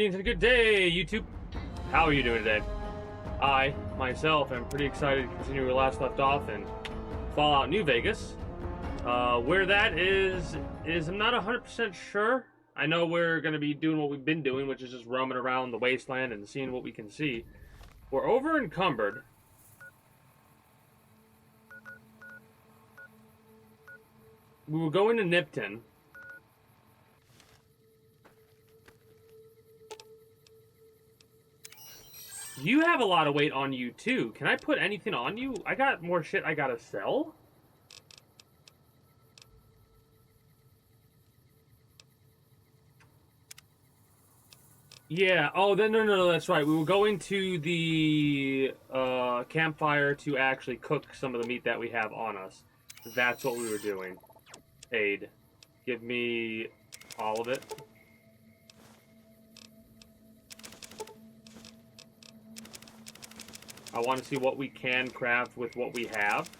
Greetings and good day, YouTube. How are you doing today? I, myself, am pretty excited to continue where we last left off in Fallout New Vegas. Where that is I'm not 100% sure. I know we're going to be doing what we've been doing, which is just roaming around the wasteland and seeing what we can see. We're over encumbered. We were going to Nipton. You have a lot of weight on you, too. Can I put anything on you? I got more shit I gotta sell? Yeah. Oh, no, that's right. We were going to the campfire to actually cook some of the meat that we have on us. That's what we were doing. Aid. Give me all of it. I want to see what we can craft with what we have.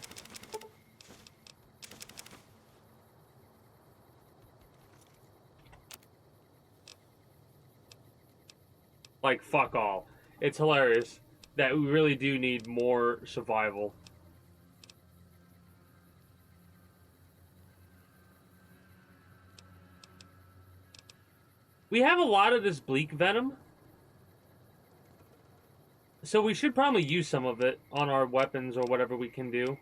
Like, fuck all. It's hilarious that we really do need more survival. We have a lot of this bleak venom. So we should probably use some of it on our weapons or whatever we can do.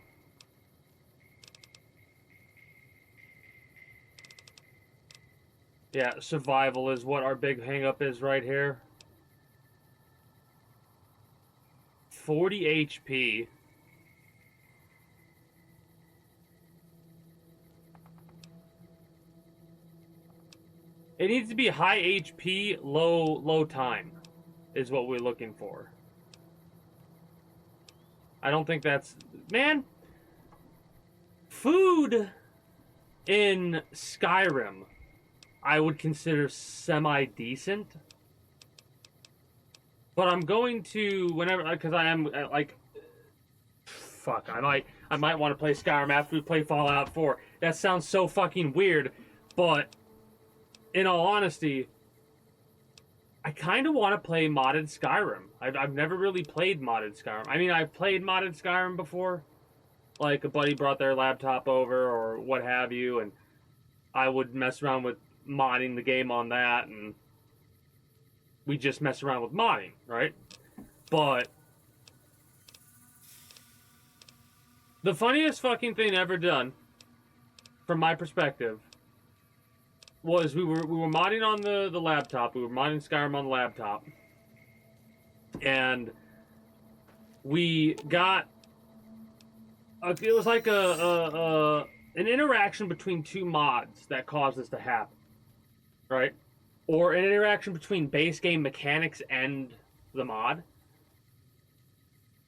Yeah, survival is what our big hang-up is right here. 40 HP. It needs to be high HP, low time is what we're looking for. I don't think that's... Man! Food in Skyrim I would consider semi-decent. But I'm going to... Whenever... Because I am, like... Fuck, I might want to play Skyrim after we play Fallout 4. That sounds so fucking weird. But, in all honesty... I kind of want to play modded Skyrim. I've never really played modded Skyrim. I mean, I've played modded Skyrim before. Like, a buddy brought their laptop over or what have you, and I would mess around with modding the game on that, and we just mess around with modding, right? But the funniest fucking thing ever done, from my perspective, was we were modding on the laptop. We were modding Skyrim on the laptop. And we got... it was like an interaction between two mods that caused this to happen. Right? Or an interaction between base game mechanics and the mod.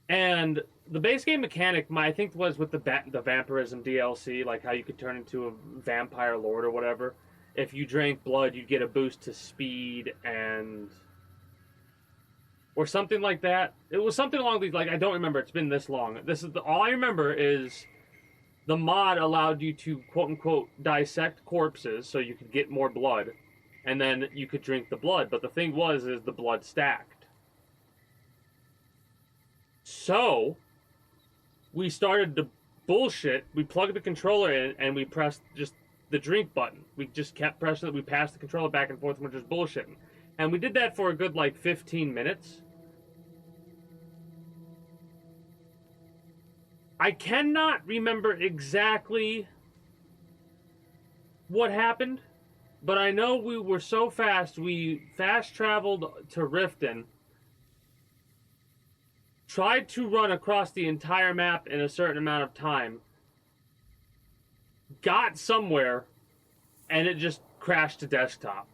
And the base game mechanic, I think, was with the vampirism DLC, like how you could turn into a vampire lord or whatever. If you drank blood, you'd get a boost to speed and... Or something like that. It was something along these... Like, I don't remember. It's been this long. All I remember is the mod allowed you to, quote-unquote, dissect corpses so you could get more blood. And then you could drink the blood. But the thing is the blood stacked. So, we started to bullshit. We plugged the controller in and we pressed just... the drink button. We just kept pressing it. We passed the controller back and forth and we're just bullshitting. And we did that for a good, like, 15 minutes. I cannot remember exactly what happened, but I know we were so fast, we fast-traveled to Riften, tried to run across the entire map in a certain amount of time, got somewhere, and it just crashed to desktop.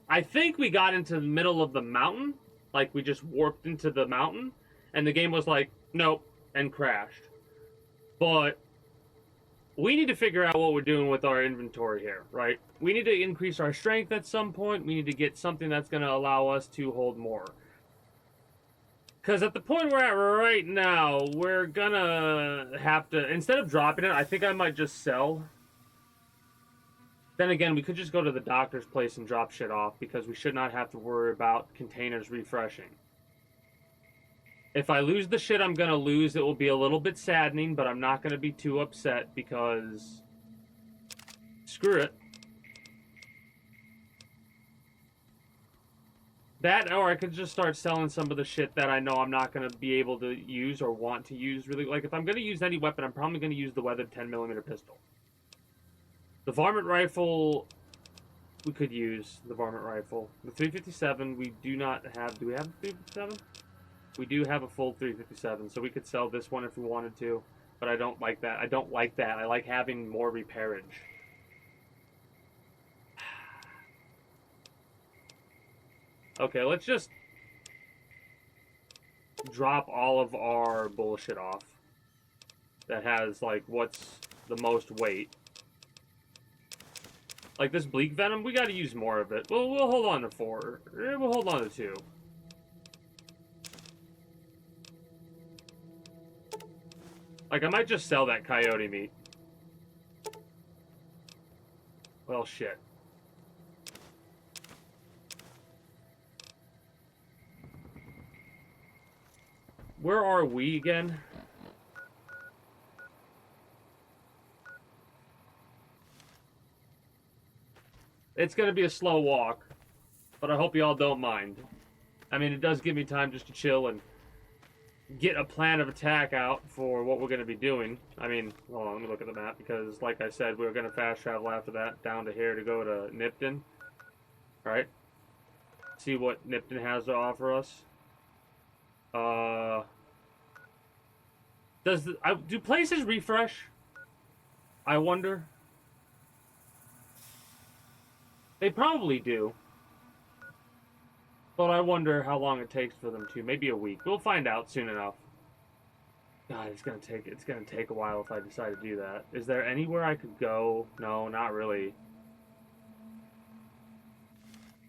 I think we got into the middle of the mountain, like we just warped into the mountain, and the game was like, nope, and crashed. But we need to figure out what we're doing with our inventory here, right? We need to increase our strength at some point. We need to get something that's going to allow us to hold more. Because at the point we're at right now, we're gonna have to, instead of dropping it, I think I might just sell Then again, we could just go to the doctor's place and drop shit off because we should not have to worry about containers refreshing. If I lose the shit I'm gonna lose, it will be a little bit saddening, but I'm not gonna be too upset because screw it. That, or I could just start selling some of the shit that I know I'm not gonna be able to use or want to use. Really, like if I'm gonna use any weapon, I'm probably gonna use the weathered 10mm pistol. The varmint rifle, we could use the varmint rifle. The 357, we do not have. Do we have a 357? We do have a full 357, so we could sell this one if we wanted to. But I don't like that. I don't like that. I like having more repairage. Okay, let's just drop all of our bullshit off. That has, like, what's the most weight. Like this bleak venom, we gotta use more of it. We'll hold on to 4. We'll hold on to 2. Like, I might just sell that coyote meat. Well, shit. Where are we again? It's gonna be a slow walk, but I hope you all don't mind. I mean, it does give me time just to chill and get a plan of attack out for what we're gonna be doing. I mean, hold on, let me look at the map, because like I said, we were gonna fast travel after that down to here to go to Nipton. Right? See what Nipton has to offer us. Do places refresh? I wonder. They probably do. But I wonder how long it takes for them to. Maybe a week. We'll find out soon enough. God, it's gonna take a while if I decide to do that. Is there anywhere I could go? No, not really.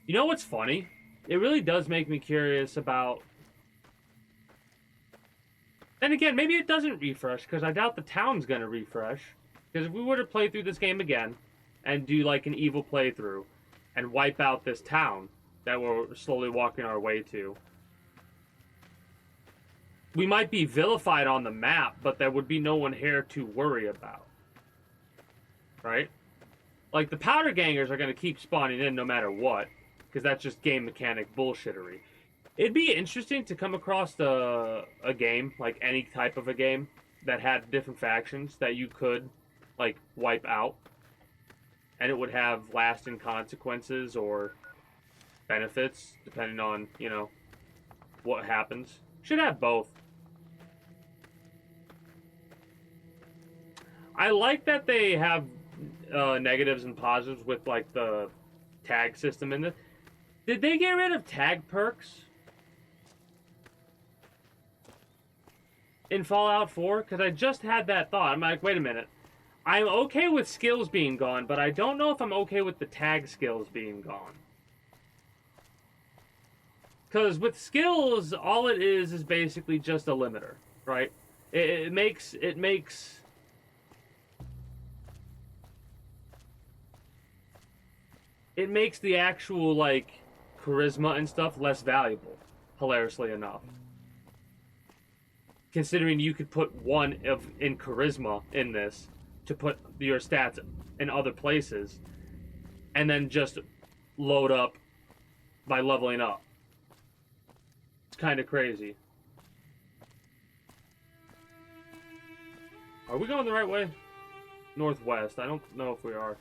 You know what's funny? It really does make me curious about... Then again, maybe it doesn't refresh, because I doubt the town's gonna refresh. Because if we were to play through this game again, and do like an evil playthrough, and wipe out this town that we're slowly walking our way to, we might be vilified on the map, but there would be no one here to worry about. Right? Like, the powder gangers are going to keep spawning in no matter what, because that's just game mechanic bullshittery. It'd be interesting to come across a game, like any type of a game, that had different factions that you could, like, wipe out. And it would have lasting consequences or benefits, depending on, you know, what happens. Should have both. I like that they have negatives and positives with, like, the tag system in it. Did they get rid of tag perks in Fallout 4? Because I just had that thought. I'm like, wait a minute. I'm okay with skills being gone, but I don't know if I'm okay with the tag skills being gone. Because with skills, all it is basically just a limiter, right? It makes the actual, like, charisma and stuff less valuable, hilariously enough. Considering you could put 1 in charisma in this to put your stats in other places, and then just load up by leveling up. It's kind of crazy. Are we going the right way? Northwest. I don't know if we are.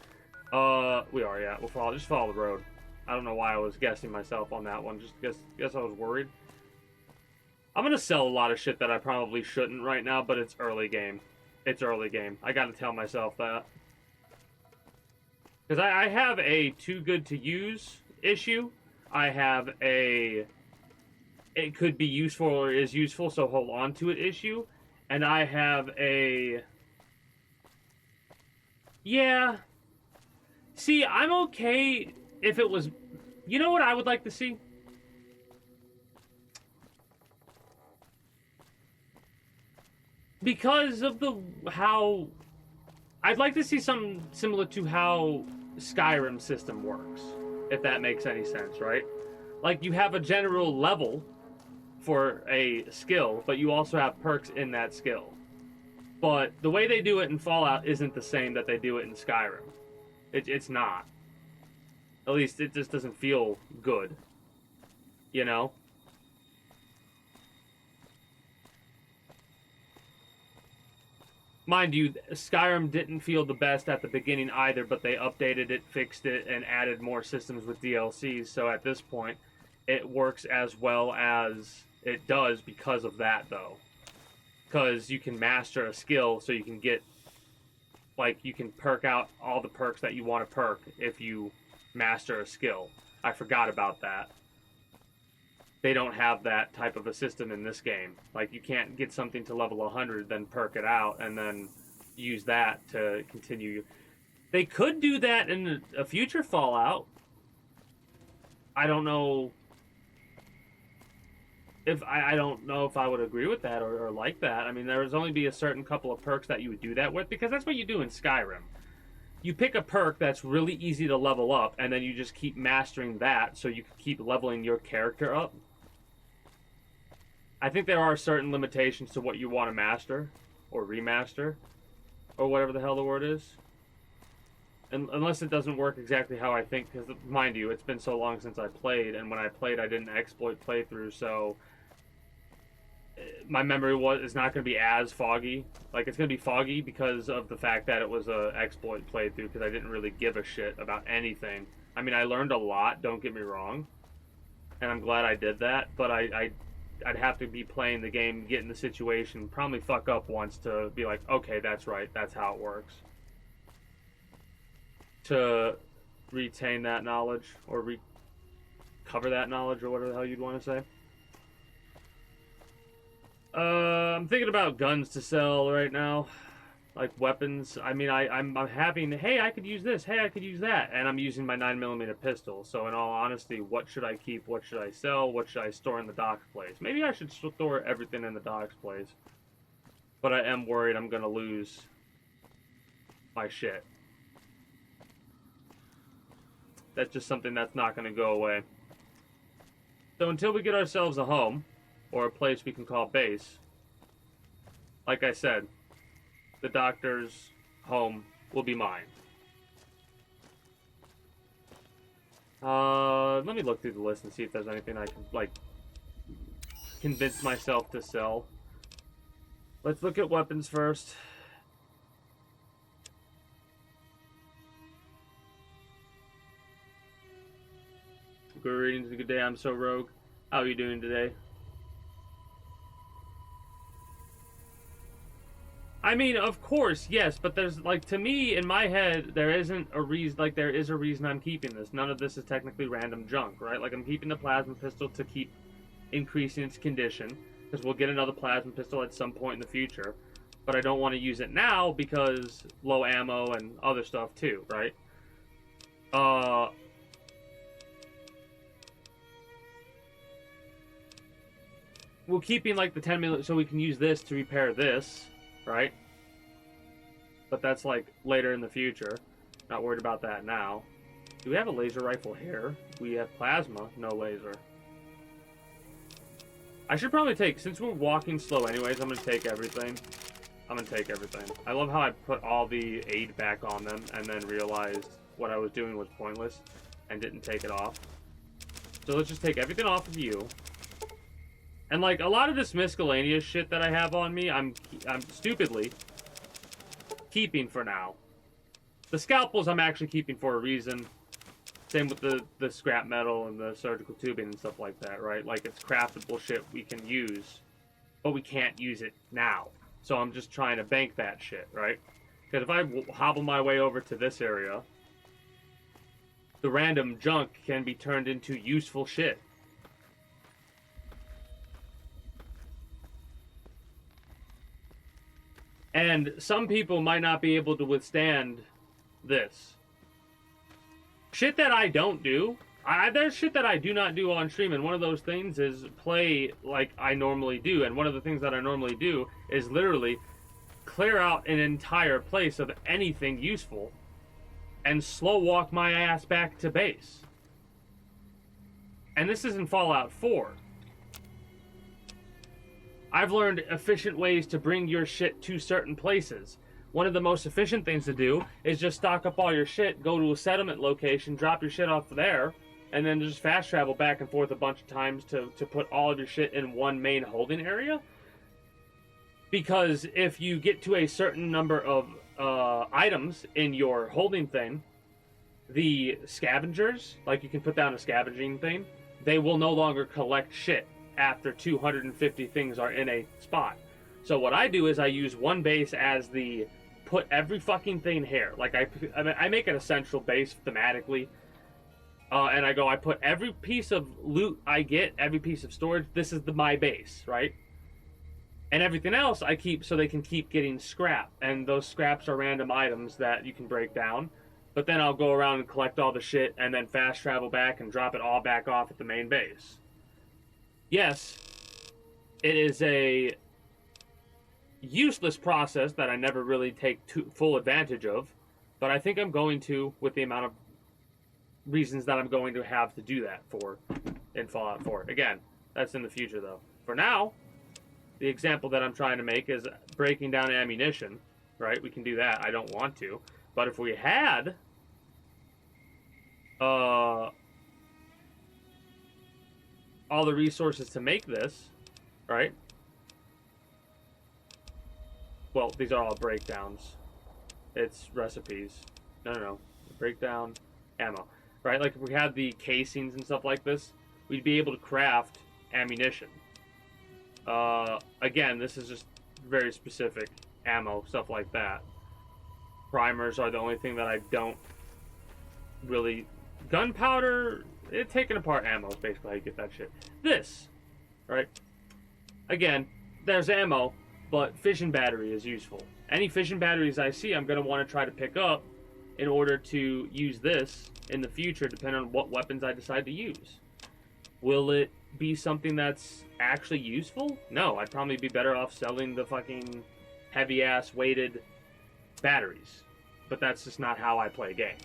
We are, yeah. We'll just follow the road. I don't know why I was guessing myself on that one. Just guess I was worried. I'm gonna sell a lot of shit that I probably shouldn't right now, but it's early game. It's early game. I gotta tell myself that. Because I have a too good to use issue. I have a it could be useful or is useful, so hold on to it issue. And I have a... Yeah. See, I'm okay if it was... You know what I would like to see? Because of how... I'd like to see something similar to how Skyrim system works, if that makes any sense, right? Like, you have a general level for a skill, but you also have perks in that skill. But the way they do it in Fallout isn't the same that they do it in Skyrim. It's not. At least it just doesn't feel good. You know? Mind you, Skyrim didn't feel the best at the beginning either, but they updated it, fixed it, and added more systems with DLCs, so at this point, it works as well as it does because of that, though. Because you can master a skill, so you can get, like, you can perk out all the perks that you want to perk if you master a skill. I forgot about that. They don't have that type of a system in this game. Like, you can't get something to level 100, then perk it out, and then use that to continue. They could do that in a future Fallout. I don't know if I don't know if I would agree with that or like that. I mean, there would only be a certain couple of perks that you would do that with, because that's what you do in Skyrim. You pick a perk that's really easy to level up, and then you just keep mastering that so you can keep leveling your character up. I think there are certain limitations to what you want to master or remaster or whatever the hell the word is. And unless it doesn't work exactly how I think, because mind you, it's been so long since I played, and when I played I didn't exploit playthrough, so my memory is not going to be as foggy. Like, it's going to be foggy because of the fact that it was a exploit playthrough, because I didn't really give a shit about anything. I mean, I learned a lot, don't get me wrong, and I'm glad I did that, but I'd have to be playing the game, get in the situation, probably fuck up once to be like, okay, that's right, that's how it works. To retain that knowledge, or recover that knowledge, or whatever the hell you'd want to say. I'm thinking about guns to sell right now, like weapons. I mean, I'm having, hey, I could use this, hey, I could use that, and I'm using my 9mm pistol. So in all honesty, what should I keep? What should I sell? What should I store in the docks place? Maybe I should store everything in the docks place. But I am worried I'm gonna lose my shit. That's just something that's not gonna go away. So until we get ourselves a home, or a place we can call base, like I said, the doctor's home will be mine. Let me look through the list and see if there's anything I can, like, convince myself to sell. Let's look at weapons first. Greetings and good day, I'm so rogue. How are you doing today? I mean, of course, yes, but there's, like, to me, in my head, there isn't a reason, like, there is a reason I'm keeping this. None of this is technically random junk, right? Like, I'm keeping the plasma pistol to keep increasing its condition, because we'll get another plasma pistol at some point in the future, but I don't want to use it now because low ammo and other stuff too, right? We're keeping, like, the 10mm, so we can use this to repair this, right? But that's, like, later in the future. Not worried about that now. Do we have a laser rifle here? We have plasma, no laser. I should probably take, since we're walking slow anyways, I'm gonna take everything. I'm gonna take everything. I love how I put all the aid back on them and then realized what I was doing was pointless and didn't take it off. So let's just take everything off of you. And, like, a lot of this miscellaneous shit that I have on me, I'm stupidly keeping for now. The scalpels I'm actually keeping for a reason. Same with the scrap metal and the surgical tubing and stuff like that, right? Like, it's craftable shit we can use, but we can't use it now. So I'm just trying to bank that shit, right? Because if I hobble my way over to this area, the random junk can be turned into useful shit. And some people might not be able to withstand this. Shit that I don't do. There's shit that I do not do on stream, and one of those things is play like I normally do. And one of the things that I normally do is literally clear out an entire place of anything useful and slow walk my ass back to base. And this isn't Fallout 4. I've learned efficient ways to bring your shit to certain places. One of the most efficient things to do is just stock up all your shit, go to a settlement location, drop your shit off there, and then just fast travel back and forth a bunch of times to put all of your shit in one main holding area. Because if you get to a certain number of items in your holding thing, the scavengers, like you can put down a scavenging thing, they will no longer collect shit after 250 things are in a spot. So what I do is I use one base as the put every fucking thing here. Like I make it a central base thematically. And I put every piece of loot I get, every piece of storage, this is my base, right? And everything else I keep so they can keep getting scrap. And those scraps are random items that you can break down. But then I'll go around and collect all the shit and then fast travel back and drop it all back off at the main base. Yes, it is a useless process that I never really take full advantage of, but I think I'm going to, with the amount of reasons that I'm going to have to do that for in Fallout 4. Again, that's in the future though. For now, the example that I'm trying to make is breaking down ammunition, right? We can do that. I don't want to, but if we had all the resources to make this, right? Well, these are all breakdowns. It's recipes. No. Breakdown, ammo. Right? Like if we had the casings and stuff like this, we'd be able to craft ammunition. Again, this is just very specific ammo, stuff like that. Primers are the only thing that I don't really... Gunpowder... taking apart ammo is basically how you get that shit. This, right? Again, there's ammo, but fission battery is useful. Any fission batteries I see, I'm going to want to try to pick up in order to use this in the future, depending on what weapons I decide to use. Will it be something that's actually useful? No, I'd probably be better off selling the fucking heavy-ass weighted batteries. But that's just not how I play games.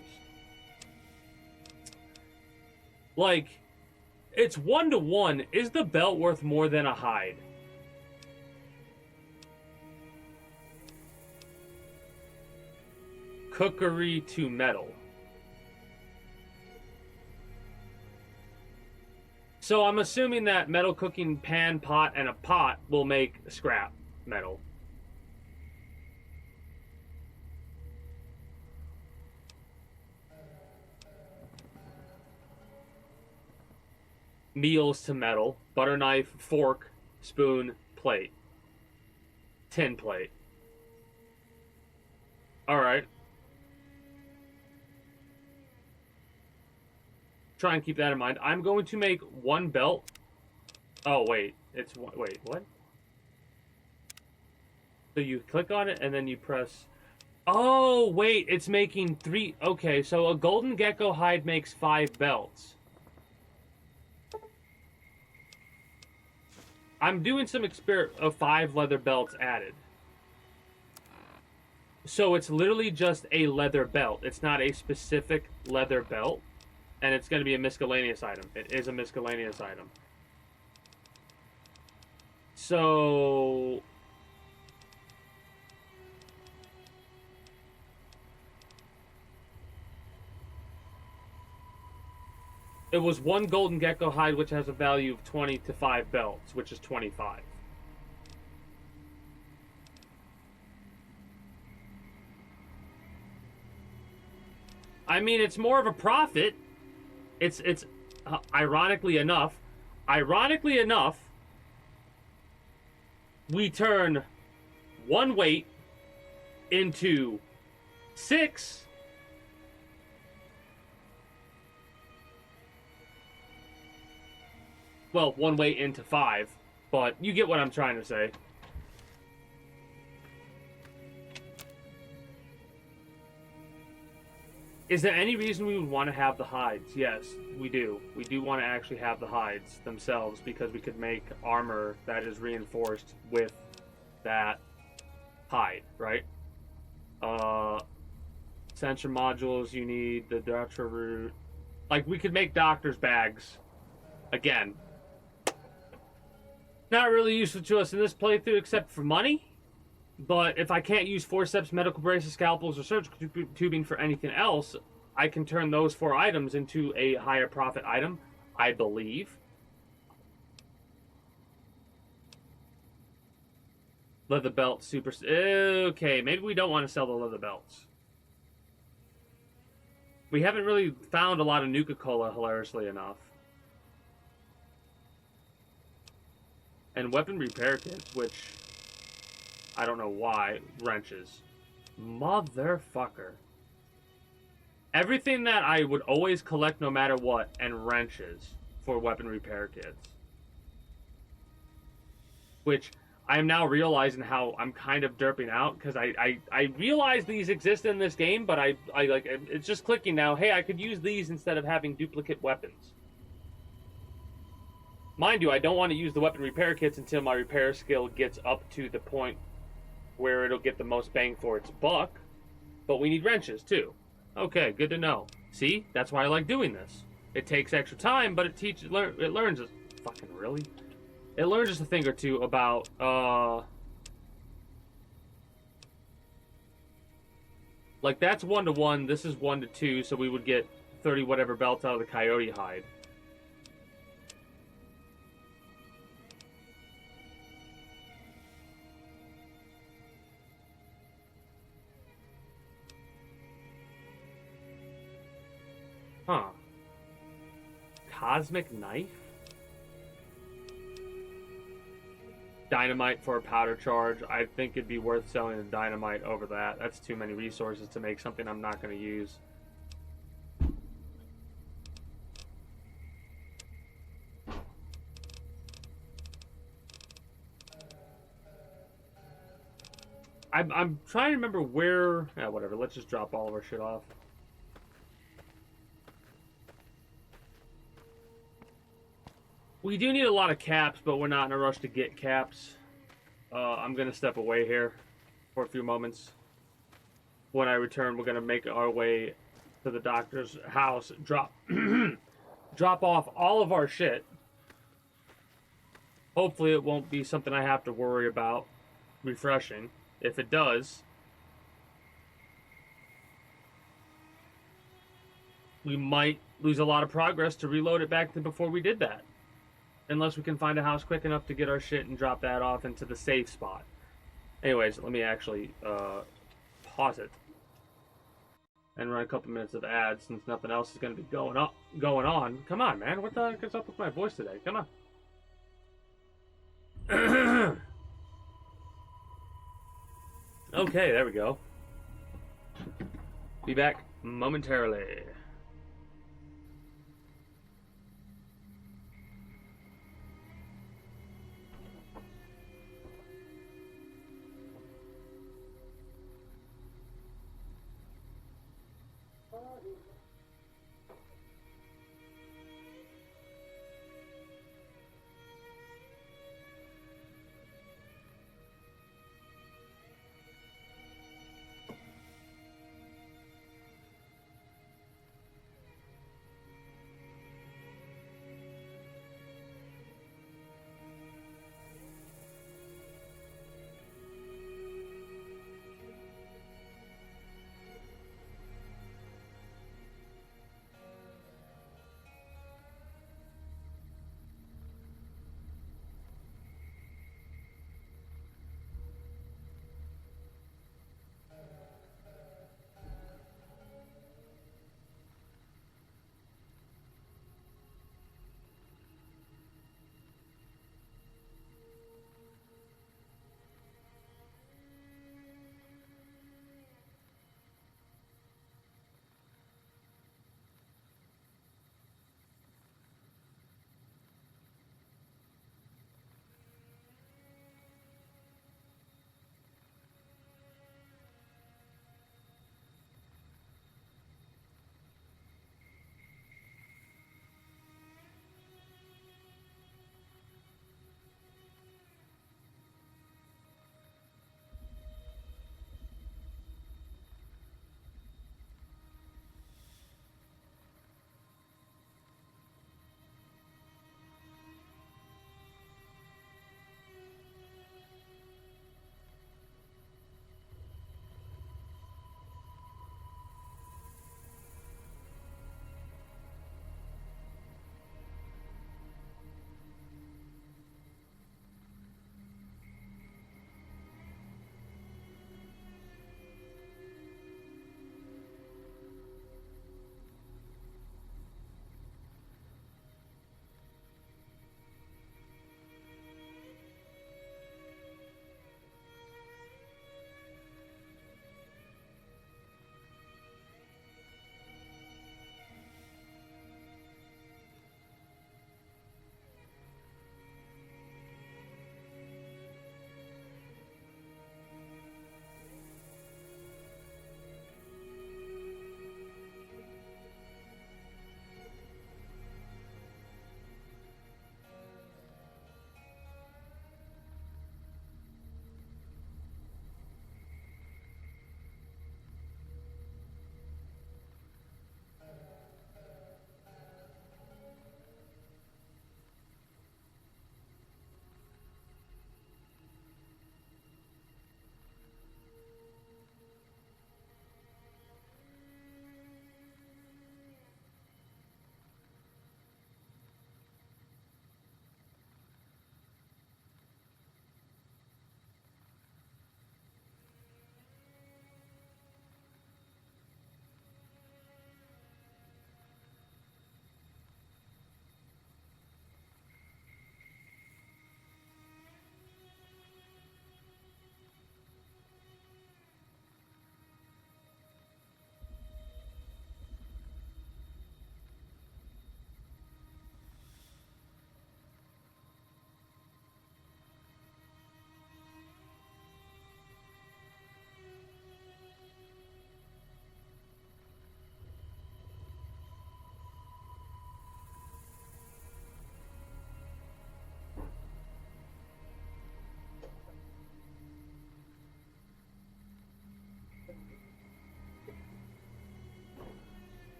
Like, it's 1-to-1. Is the belt worth more than a hide? Cookery to metal. So I'm assuming that metal cooking pan, pot, and a pot will make scrap metal. Meals to metal, butter knife, fork, spoon, plate. Tin plate. Alright. Try and keep that in mind. I'm going to make one belt. Oh, wait. It's one. Wait, what? So you click on it and then you press... Oh, wait. It's making 3... Okay, so a golden gecko hide makes 5 belts. I'm doing some experiment of 5 leather belts added. So it's literally just a leather belt. It's not a specific leather belt. And it's going to be a miscellaneous item. It is a miscellaneous item. So... It was 1 golden gecko hide, which has a value of 20 to 5 belts, which is 25. I mean, it's more of a profit. It's ironically enough, we turn 1 weight into 6. Well, 1 weight into 5, but you get what I'm trying to say. Is there any reason we would want to have the hides? Yes, we do. We do want to actually have the hides themselves because we could make armor that is reinforced with that hide, right? So sensor modules. You need the doctor root. Like, we could make doctor's bags. Again. Not really useful to us in this playthrough except for money. But if I can't use forceps, medical braces, scalpels, or surgical tubing for anything else, I can turn those 4 items into a higher profit item, I believe. Leather belt, super... Okay, maybe we don't want to sell the leather belts. We haven't really found a lot of Nuka-Cola, hilariously enough. And weapon repair kits, which... I don't know why. Wrenches. Motherfucker. Everything that I would always collect no matter what, and wrenches for weapon repair kits. Which... I am now realizing how I'm kind of derping out, because I realize these exist in this game, but I like, it's just clicking now, hey, I could use these instead of having duplicate weapons. Mind you, I don't want to use the weapon repair kits until my repair skill gets up to the point where it'll get the most bang for its buck, but we need wrenches too. Okay, good to know. See, that's why I like doing this. It takes extra time, but it learns us. Fucking really? It learns us a thing or two about, like, that's 1-to-1, this is 1-to-2, so we would get 30 whatever belts out of the coyote hide. Huh. Cosmic knife? Dynamite for a powder charge. I think it'd be worth selling the dynamite over that. That's too many resources to make something I'm not going to use. I'm trying to remember where... Yeah, whatever. Let's just drop all of our shit off. We do need a lot of caps, but we're not in a rush to get caps. I'm going to step away here for a few moments. When I return, we're going to make our way to the doctor's house, drop off all of our shit. Hopefully it won't be something I have to worry about refreshing. If it does, we might lose a lot of progress to reload it back to before we did that. Unless we can find a house quick enough to get our shit and drop that off into the safe spot. Anyways, let me actually pause it and run a couple minutes of ads since nothing else is going to be going on. Come on, man. What the heck is up with my voice today? Come on. Okay, there we go. Be back momentarily.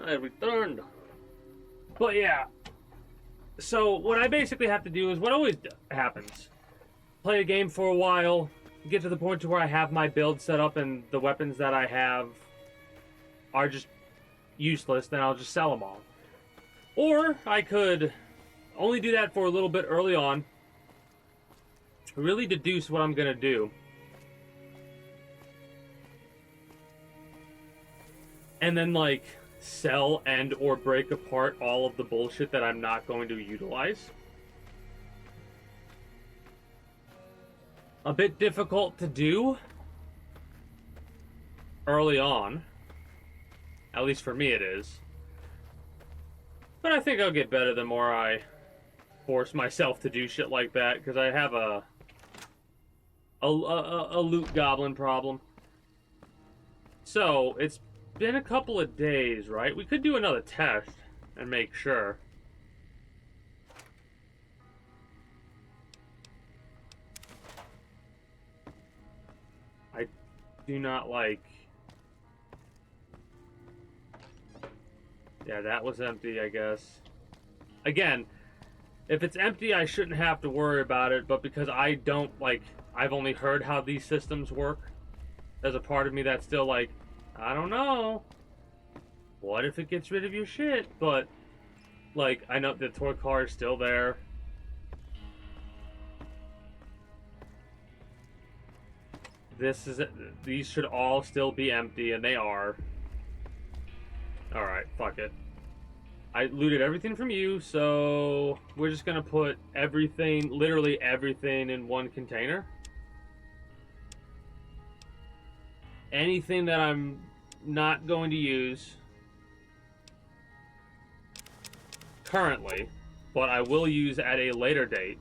I returned. But yeah. So what I basically have to do is what always happens. Play a game for a while, get to the point to where I have my build set up and the weapons that I have are just useless, then I'll just sell them all. Or I could only do that for a little bit early on, really deduce what I'm going to do, and then like sell and or break apart all of the bullshit that I'm not going to utilize. A bit difficult to do early on. At least for me it is. But I think I'll get better the more I force myself to do shit like that, because I have a loot goblin problem. So, it's been a couple of days, right? We could do another test and make sure. I do not like... Yeah, that was empty, I guess. Again, if it's empty, I shouldn't have to worry about it, but because I don't, like, I've only heard how these systems work, there's a part of me that's still like, I don't know. What if it gets rid of your shit? But, like, I know the toy car is still there. These should all still be empty, and they are. Alright, fuck it. I looted everything from you, so we're just gonna put everything, literally everything, in one container. Anything that I'm not going to use currently, but I will use at a later date,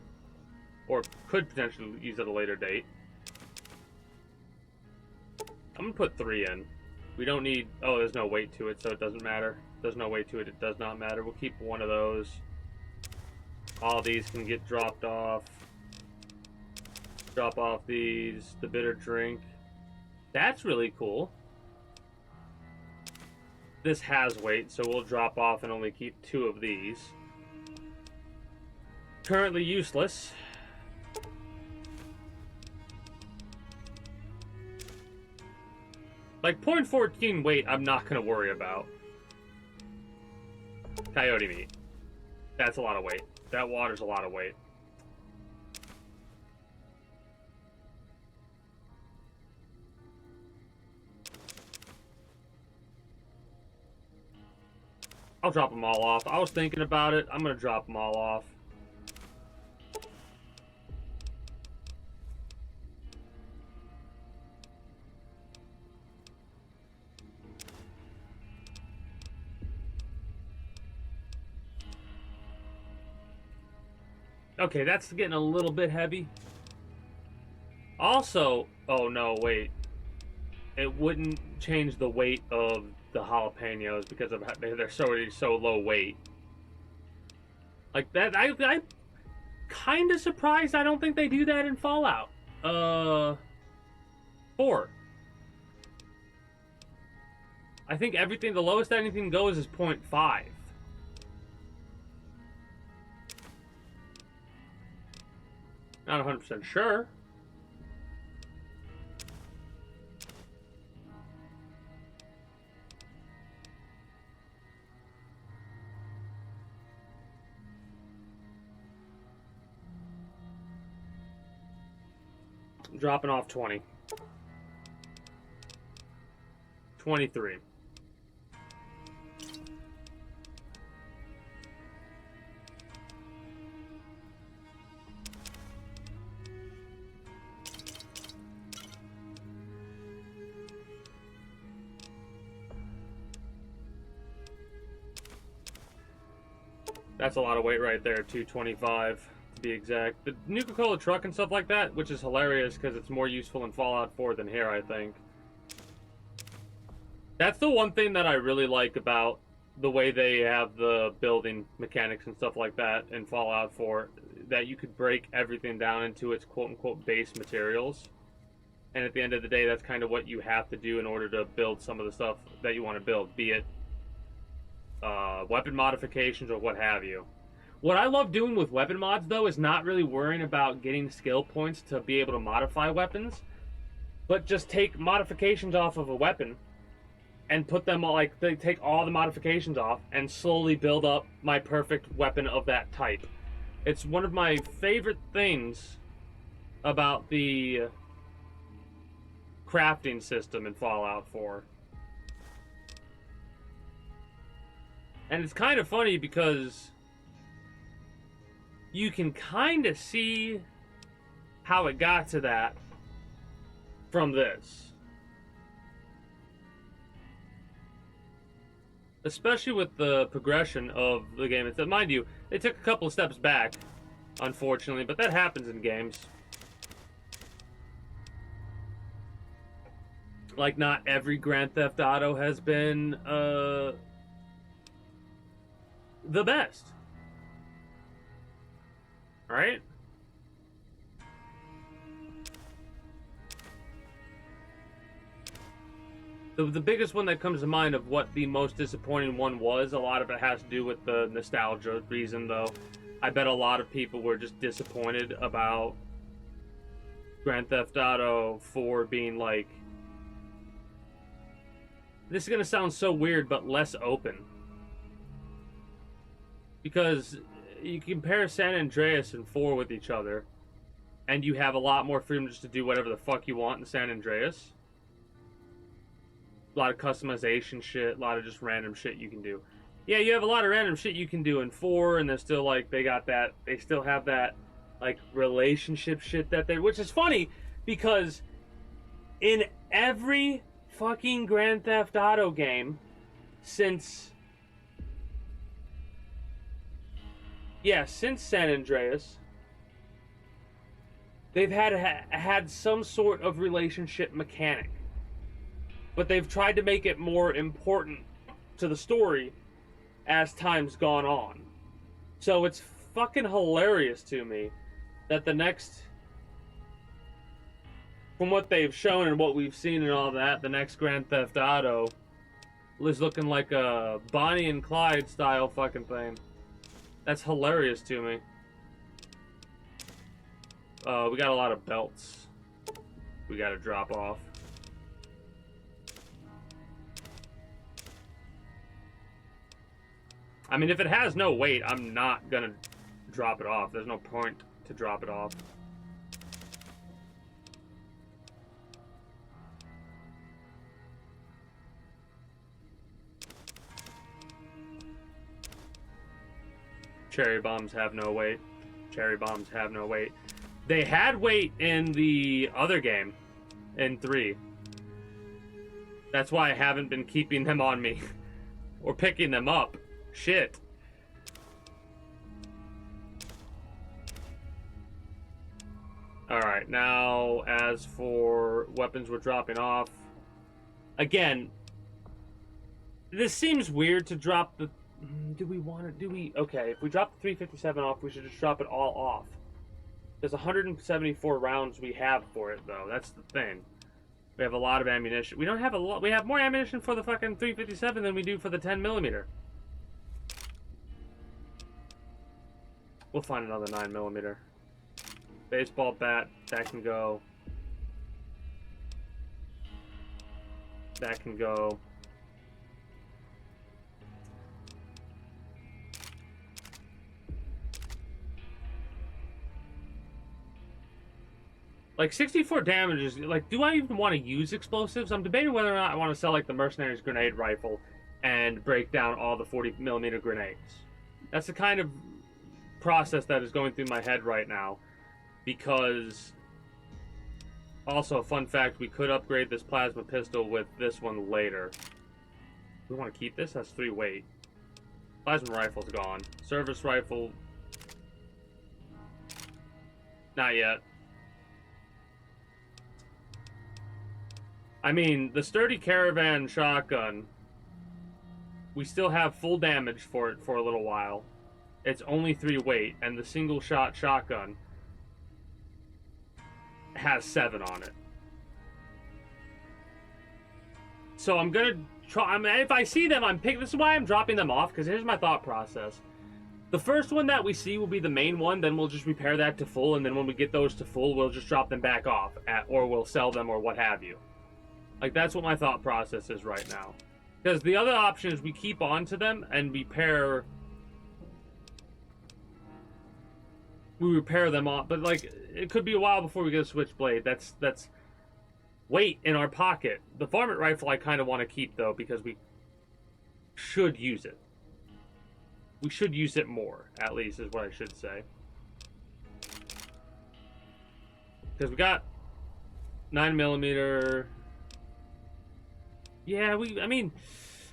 or could potentially use at a later date. I'm gonna put 3 in. We don't need... Oh, there's no weight to it, so it doesn't matter. There's no weight to it, it does not matter. We'll keep one of those. All these can get dropped off. Drop off these. The bitter drink. That's really cool. This has weight, so we'll drop off and only keep 2 of these. Currently useless. Like, 0.14 weight, I'm not going to worry about. Coyote meat. That's a lot of weight. That water's a lot of weight. I'll drop them all off. I was thinking about it. I'm going to drop them all off. Okay, that's getting a little bit heavy. Also, oh no, wait. It wouldn't change the weight of the jalapenos because of they're so low weight. Like that, I'm kind of surprised. I don't think they do that in Fallout 4. I think everything, the lowest anything goes is 0.5. Not 100% sure. I'm dropping off 20. 23. That's a lot of weight right there, 225 to be exact. The Nuka-Cola truck and stuff like that, which is hilarious because it's more useful in Fallout 4 than here, I think. That's the one thing that I really like about the way they have the building mechanics and stuff like that in Fallout 4, that you could break everything down into its quote-unquote base materials. And at the end of the day, that's kind of what you have to do in order to build some of the stuff that you want to build, be it weapon modifications or what have you. What I love doing with weapon mods, though, is not really worrying about getting skill points to be able to modify weapons, but just take modifications off of a weapon and put them all, like, they take all the modifications off and slowly build up my perfect weapon of that type. It's one of my favorite things about the crafting system in Fallout 4. And it's kind of funny because you can kind of see how it got to that from this. Especially with the progression of the game. Mind you, they took a couple of steps back, unfortunately, but that happens in games. Like, not every Grand Theft Auto has been the best. Right? The biggest one that comes to mind of what the most disappointing one was, a lot of it has to do with the nostalgia reason, though. I bet a lot of people were just disappointed about Grand Theft Auto 4 being like... This is going to sound so weird, but less open. Because you compare San Andreas and 4 with each other, and you have a lot more freedom just to do whatever the fuck you want in San Andreas. A lot of customization shit, a lot of just random shit you can do. Yeah, you have a lot of random shit you can do in 4, and they're still like, they still have that, like, relationship shit that they, which is funny, because in every fucking Grand Theft Auto game since San Andreas, they've had some sort of relationship mechanic. But they've tried to make it more important to the story as time's gone on. So it's fucking hilarious to me that the next, from what they've shown and what we've seen and all that, the next Grand Theft Auto is looking like a Bonnie and Clyde style fucking thing. That's hilarious to me. We got a lot of belts we gotta drop off. I mean, if it has no weight, I'm not gonna drop it off. There's no point to drop it off. Cherry bombs have no weight. Cherry bombs have no weight. They had weight in the other game, in 3. That's why I haven't been keeping them on me. Or picking them up. Shit. Alright, now as for weapons we're dropping off. Again, this seems weird to drop the... Okay, if we drop the 357 off, we should just drop it all off. There's 174 rounds we have for it, though. That's the thing. We have a lot of ammunition. We don't have a lot... We have more ammunition for the fucking 357 than we do for the 10mm. We'll find another 9mm. Baseball bat, that can go. That can go. Like, 64 damage is, like, do I even want to use explosives? I'm debating whether or not I want to sell, like, the Mercenary's grenade rifle and break down all the 40mm grenades. That's the kind of process that is going through my head right now. Because, also, fun fact, we could upgrade this plasma pistol with this one later. We want to keep this? That's 3 weight. Plasma rifle's gone. Service rifle... Not yet. I mean, the sturdy caravan shotgun, we still have full damage for it for a little while. It's only 3 weight, and the single shot shotgun has 7 on it. So I'm gonna I mean, if I see them, I'm picking. This is why I'm dropping them off, because here's my thought process. The first one that we see will be the main one, then we'll just repair that to full, and then when we get those to full, we'll just drop them back off, or we'll sell them, or what have you. Like, that's what my thought process is right now. Because the other option is we keep on to them and repair them off, but like, it could be a while before we get a switchblade. That's weight in our pocket. The varmint rifle I kind of want to keep, though, because we should use it. We should use it more, at least, is what I should say. Because we got 9mm. Yeah, I mean,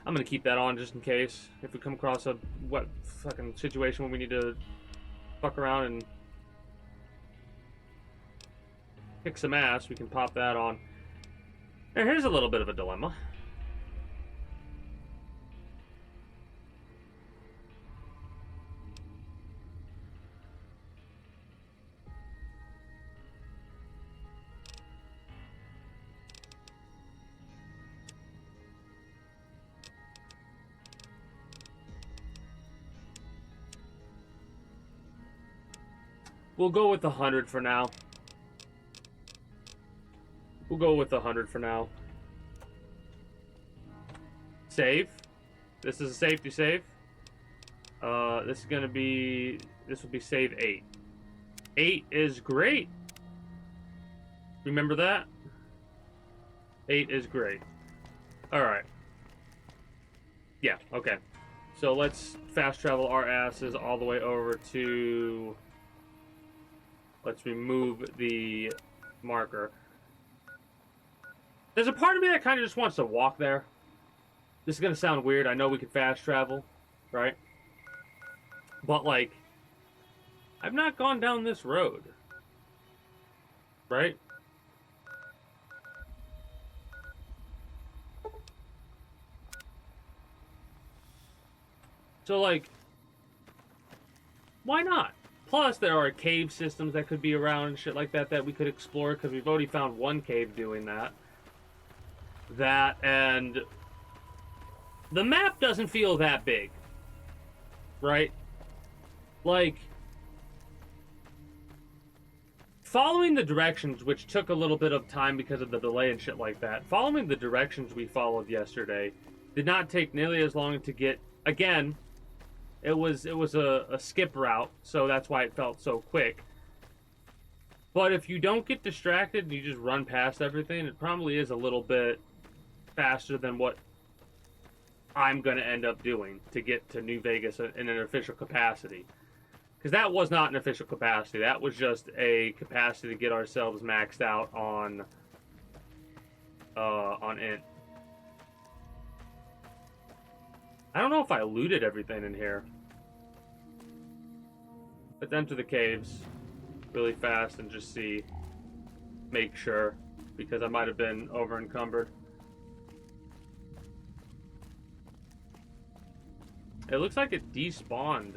I'm going to keep that on just in case. If we come across a fucking situation where we need to fuck around and kick some ass, we can pop that on. Now, here's a little bit of a dilemma. We'll go with 100 for now. We'll go with 100 for now. Save. This is a safety save. This is gonna be. This will be save 8. 8 is great. Remember that? 8 is great. Alright. Yeah, okay. So let's fast travel our asses all the way over to... Let's remove the marker. There's a part of me that kind of just wants to walk there. This is going to sound weird. I know we can fast travel, right? But, like, I've not gone down this road. Right? So, like, why not? Plus, there are cave systems that could be around and shit like that that we could explore, because we've already found one cave doing that. That, and the map doesn't feel that big. Right? Like, following the directions, which took a little bit of time because of the delay and shit like that, following the directions we followed yesterday did not take nearly as long to get, again, it was a skip route, so that's why it felt so quick. But if you don't get distracted and you just run past everything, it probably is a little bit faster than what I'm going to end up doing to get to New Vegas in an official capacity. Because that was not an official capacity. That was just a capacity to get ourselves maxed out on int. I don't know if I looted everything in here. Let's enter the caves really fast and just see, make sure, because I might have been over encumbered. It looks like it despawned.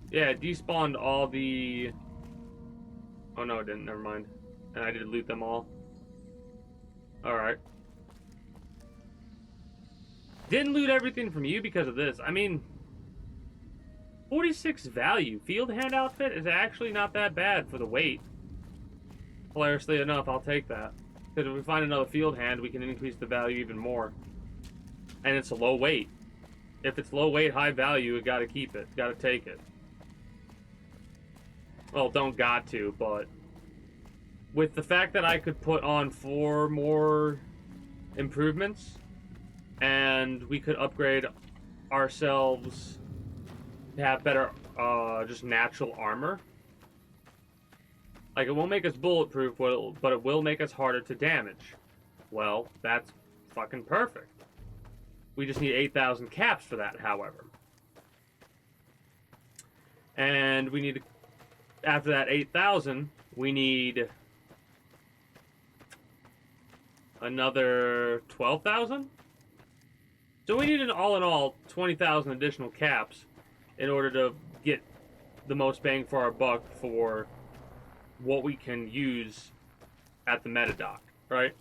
Yeah, it despawned all the... Oh no, it didn't, never mind. And I did loot them all. Alright. Didn't loot everything from you because of this. I mean, 46 value. Field hand outfit is actually not that bad for the weight. Hilariously enough, I'll take that. Because if we find another field hand, we can increase the value even more. And it's a low weight. If it's low weight, high value, you gotta keep it. Gotta take it. Well, don't got to, but... With the fact that I could put on 4 more improvements... And we could upgrade ourselves to have better, just natural armor. Like, it won't make us bulletproof, but it will make us harder to damage. Well, that's fucking perfect. We just need 8,000 caps for that, however. And we need, after that 8,000, we need another 12,000? So we need an all-in-all 20,000 additional caps in order to get the most bang for our buck for what we can use at the meta dock, right?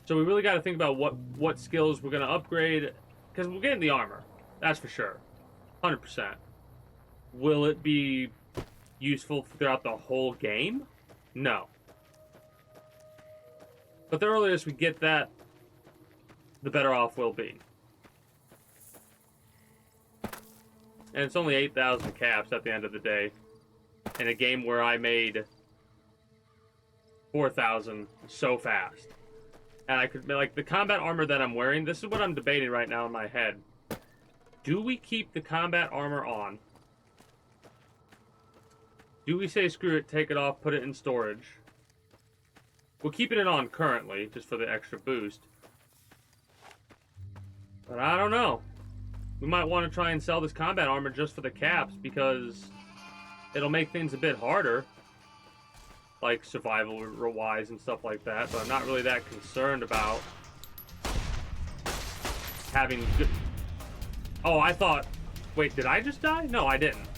So we really got to think about what skills we're going to upgrade, because we're getting the armor. That's for sure. 100%. Will it be useful throughout the whole game? No. But the earliest we get that, the better off we'll be. And it's only 8,000 caps at the end of the day. In a game where I made 4,000 so fast. And I could, like, the combat armor that I'm wearing, this is what I'm debating right now in my head. Do we keep the combat armor on? Do we say screw it, take it off, put it in storage? We're keeping it on currently, just for the extra boost. But I don't know. We might want to try and sell this combat armor just for the caps, because it'll make things a bit harder. Like survival-wise and stuff like that, but I'm not really that concerned about having good... Oh, I thought... Wait, did I just die? No, I didn't.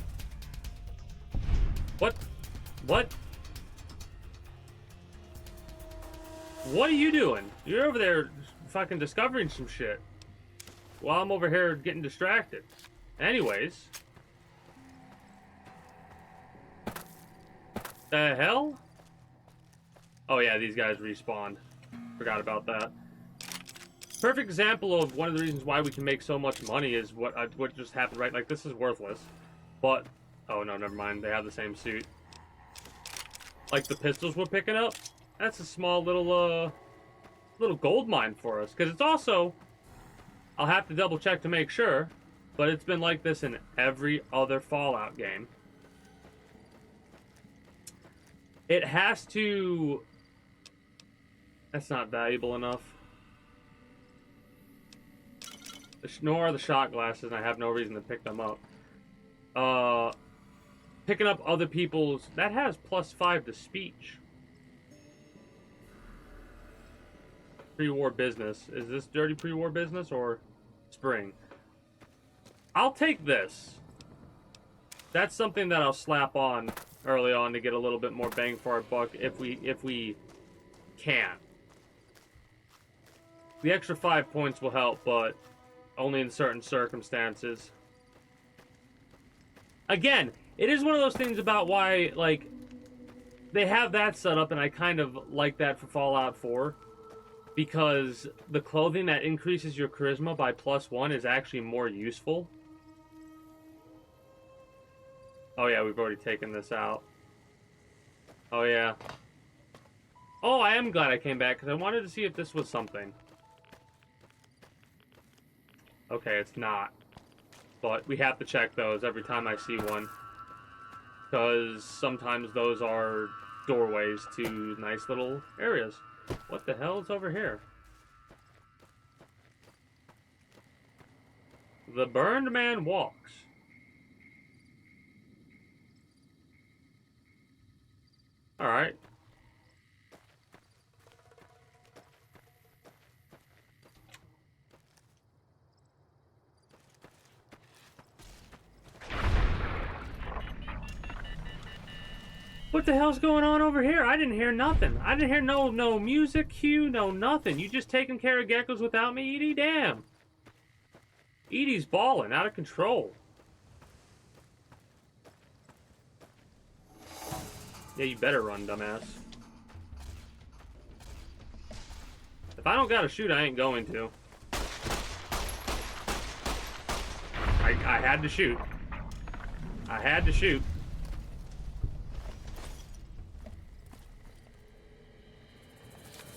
What? What? What are you doing? You're over there fucking discovering some shit. While I'm over here getting distracted. Anyways. The hell? Oh yeah, these guys respawned. Forgot about that. Perfect example of one of the reasons why we can make so much money is what just happened, right? Like, this is worthless. But... Oh no, never mind. They have the same suit. Like the pistols we're picking up? That's a small little gold mine for us. Because it's also... I'll have to double check to make sure. But it's been like this in every other Fallout game. It has to... That's not valuable enough. Nor are the shot glasses, and I have no reason to pick them up. Picking up other people's... That has +5 to speech. Pre-war business. Is this dirty pre-war business or spring? I'll take this. That's something that I'll slap on early on to get a little bit more bang for our buck if we can. The extra 5 points will help, but only in certain circumstances. Again, it is one of those things about why, like, they have that set up, and I kind of like that for Fallout 4. Because the clothing that increases your charisma by +1 is actually more useful. Oh yeah, we've already taken this out. Oh yeah. Oh, I am glad I came back, because I wanted to see if this was something. Okay, it's not. But we have to check those every time I see one. Because sometimes those are doorways to nice little areas. What the hell is over here? The burned man walks. Alright. What the hell's going on over here? I didn't hear nothing. I didn't hear no music cue, no nothing. You just taking care of geckos without me, Edie? Damn. Edie's balling, out of control. Yeah, you better run, dumbass. If I don't gotta shoot, I ain't going to. I had to shoot. I had to shoot.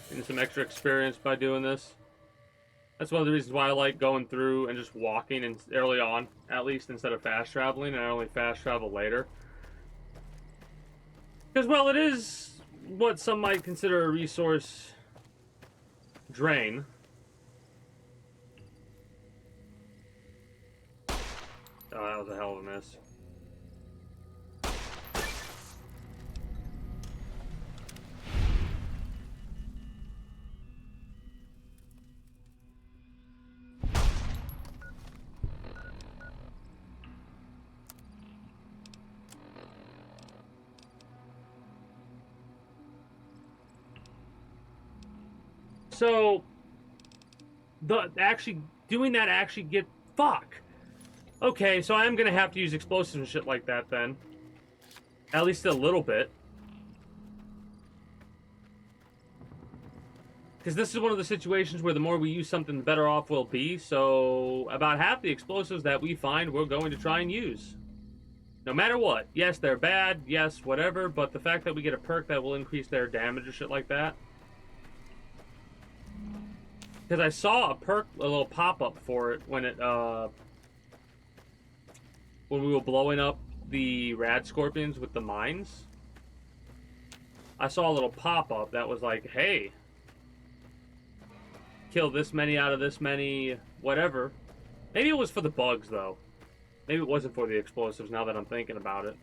Getting some extra experience by doing this. That's one of the reasons why I like going through and just walking and early on, at least, instead of fast traveling, and I only fast travel later. Because, well, it is what some might consider a resource drain. Oh, that was a hell of a miss. So, actually doing that actually get... Fuck! Okay, so I am gonna have to use explosives and shit like that then. At least a little bit. Because this is one of the situations where the more we use something, the better off we'll be. So, about half the explosives that we find, we're going to try and use. No matter what. Yes, they're bad. Yes, whatever. But the fact that we get a perk that will increase their damage or shit like that. Because I saw a perk, a little pop-up for it when it, when we were blowing up the rad scorpions with the mines. I saw a little pop-up that was like, hey, kill this many out of this many, whatever. Maybe it was for the bugs, though. Maybe it wasn't for the explosives, now that I'm thinking about it.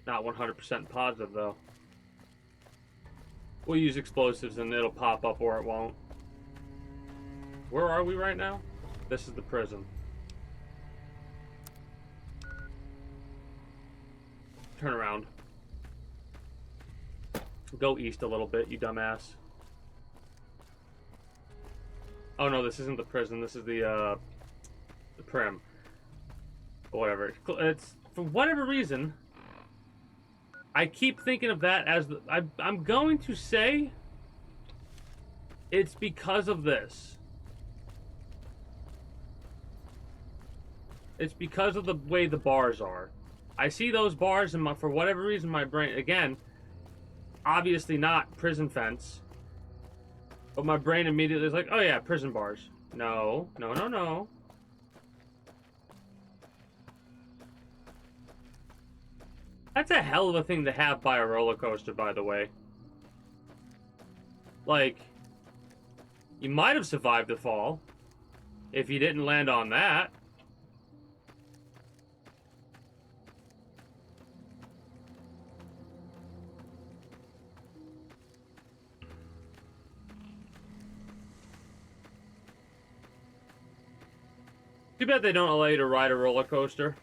Not 100% positive, though. We'll use explosives and it'll pop up or it won't. Where are we right now? This is the prison. Turn around. Go east a little bit, you dumbass. Oh no, this isn't the prison. This is the prim. Or whatever. It's for whatever reason. I keep thinking of that as the. I'm going to say. It's because of this. It's because of the way the bars are. I see those bars and for whatever reason my brain, again, obviously not prison fence, but my brain immediately is like, oh yeah, prison bars. No, no, no, no. That's a hell of a thing to have by a roller coaster, by the way. Like, you might have survived the fall if you didn't land on that. Too bad they don't allow you to ride a roller coaster.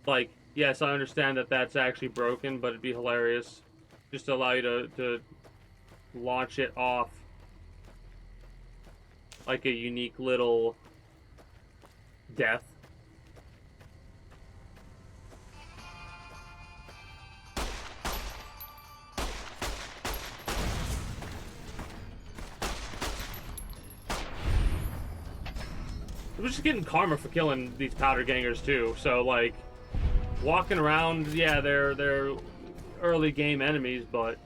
Like, yes, I understand that that's actually broken, but it'd be hilarious just to allow you to launch it off like a unique little death. We're just getting karma for killing these powder gangers too. So like, walking around, yeah, they're early game enemies, but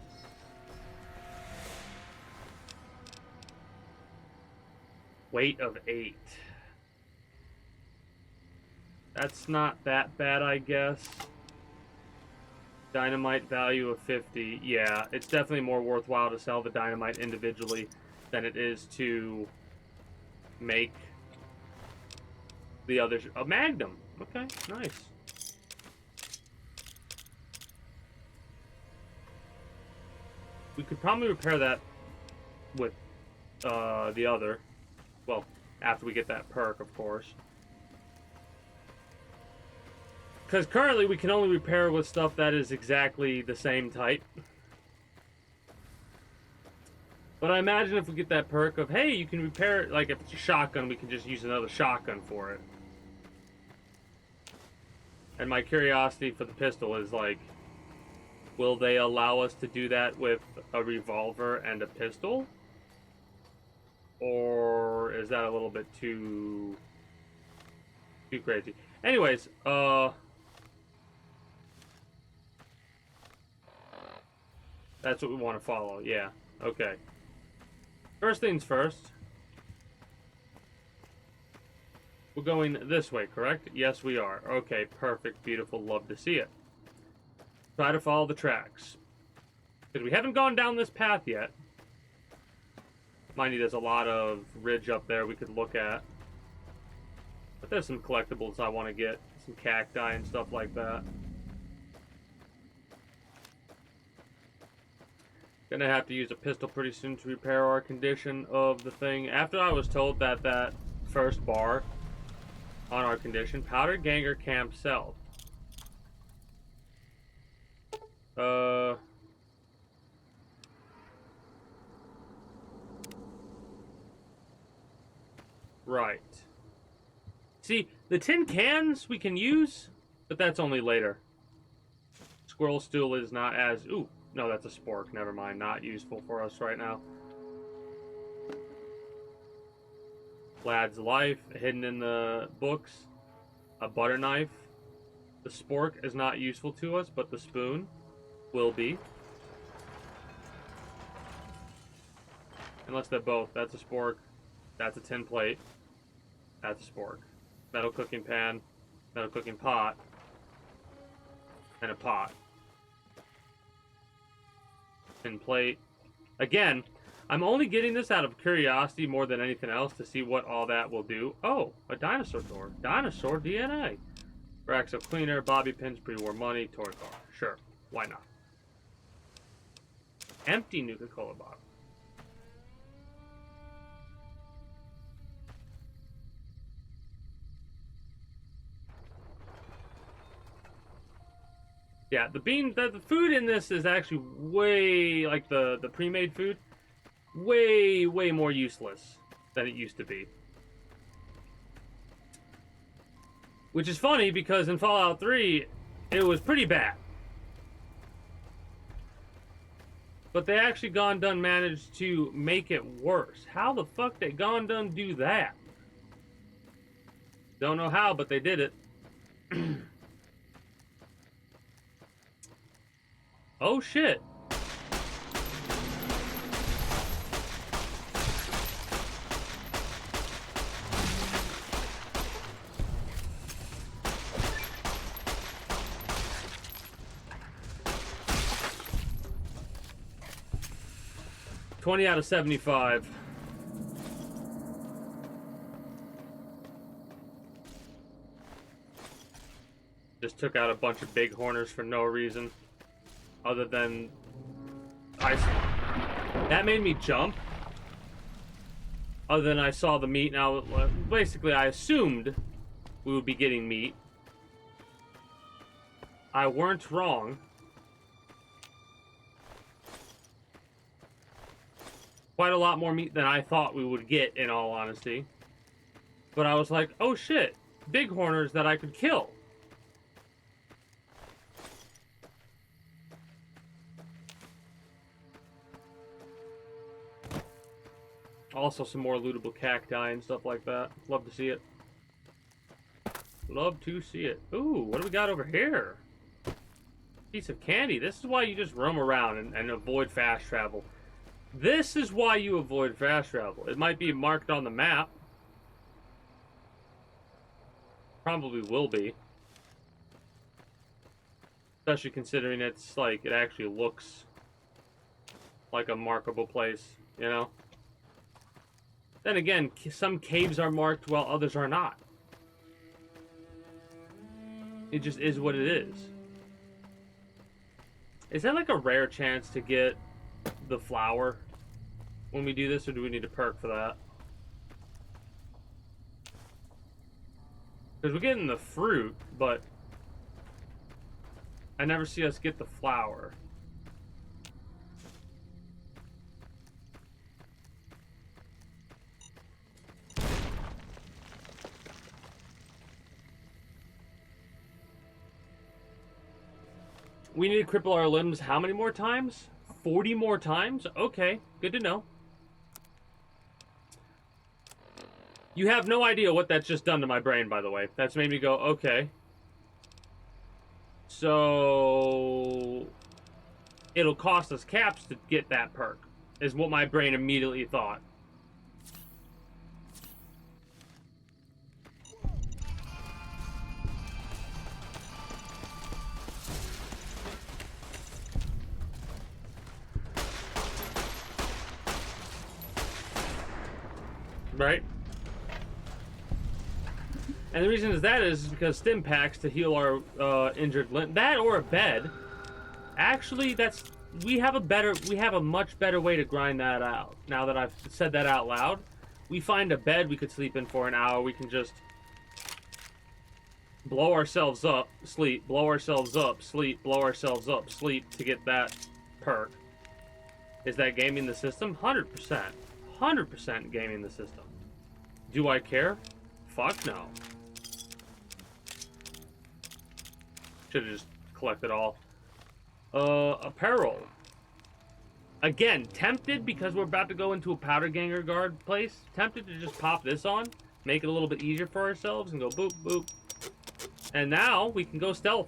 weight of 8. That's not that bad, I guess. Dynamite value of 50. Yeah, it's definitely more worthwhile to sell the dynamite individually than it is to make the other... A magnum. Okay, nice. We could probably repair that with the other. Well, after we get that perk, of course. Because currently we can only repair with stuff that is exactly the same type. But I imagine if we get that perk of, hey, you can repair it, like if it's a shotgun, we can just use another shotgun for it. And my curiosity for the pistol is like, will they allow us to do that with a revolver and a pistol? Or is that a little bit too crazy? Anyways, that's what we want to follow, yeah. Okay. First things first. We're going this way, correct? Yes, we are. Okay, perfect, beautiful, love to see it. Try to follow the tracks. Because we haven't gone down this path yet. Mind you, there's a lot of ridge up there we could look at. But there's some collectibles I want to get. Some cacti and stuff like that. Gonna have to use a pistol pretty soon to repair our condition of the thing. After I was told that that first bar on our condition, Powder Ganger Camp South. Right. See, the tin cans we can use, but that's only later. Squirrel stool is not as... Ooh, no, that's a spork. Never mind. Not useful for us right now. Lad's life, hidden in the books. A butter knife. The spork is not useful to us, but the spoon will be. Unless they're both. That's a spork. That's a tin plate. That's a spork. Metal cooking pan. Metal cooking pot. And a pot. Tin plate. Again, I'm only getting this out of curiosity more than anything else to see what all that will do. Oh, a dinosaur door. Dinosaur DNA. Racks of cleaner, bobby pins, pre-war money, toy car. Sure, why not? Empty Nuka-Cola bottle. Yeah, the food in this is actually way, like the pre-made food, way more useless than it used to be. Which is funny because in Fallout 3, it was pretty bad. But they actually gone done managed to make it worse. How the fuck they gone done do that? Don't know how, but they did it. Oh shit. $20 out of 75. Just took out a bunch of big horners for no reason. Other than... that made me jump. Other than I saw the meat, now basically I assumed we would be getting meat. I weren't wrong. Quite a lot more meat than I thought we would get, in all honesty. But I was like, oh shit, big horners that I could kill. Also some more lootable cacti and stuff like that. Love to see it. Love to see it. Ooh, what do we got over here? Piece of candy. This is why you just roam around and avoid fast travel. This is why you avoid fast travel. It might be marked on the map. Probably will be. Especially considering it's like, it actually looks like a markable place, you know? Then again, some caves are marked while others are not. It just is what it is. Is that like a rare chance to get the flower when we do this, or do we need a perk for that? Because we're getting the fruit, but I never see us get the flower. We need to cripple our limbs how many more times? 40 more times? Okay, good to know. You have no idea what that's just done to my brain, by the way. That's made me go, okay. So... it'll cost us caps to get that perk, is what my brain immediately thought. Right? And the reason is because stim packs to heal our injured limb. That or a bed. Actually, we have a much better way to grind that out. Now that I've said that out loud, we find a bed we could sleep in for an hour. We can just blow ourselves up, sleep, blow ourselves up, sleep, blow ourselves up, sleep to get that perk. Is that gaming the system? 100%. 100% gaming the system. Do I care? Fuck no. Should've just collected all. Apparel. Again, tempted because we're about to go into a powder ganger guard place. Tempted to just pop this on, make it a little bit easier for ourselves, and go boop, boop. And now we can go stealth.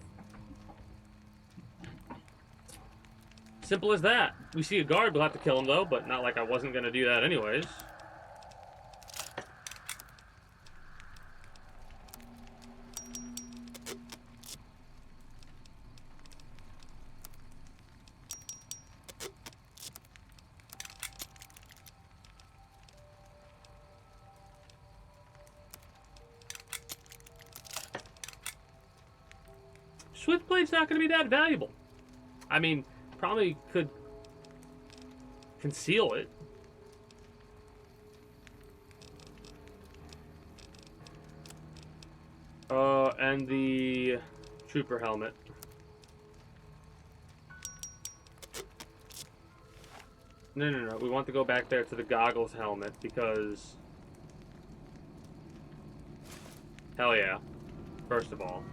Simple as that. We see a guard, we'll have to kill him though, but not like I wasn't gonna do that anyways. Swiftblade's not going to be that valuable. I mean, probably could conceal it. And the trooper helmet. No. We want to go back there to the goggles helmet because... Hell yeah. First of all.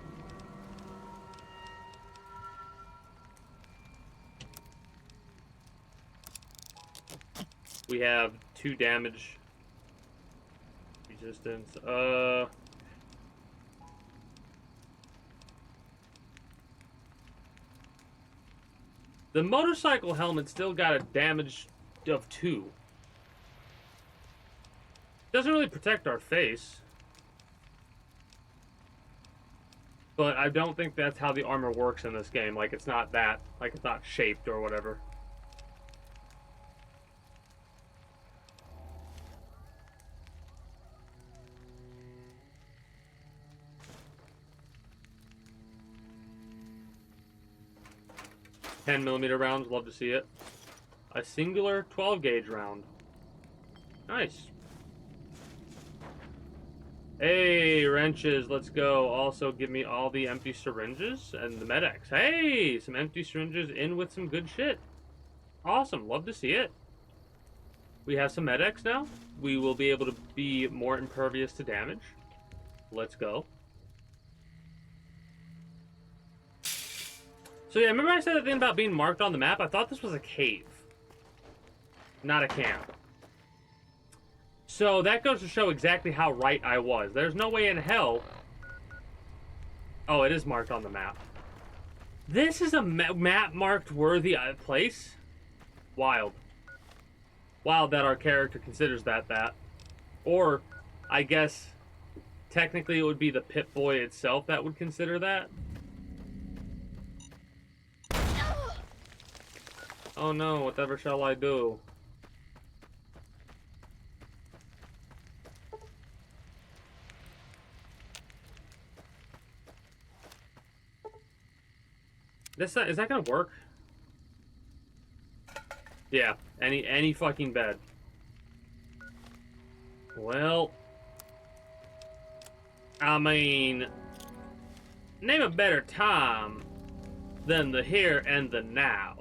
We have 2 damage resistance. The motorcycle helmet still got a damage of 2. Doesn't really protect our face. But I don't think that's how the armor works in this game. Like, it's not that. Like, it's not shaped or whatever. .10mm rounds, love to see it. A singular 12-gauge round. Nice. Hey, wrenches, let's go. Also, give me all the empty syringes and the medics. Hey, some empty syringes in with some good shit. Awesome, love to see it. We have some medics now. We will be able to be more impervious to damage. Let's go. So yeah, remember I said that thing about being marked on the map? I thought this was a cave, not a camp. So that goes to show exactly how right I was. There's no way in hell... Oh, it is marked on the map. This is a map marked worthy place? Wild. Wild that our character considers that. Or, I guess, technically it would be the Pip-Boy itself that would consider that. Oh no, whatever shall I do? Is that gonna work? Yeah, any fucking bed. Well, I mean, name a better time than the here and the now.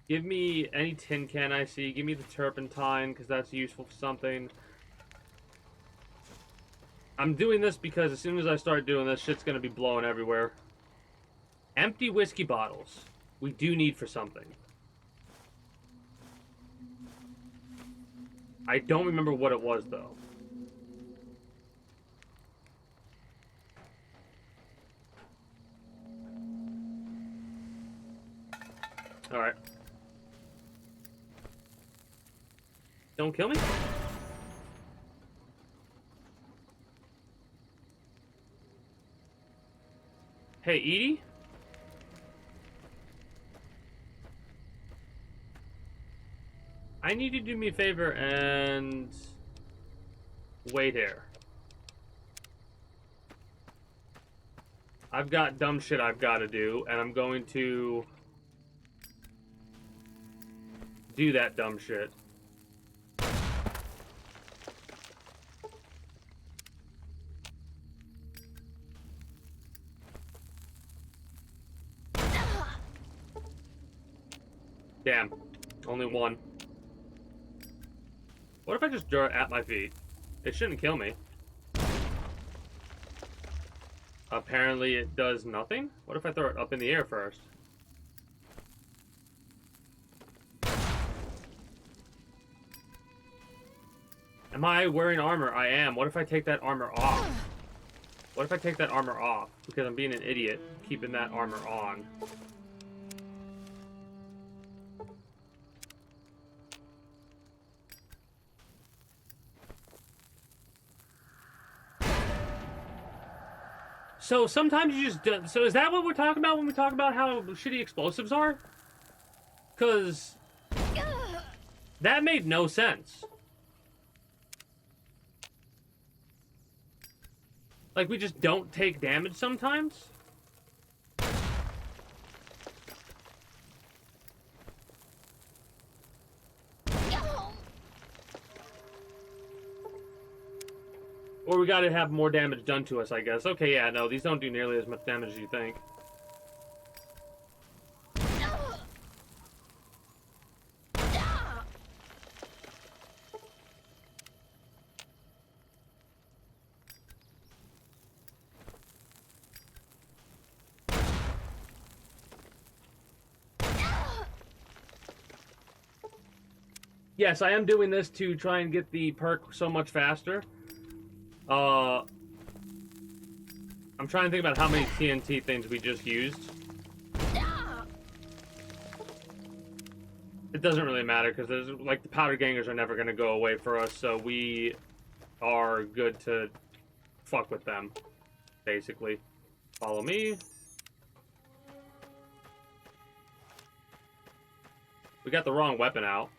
Give me any tin can I see. Give me the turpentine, because that's useful for something. I'm doing this because as soon as I start doing this, shit's going to be blowing everywhere. Empty whiskey bottles. We do need for something. I don't remember what it was, though. Alright. Don't kill me? Hey, Edie? I need you to do me a favor and wait here. I've got dumb shit I've got to do, and I'm going to do that dumb shit. Damn. Only one. What if I just draw it at my feet? It shouldn't kill me. Apparently it does nothing? What if I throw it up in the air first? Am I wearing armor? I am. What if I take that armor off? What if I take that armor off? Because I'm being an idiot, keeping that armor on. So sometimes you just do, so is that what we're talking about when we talk about how shitty explosives are? Because that made no sense. Like, we just don't take damage sometimes? Or we gotta have more damage done to us, I guess. Okay, yeah, no, these don't do nearly as much damage as you think. Yes, I am doing this to try and get the perk so much faster. I'm trying to think about how many TNT things we just used. It doesn't really matter, because there's, like, the powder gangers are never going to go away for us, so we are good to fuck with them, basically. Follow me. We got the wrong weapon out.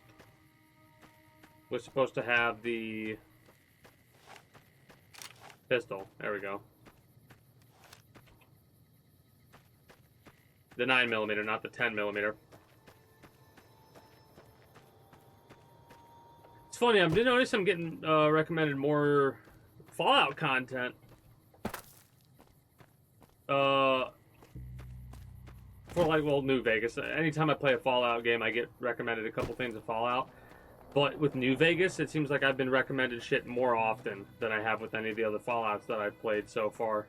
We're supposed to have the pistol. There we go. The 9mm, not the 10mm. It's funny, I did notice I'm getting recommended more Fallout content. For, like, well, New Vegas. Anytime I play a Fallout game, I get recommended a couple things of Fallout. But with New Vegas, it seems like I've been recommended shit more often than I have with any of the other Fallouts that I've played so far.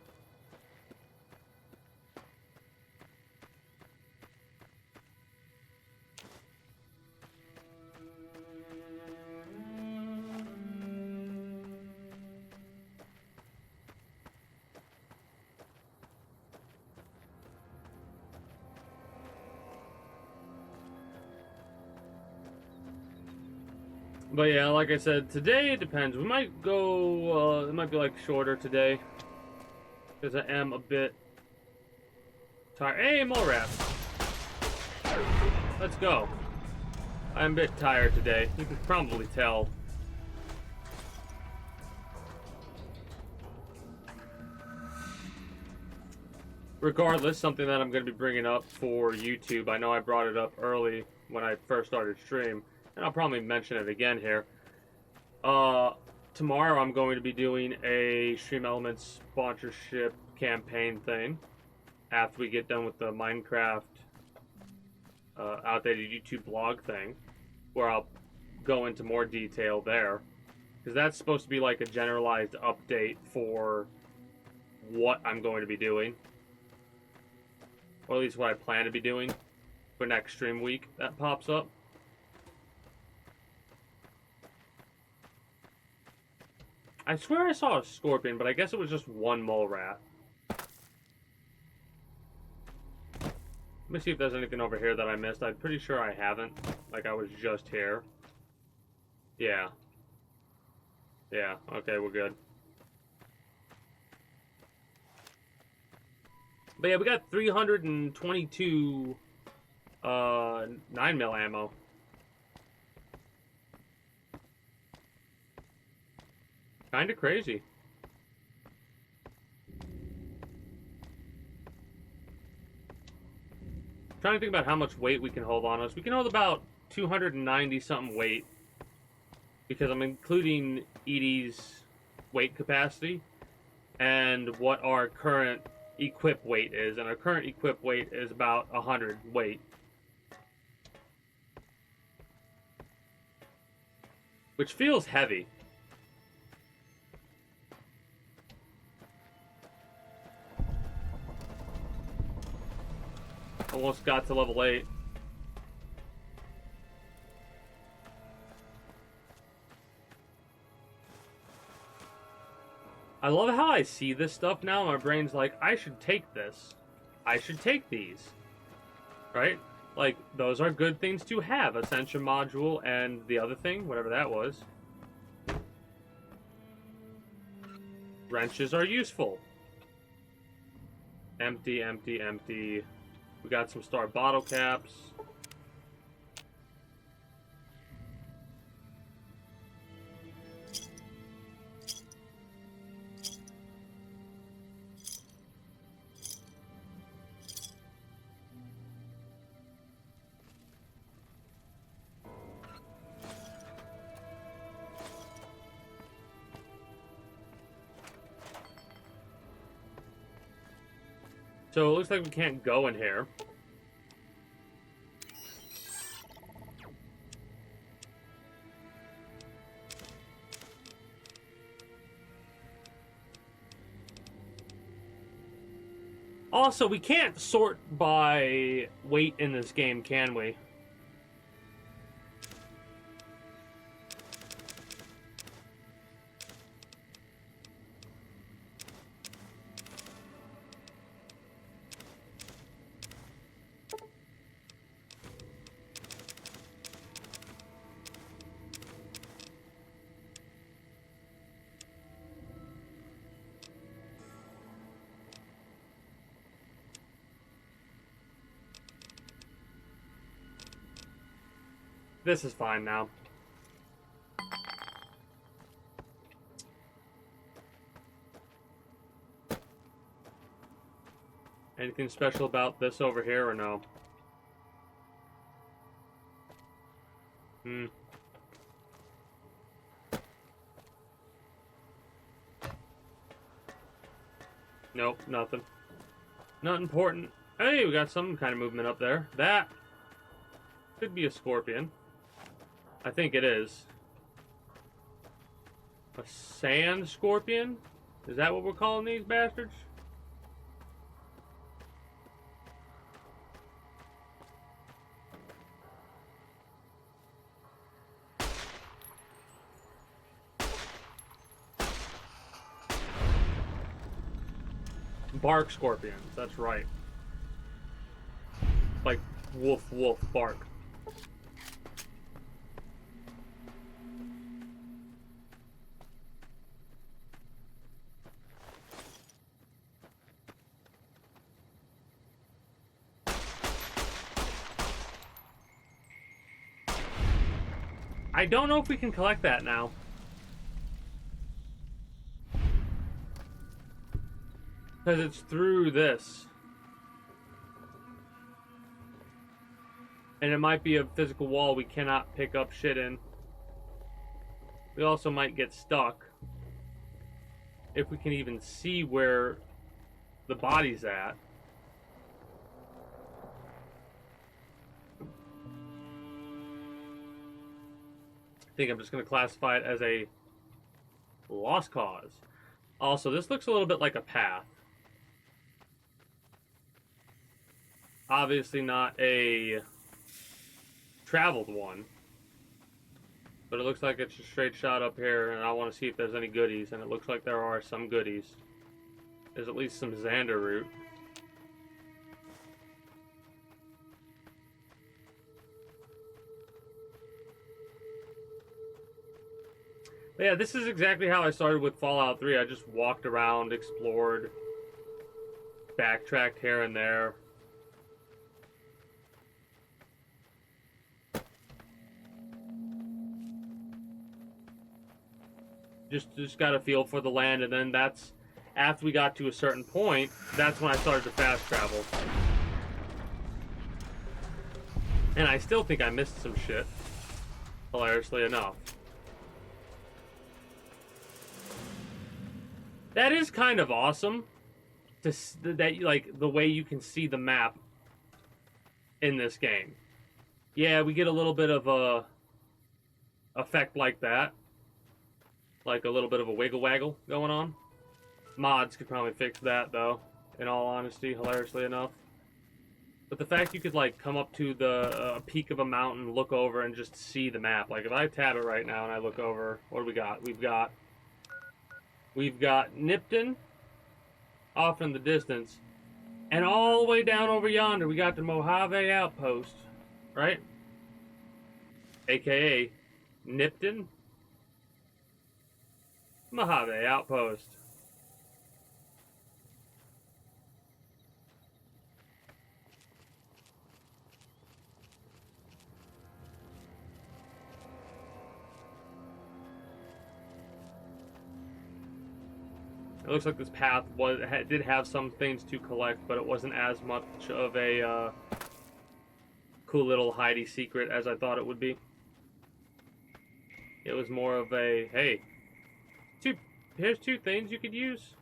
But yeah, like I said, today it depends. We might go, it might be like shorter today. Because I am a bit tired. Hey, mole rat. Let's go. I'm a bit tired today. You can probably tell. Regardless, something that I'm going to be bringing up for YouTube. I know I brought it up early when I first started stream. And I'll probably mention it again here. Tomorrow I'm going to be doing a Stream Elements sponsorship campaign thing after we get done with the Minecraft outdated YouTube blog thing, where I'll go into more detail there, because that's supposed to be like a generalized update for what I'm going to be doing, or at least what I plan to be doing for next stream week that pops up. I swear I saw a scorpion, but I guess it was just one mole rat. Let me see if there's anything over here that I missed. I'm pretty sure I haven't. Like, I was just here. Yeah. Yeah, okay, we're good. But yeah, we got 322 9mm ammo. Kinda crazy. Trying to think about how much weight we can hold on us. We can hold about 290 something weight, because I'm including Edie's weight capacity and what our current equip weight is, and our current equip weight is about 100 weight, which feels heavy. Almost got to level 8. I love how I see this stuff now. My brain's like, I should take this. I should take these. Right? Like, those are good things to have. Ascension module and the other thing, whatever that was. Wrenches are useful. Empty, empty, empty. We got some star bottle caps. So it looks like we can't go in here. Also, we can't sort by weight in this game, can we? This is fine now. Anything special about this over here or no? Nope, nothing. Not important. Hey, we got some kind of movement up there. That could be a scorpion. I think it is. A sand scorpion? Is that what we're calling these bastards? Bark scorpions, that's right. Like woof woof bark. I don't know if we can collect that now. Because it's through this. And it might be a physical wall we cannot pick up shit in. We also might get stuck. If we can even see where the body's at. I think I'm just going to classify it as a lost cause. Also, this looks a little bit like a path. Obviously not a traveled one. But it looks like it's a straight shot up here, and I want to see if there's any goodies, and it looks like there are some goodies. There's at least some Xander root. But yeah, this is exactly how I started with Fallout 3. I just walked around, explored, backtracked here and there. Just got a feel for the land, and then that's, after we got to a certain point, that's when I started to fast travel. And I still think I missed some shit, hilariously enough. That is kind of awesome, that like the way you can see the map in this game. Yeah, we get a little bit of a effect like that. Like a little bit of a wiggle waggle going on. Mods could probably fix that though, in all honesty, hilariously enough. But the fact you could like come up to the peak of a mountain, look over, and just see the map. Like if I tab it right now and I look over, what do we got? We've got Nipton off in the distance, and all the way down over yonder we got the Mojave Outpost, right? AKA Nipton Mojave Outpost. It looks like this path did have some things to collect, but it wasn't as much of a cool little hidey secret as I thought it would be. It was more of a, hey, here's two things you could use.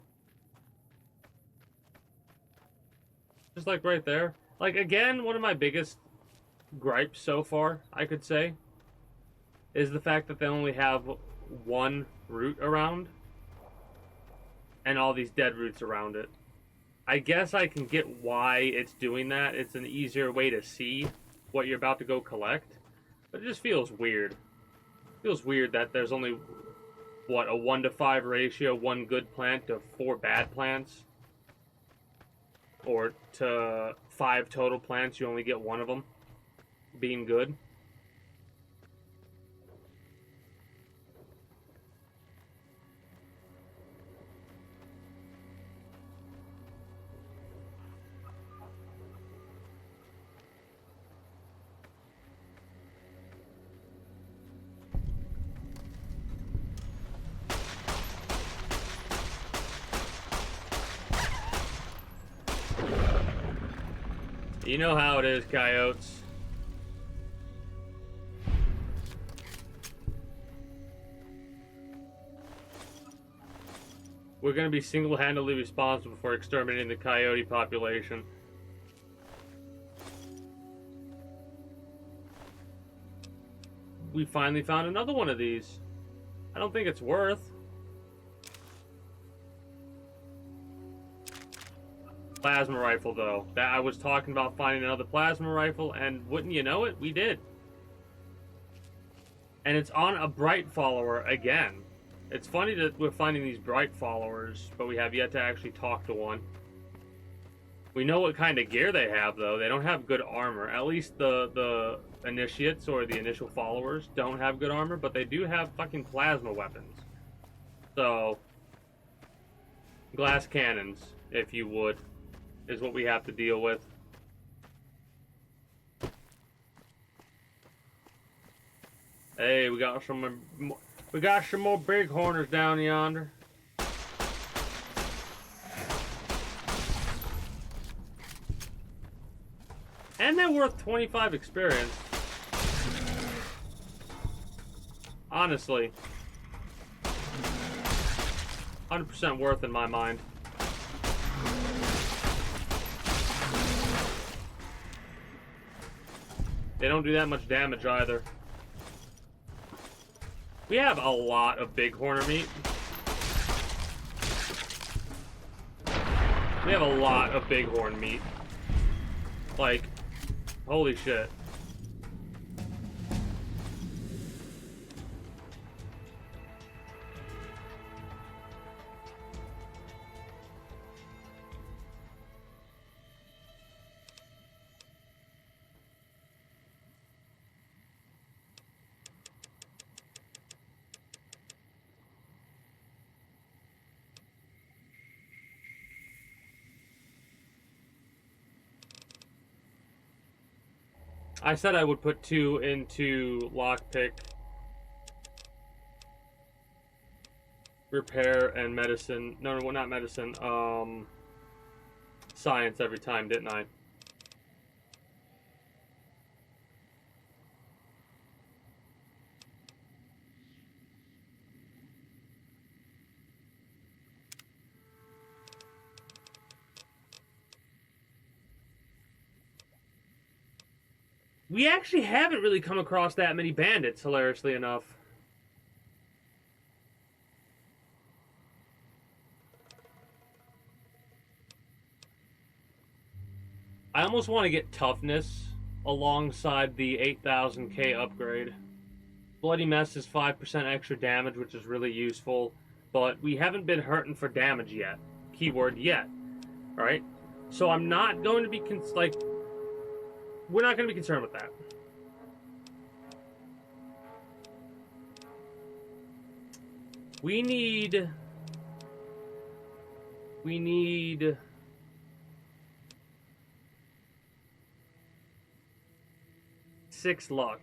Just like right there. Like, again, one of my biggest gripes so far, I could say, is the fact that they only have one route around and all these dead routes around it. I guess I can get why it's doing that. It's an easier way to see what you're about to go collect. But it just feels weird. It feels weird that there's only, what, a 1-to-5 ratio, 1 good plant to 4 bad plants? Or to 5 total plants, you only get 1 of them being good. You know how it is, coyotes. We're going to be single-handedly responsible for exterminating the coyote population. We finally found another one of these. I don't think it's worth. Plasma rifle, though. That I was talking about finding another plasma rifle, and wouldn't you know it, we did. And it's on a bright follower again. It's funny that we're finding these bright followers, but we have yet to actually talk to one. We know what kind of gear they have, though. They don't have good armor. At least the initiates or the initial followers don't have good armor, but they do have fucking plasma weapons. So, glass cannons, if you would, is what we have to deal with. Hey, we got some more bighorners down yonder. And they're worth 25 experience. Honestly. 100% worth in my mind. They don't do that much damage either. We have a lot of bighorner meat. We have a lot of bighorn meat. Like, holy shit. I said I would put 2 into lockpick, repair, and medicine. No, not medicine. Science every time, didn't I? We actually haven't really come across that many bandits, hilariously enough. I almost want to get toughness alongside the 8000k upgrade. Bloody Mess is 5% extra damage, which is really useful, but we haven't been hurting for damage yet. Keyword yet. Alright? So I'm not going to be, we're not going to be concerned with that. We need 6 luck.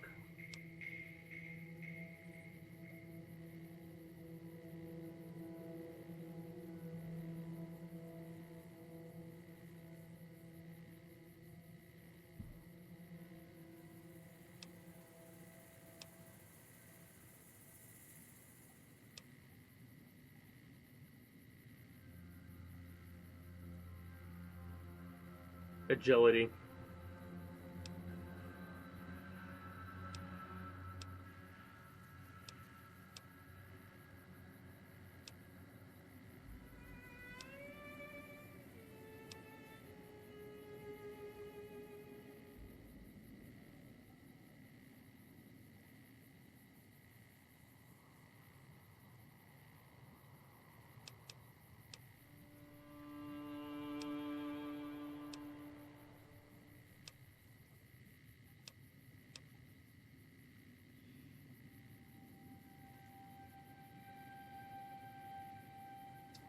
Agility.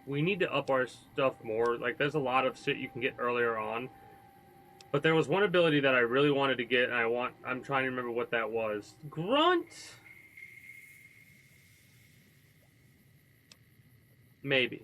We need to up our stuff more. Like, there's a lot of shit you can get earlier on. But there was one ability that I really wanted to get, and I'm trying to remember what that was. Grunt? Maybe.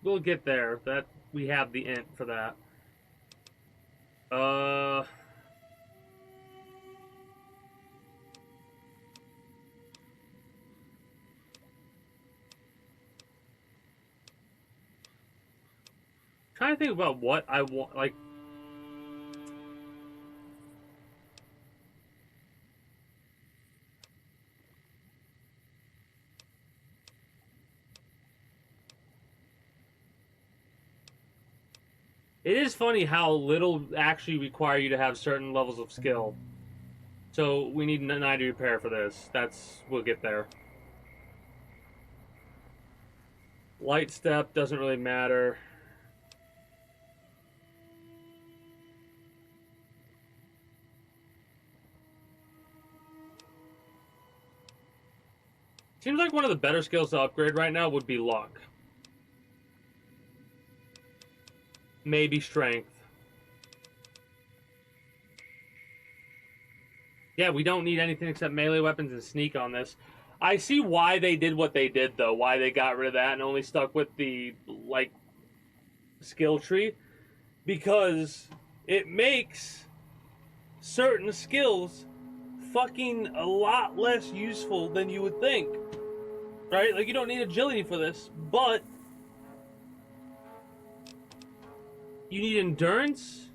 We'll get there. That we have the int for that. Trying to think about what I want. Like, it is funny how little actually require you to have certain levels of skill. So we need 90 repair for this. We'll get there. Light step doesn't really matter. Seems like one of the better skills to upgrade right now would be luck. Maybe strength. Yeah, we don't need anything except melee weapons and sneak on this. I see why they did what they did, though. Why they got rid of that and only stuck with the, like, skill tree. Because it makes certain skills fucking a lot less useful than you would think. Right? Like, you don't need agility for this, but you need endurance,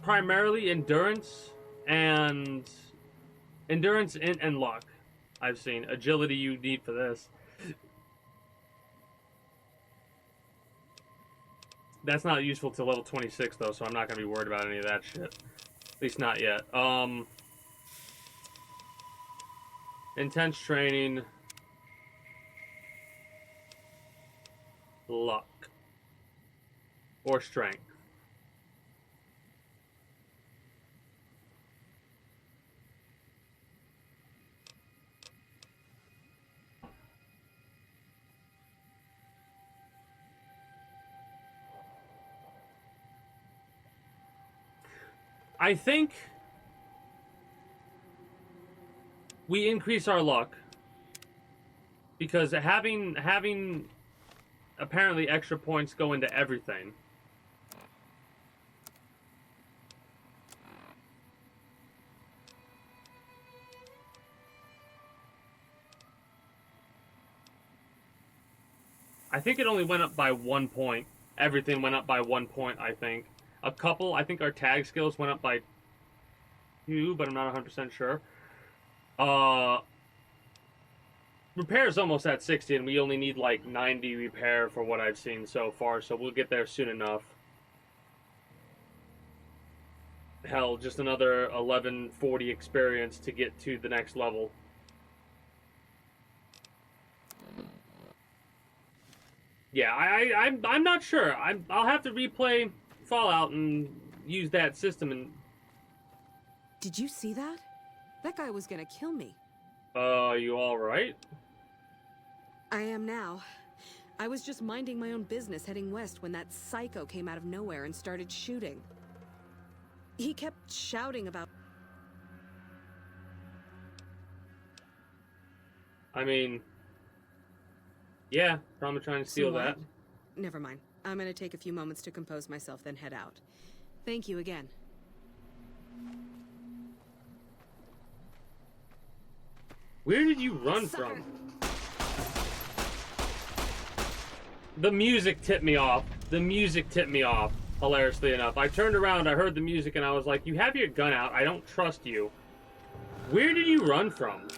primarily endurance and luck. I've seen agility you need for this. That's not useful till level 26 though, so I'm not gonna be worried about any of that shit. At least not yet. Intense training, luck, or strength. I think we increase our luck Because having apparently extra points go into everything. I think it only went up by 1 point. Everything went up by 1 point, I think. A couple, I think our tag skills went up by 2, but I'm not 100% sure. Repair is almost at 60, and we only need like 90 repair for what I've seen so far, so we'll get there soon enough. Hell, just another 1140 experience to get to the next level. Yeah, I'm not sure. I'll have to replay Fallout and use that system. And Did you see that? That guy was gonna kill me. You all right? I am now. I was just minding my own business heading west when that psycho came out of nowhere and started shooting. He kept shouting about... I mean, yeah, probably trying to steal that. Never mind. I'm gonna take a few moments to compose myself, then head out. Thank you again. Where did you run from? The music tipped me off. The music tipped me off, hilariously enough. I turned around, I heard the music, and I was like, you have your gun out. I don't trust you. Where did you run from?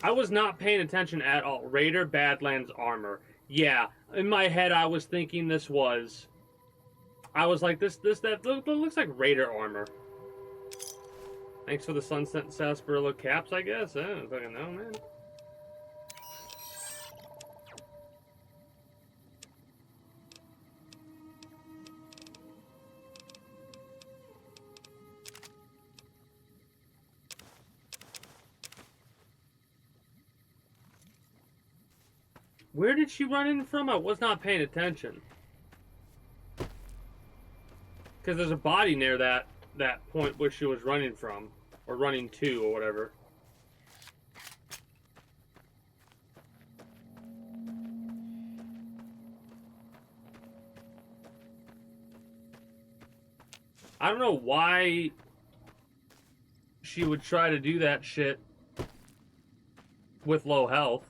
I was not paying attention at all. Raider Badlands armor. Yeah, in my head I was thinking this was... I was like, that looks like Raider armor. Thanks for the Sunset Sarsaparilla caps, I guess. I don't fucking know, man. Where did she run in from? I was not paying attention. Because there's a body near that point where she was running from. Or running to, or whatever. I don't know why she would try to do that shit with low health.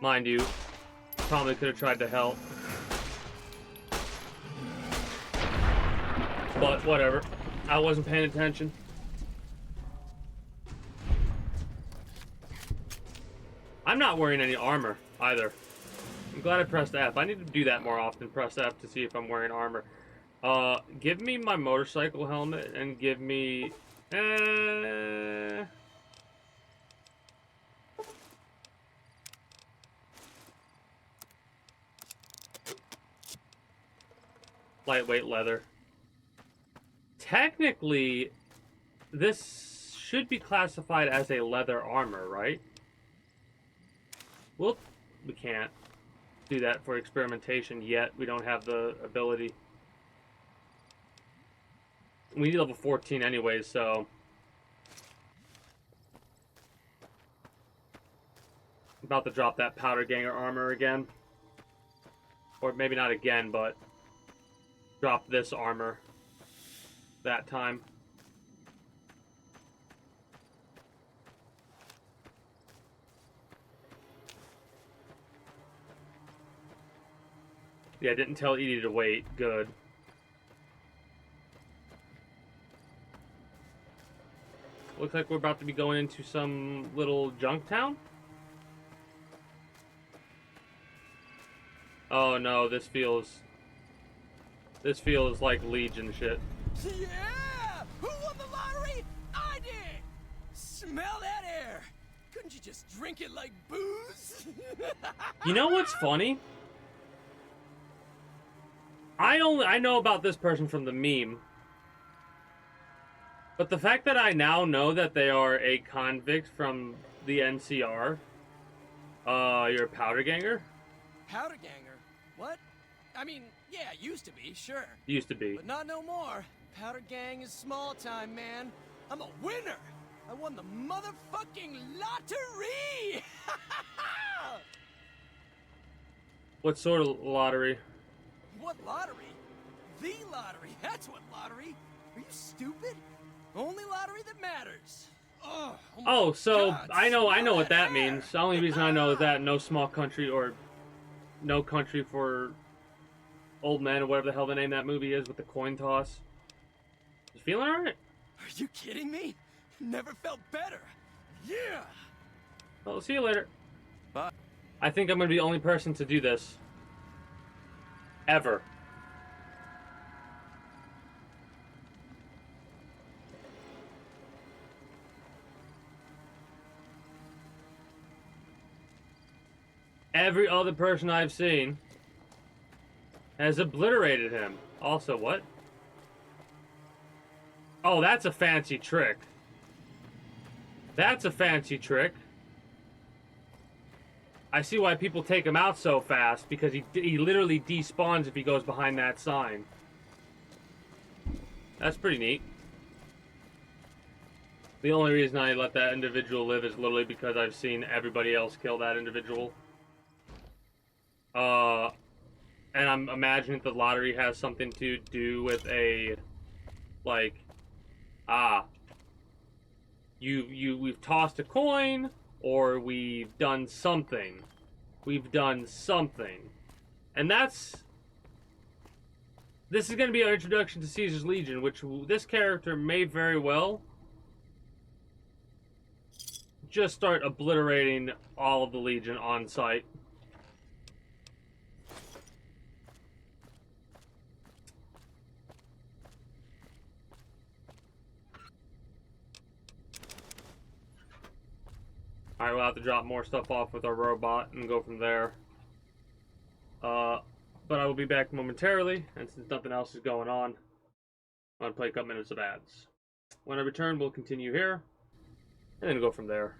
Mind you, probably could have tried to help. But whatever. I wasn't paying attention. I'm not wearing any armor either. I'm glad I pressed F. I need to do that more often. Press F to see if I'm wearing armor. Give me my motorcycle helmet and give me... lightweight leather. Technically, this should be classified as a leather armor, right? Well, we can't do that for experimentation yet. We don't have the ability. We need level 14 anyways, so... I'm about to drop that powder ganger armor again. Or maybe not again, but... drop this armor. That time. Yeah, I didn't tell Edie to wait. Good. Looks like we're about to be going into some little junk town. Oh no, this feels like Legion shit. Yeah! Who won the lottery? I did! Smell that air! Couldn't you just drink it like booze? You know what's funny? I know about this person from the meme. But the fact that I now know that they are a convict from the NCR, you're a powder ganger? Powder ganger? What? I mean, yeah, used to be, sure. Used to be. But not no more. Powder gang is small time, man. I'm a winner! I won the motherfucking lottery! What sort of lottery? What lottery? The lottery, that's what lottery. Are you stupid? Only lottery that matters. Oh, so God, I know what that hair. means. The only reason I know is that no small country or no country for old men or whatever the hell the name of that movie is with the coin toss. You feeling alright? Are you kidding me? Never felt better. Yeah. Well, see you later. Bye. I think I'm gonna be the only person to do this. Ever. Every other person I've seen has obliterated him. Also, what? Oh, that's a fancy trick. That's a fancy trick. I see why people take him out so fast, because he literally despawns if he goes behind that sign. That's pretty neat. The only reason I let that individual live is literally because I've seen everybody else kill that individual. And I'm imagining the lottery has something to do with a, like, we've tossed a coin, or we've done something. We've done something. And this is going to be our introduction to Caesar's Legion, which this character may very well just start obliterating all of the Legion on sight. Alright, we'll have to drop more stuff off with our robot and go from there. But I will be back momentarily, and since nothing else is going on, I'm going to play a couple minutes of ads. When I return, we'll continue here, and then go from there.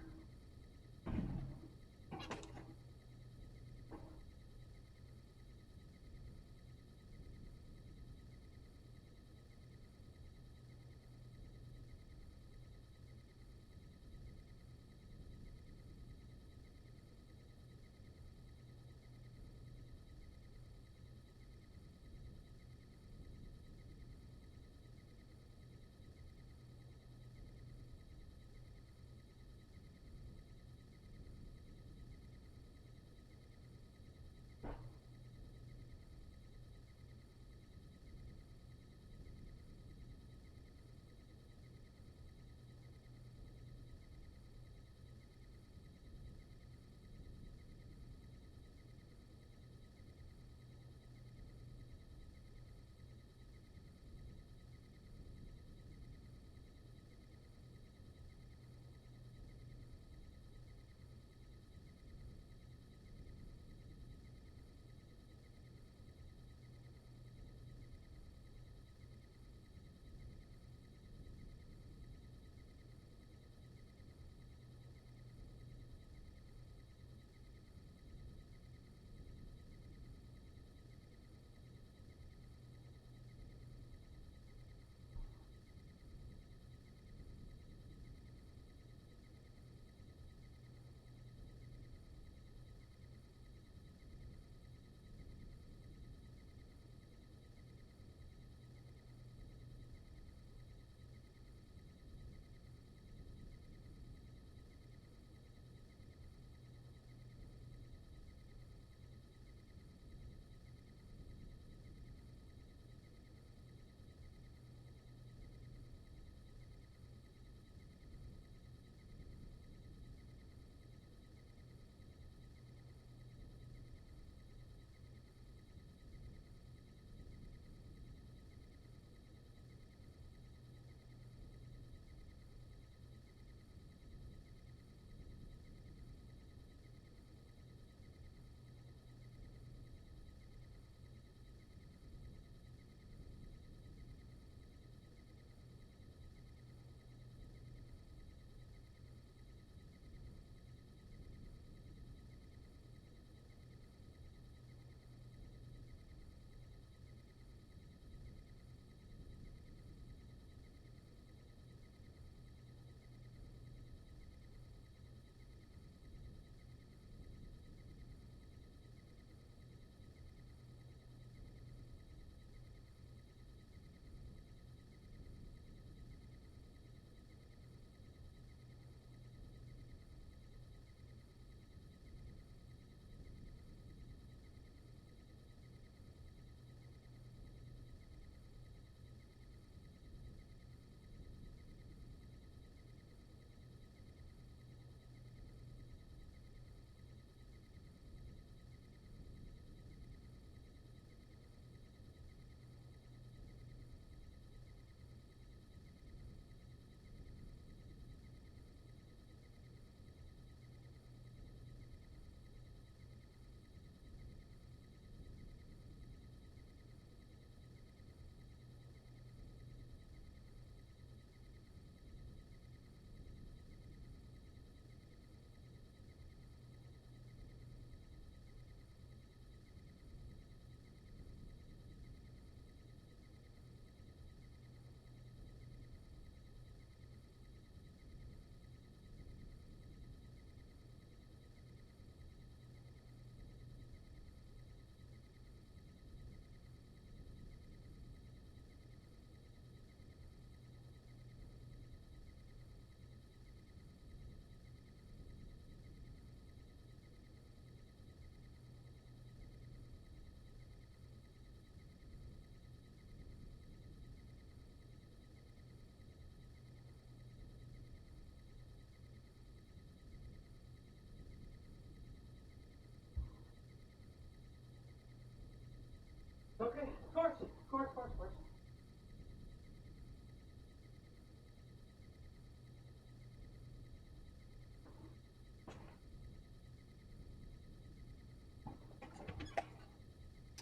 Okay, of course, of course, of course, of course.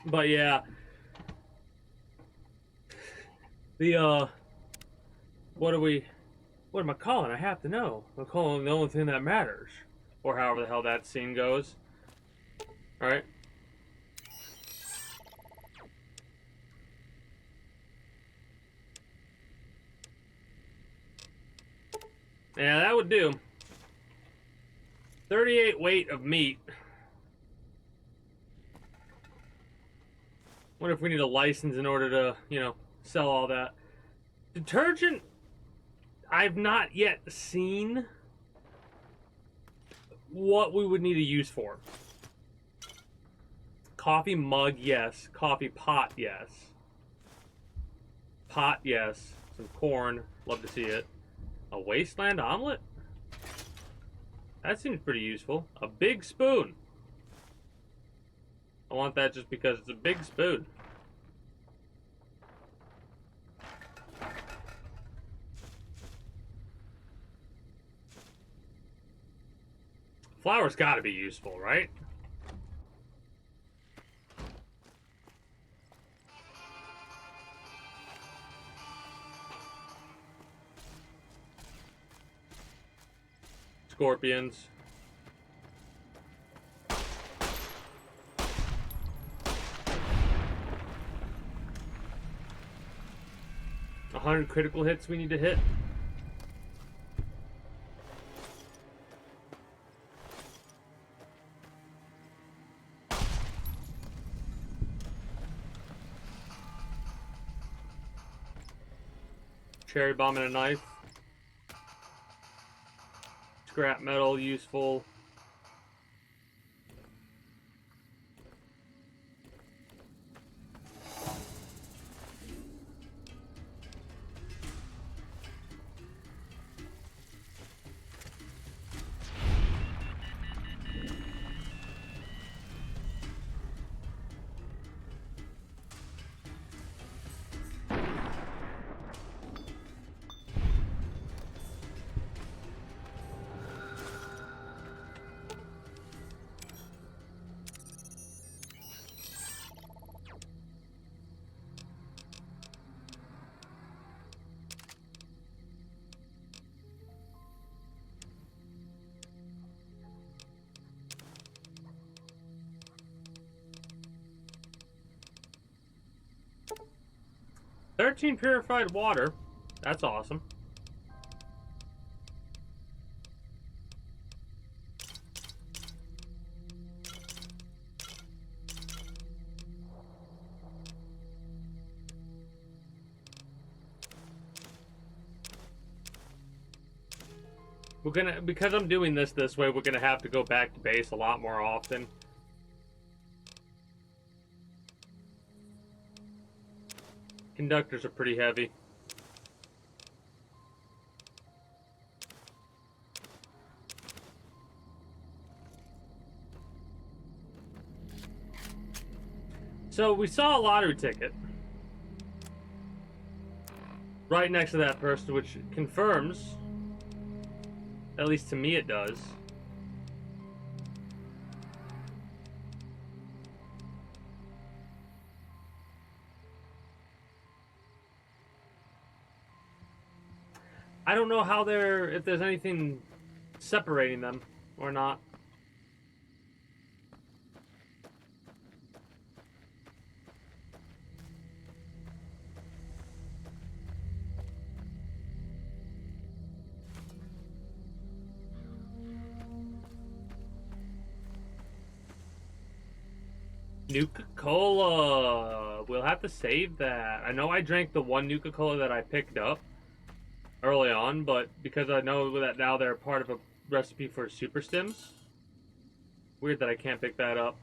But yeah, the what am I calling? I have to know. I'm calling the only thing that matters, or however the hell that scene goes. All right. Yeah, that would do. 38 weight of meat. Wonder if we need a license in order to, you know, sell all that. Detergent, I've not yet seen what we would need to use for. Coffee mug, yes. Coffee pot, yes. Pot, yes. Some corn, love to see it. A wasteland omelet? That seems pretty useful. A big spoon. I want that just because it's a big spoon. Flour's gotta be useful, right? Scorpions. A 100 critical hits we need to hit. Cherry bomb and a knife. Scrap metal, useful. "13 purified water." That's awesome. We're gonna, because I'm doing this way, we're gonna have to go back to base a lot more often. Conductors are pretty heavy. So we saw a lottery ticket right next to that person, which confirms, at least to me it does, I don't know how they're, if there's anything separating them or not. Nuka-Cola. We'll have to save that. I know I drank the one Nuka-Cola that I picked up early on, but because I know that now they're part of a recipe for super stims. Weird that I can't pick that up.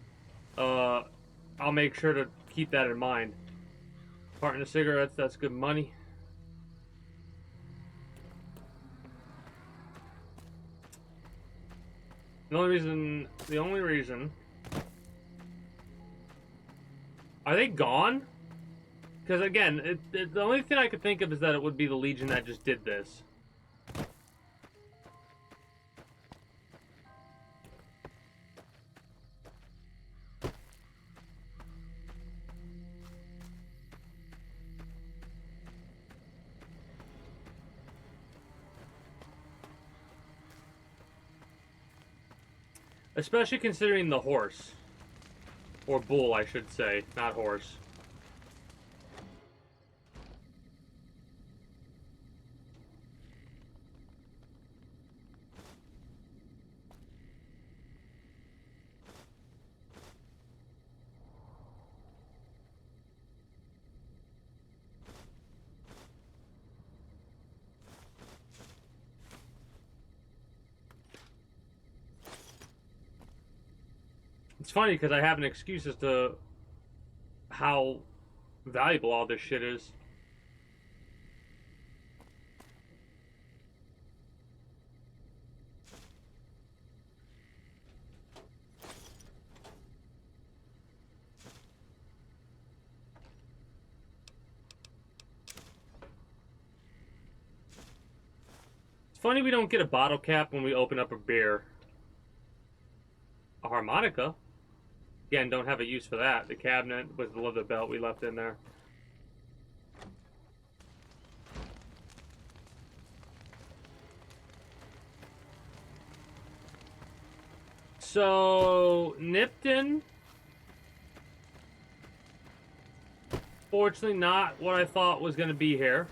I'll make sure to keep that in mind. Carton of cigarettes, that's good money. The only reason... Are they gone? Because again, the only thing I could think of is that it would be the Legion that just did this. Especially considering the horse. Or bull, I should say, not horse. It's funny because I have an excuse as to how valuable all this shit is. It's funny we don't get a bottle cap when we open up a beer. A harmonica. Again, don't have a use for that. The cabinet with the leather belt we left in there. So, Nipton. Fortunately, not what I thought was going to be here.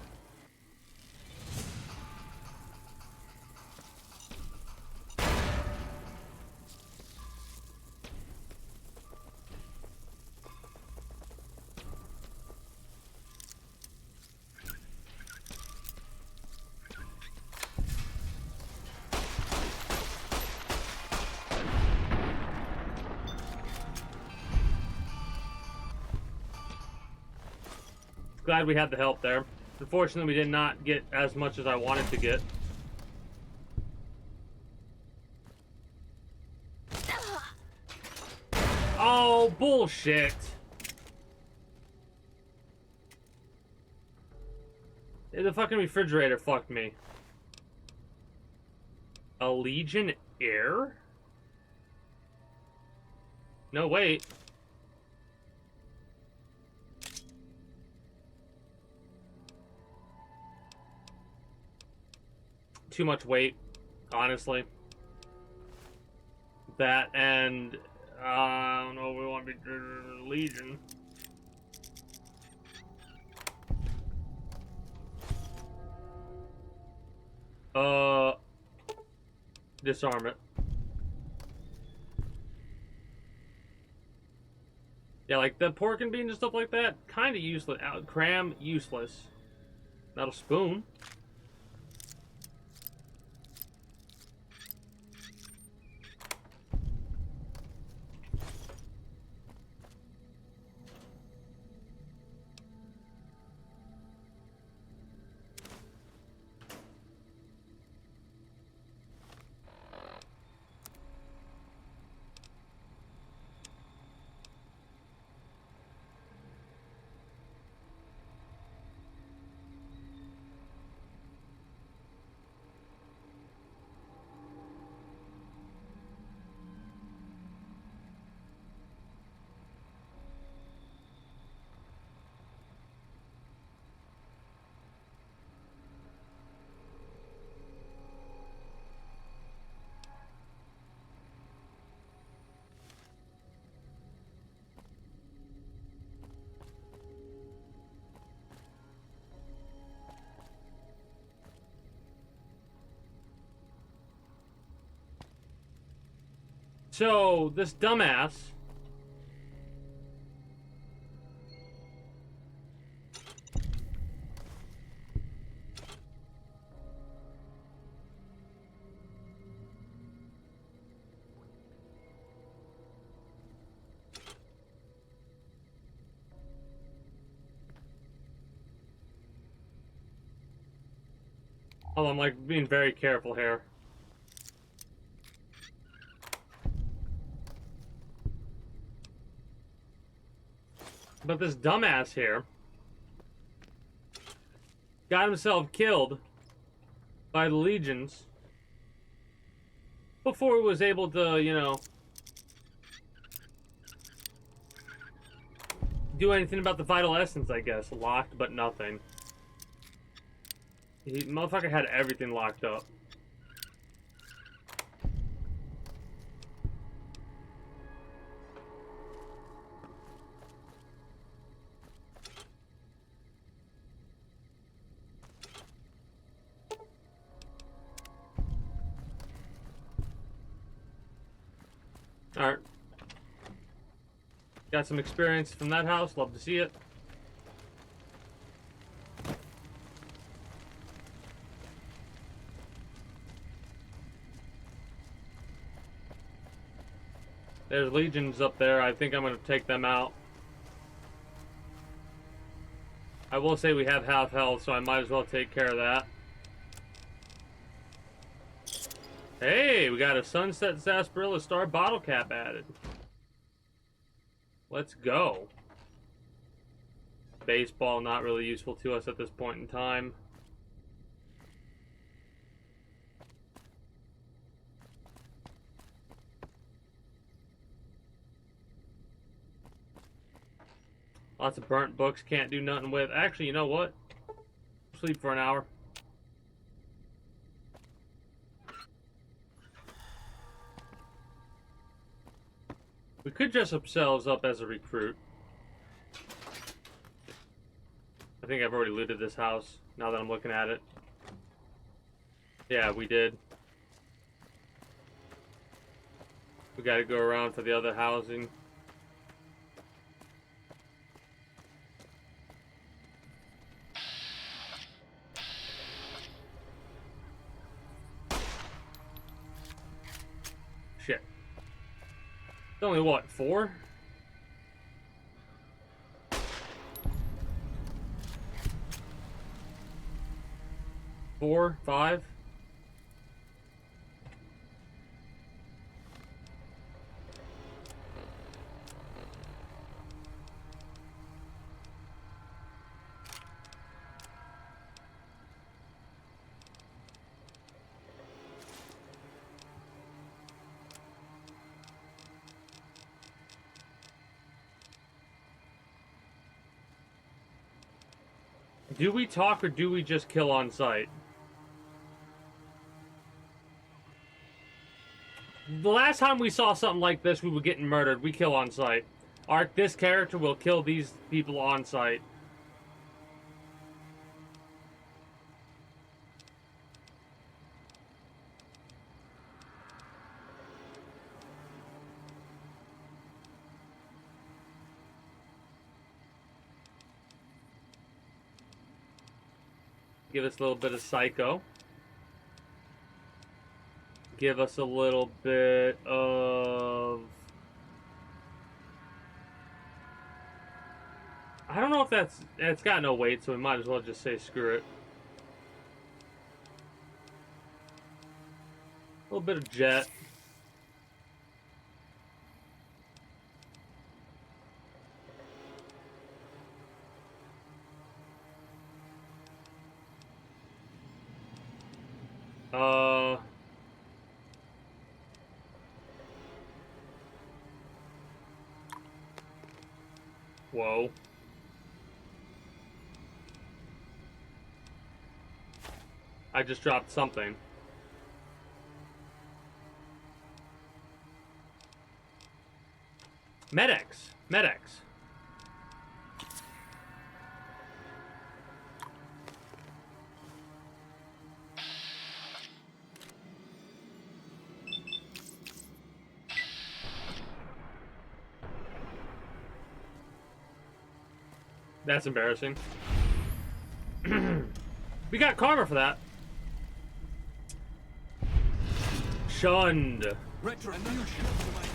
Glad we had the help there. Unfortunately, we did not get as much as I wanted to get. Oh, bullshit. The fucking refrigerator fucked me. A Legion Air? No, wait. Too much weight, honestly. That and I don't know if we want to be Legion. Disarm it. Yeah, like the pork and beans and stuff like that, kind of useless. Cram, useless. Not a spoon. So, this dumbass... Oh, I'm like being very careful here. But this dumbass here got himself killed by the legions before he was able to, you know, do anything about the vital essence, I guess. Locked, but nothing. Motherfucker had everything locked up. Alright. Got some experience from that house. Love to see it. There's legions up there. I think I'm going to take them out. I will say we have half health, so I might as well take care of that. Hey, we got a Sunset Sarsaparilla Star bottle cap added. Let's go. Baseball, not really useful to us at this point in time. Lots of burnt books, can't do nothing with. Actually, you know what? Sleep for an hour. We could dress ourselves up as a recruit. I think I've already looted this house, now that I'm looking at it. Yeah, we did. We gotta go around for the other housing. Shit. It's only what, 4? Four, 5? Do we talk or do we just kill on sight? The last time we saw something like this, we were getting murdered. We kill on sight. This character will kill these people on sight. Give us a little bit of psycho. Give us a little bit of... I don't know if that's... It's got no weight, so we might as well just say screw it. A little bit of jet. Whoa. I just dropped something. Medics. Medics. That's embarrassing. We got karma for that. Shunned. Retribution to my name.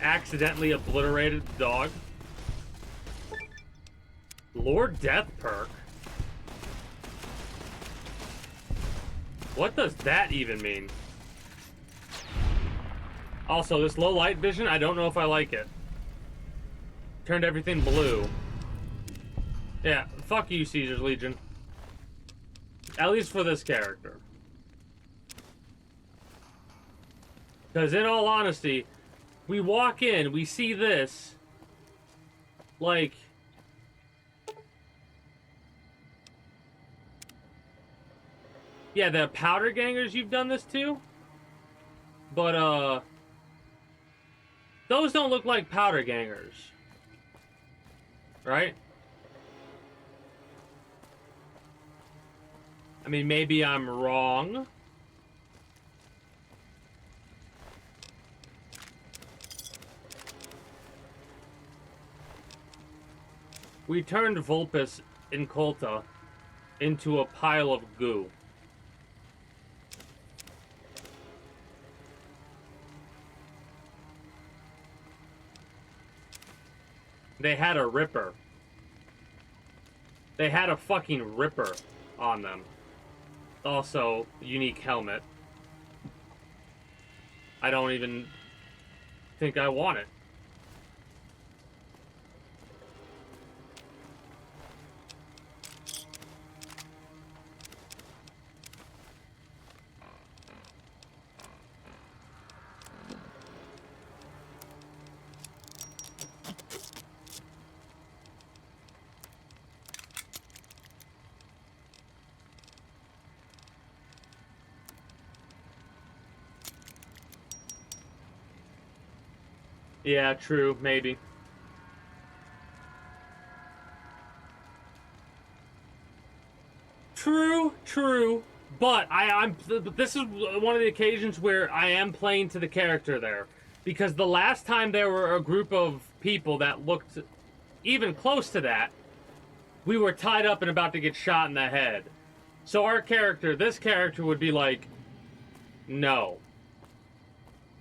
Accidentally obliterated the dog. Lord Death perk. What does that even mean? Also, this low light vision, I don't know if I like it. Turned everything blue. Yeah, fuck you, Caesar's Legion. At least for this character. Because in all honesty, we walk in, we see this, like... Yeah, the powder gangers you've done this to? But, those don't look like powder gangers. Right? I mean, maybe I'm wrong. We turned Vulpes in Colta into a pile of goo. They had a Ripper. They had a fucking Ripper on them. Also, unique helmet. I don't even think I want it. Yeah, true, maybe. True. But this is one of the occasions where I am playing to the character there. Because the last time there were a group of people that looked even close to that, we were tied up and about to get shot in the head. So our character, this character would be like, no.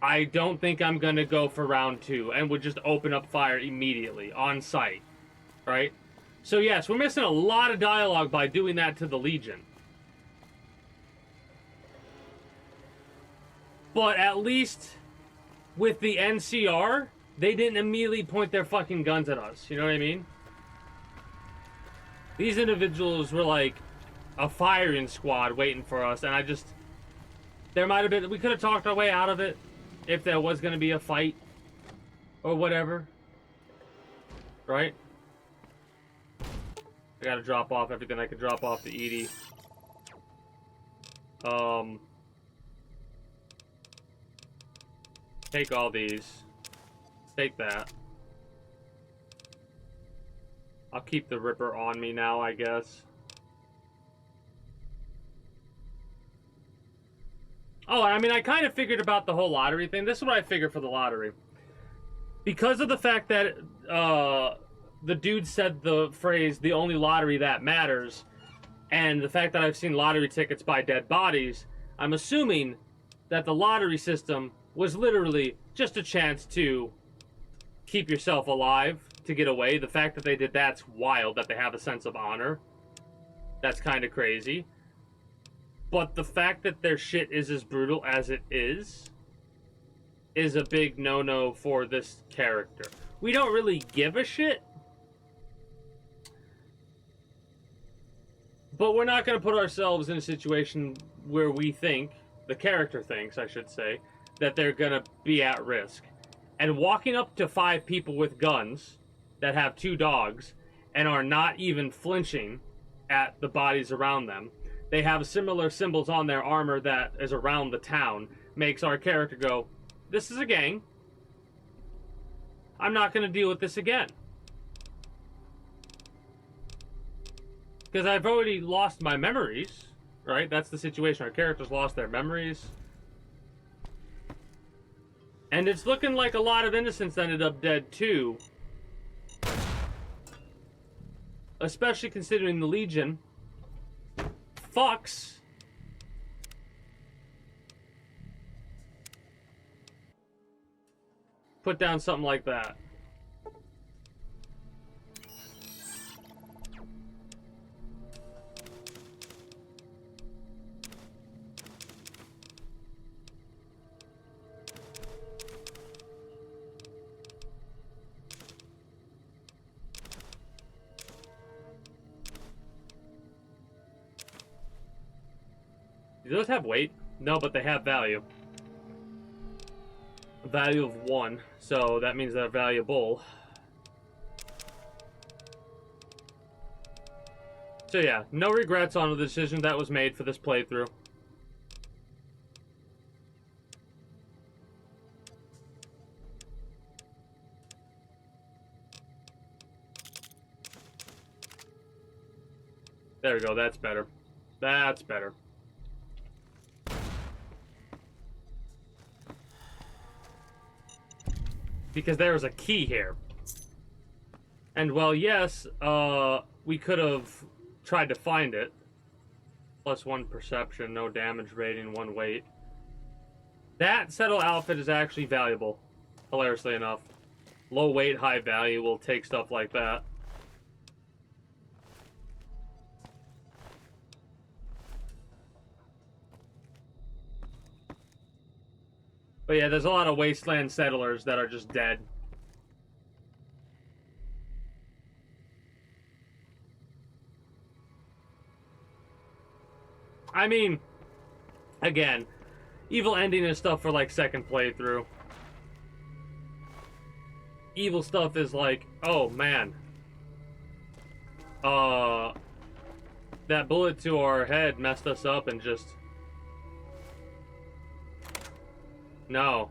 I don't think I'm going to go for round 2, and would just open up fire immediately, on sight, right? So yes, we're missing a lot of dialogue by doing that to the Legion. But at least with the NCR, they didn't immediately point their fucking guns at us, you know what I mean? These individuals were like a firing squad waiting for us, and there might have been, we could have talked our way out of it. If there was going to be a fight or whatever, right? I gotta drop off everything I could drop off to Edie. Take all these. Take that. I'll keep the Ripper on me now, I guess. Oh, I mean, I kind of figured about the whole lottery thing. This is what I figured for the lottery. Because of the fact that the dude said the phrase, the only lottery that matters, and the fact that I've seen lottery tickets by dead bodies, I'm assuming that the lottery system was literally just a chance to keep yourself alive, to get away. The fact that they did that's wild, that they have a sense of honor. That's kind of crazy. But the fact that their shit is as brutal as it is a big no-no for this character. We don't really give a shit, but we're not going to put ourselves in a situation where we think, the character thinks, I should say, that they're going to be at risk. And walking up to 5 people with guns that have 2 dogs and are not even flinching at the bodies around them, they have similar symbols on their armor that is around the town, makes our character go, this is a gang. I'm not going to deal with this again. Because I've already lost my memories, right? That's the situation. Our characters lost their memories. And it's looking like a lot of innocents ended up dead too. Especially considering the Legion fucks put down something like that. Do those have weight? No, but they have value. A value of 1, so that means they're valuable. So yeah, no regrets on the decision that was made for this playthrough. There we go, that's better. That's better. Because there was a key here. And well, yes, we could have tried to find it. +1 perception, no damage rating, 1 weight. That settle outfit is actually valuable, hilariously enough. Low weight, high value, will take stuff like that. But yeah, there's a lot of wasteland settlers that are just dead. I mean, again, evil ending is stuff for like second playthrough. Evil stuff is like, oh man, that bullet to our head messed us up and just no,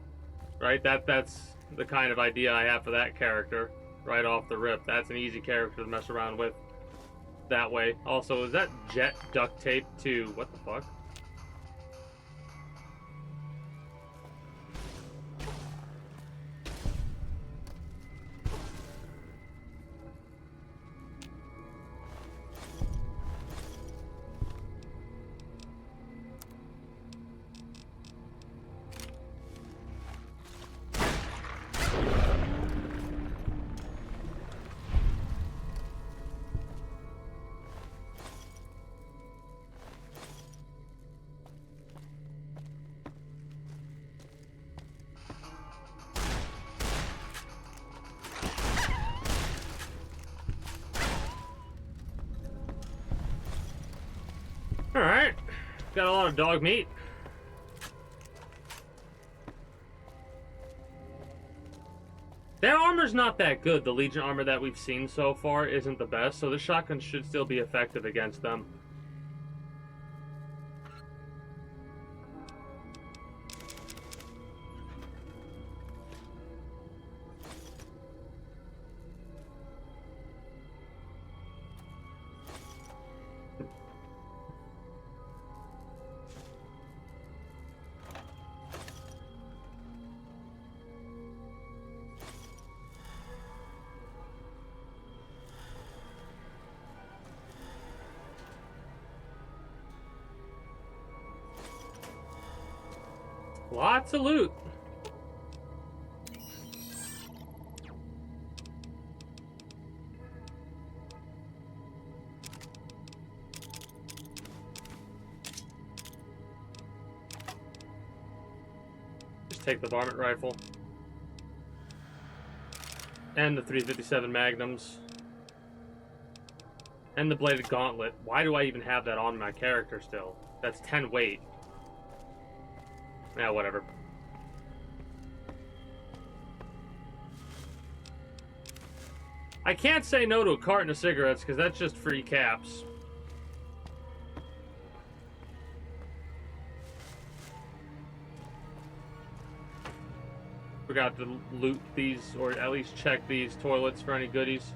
right? That's the kind of idea I have for that character right off the rip. That's an easy character to mess around with that way. Also, is that jet duct tape to what the fuck? Alright, got a lot of dog meat. Their armor's not that good. The Legion armor that we've seen so far isn't the best, so the shotgun should still be effective against them. Lots of loot. Just take the varmint rifle. And the 357 magnums. And the bladed gauntlet. Why do I even have that on my character still? That's 10 weight. Yeah, whatever. I can't say no to a carton of cigarettes because that's just free caps. Forgot to loot these, or at least check these toilets for any goodies.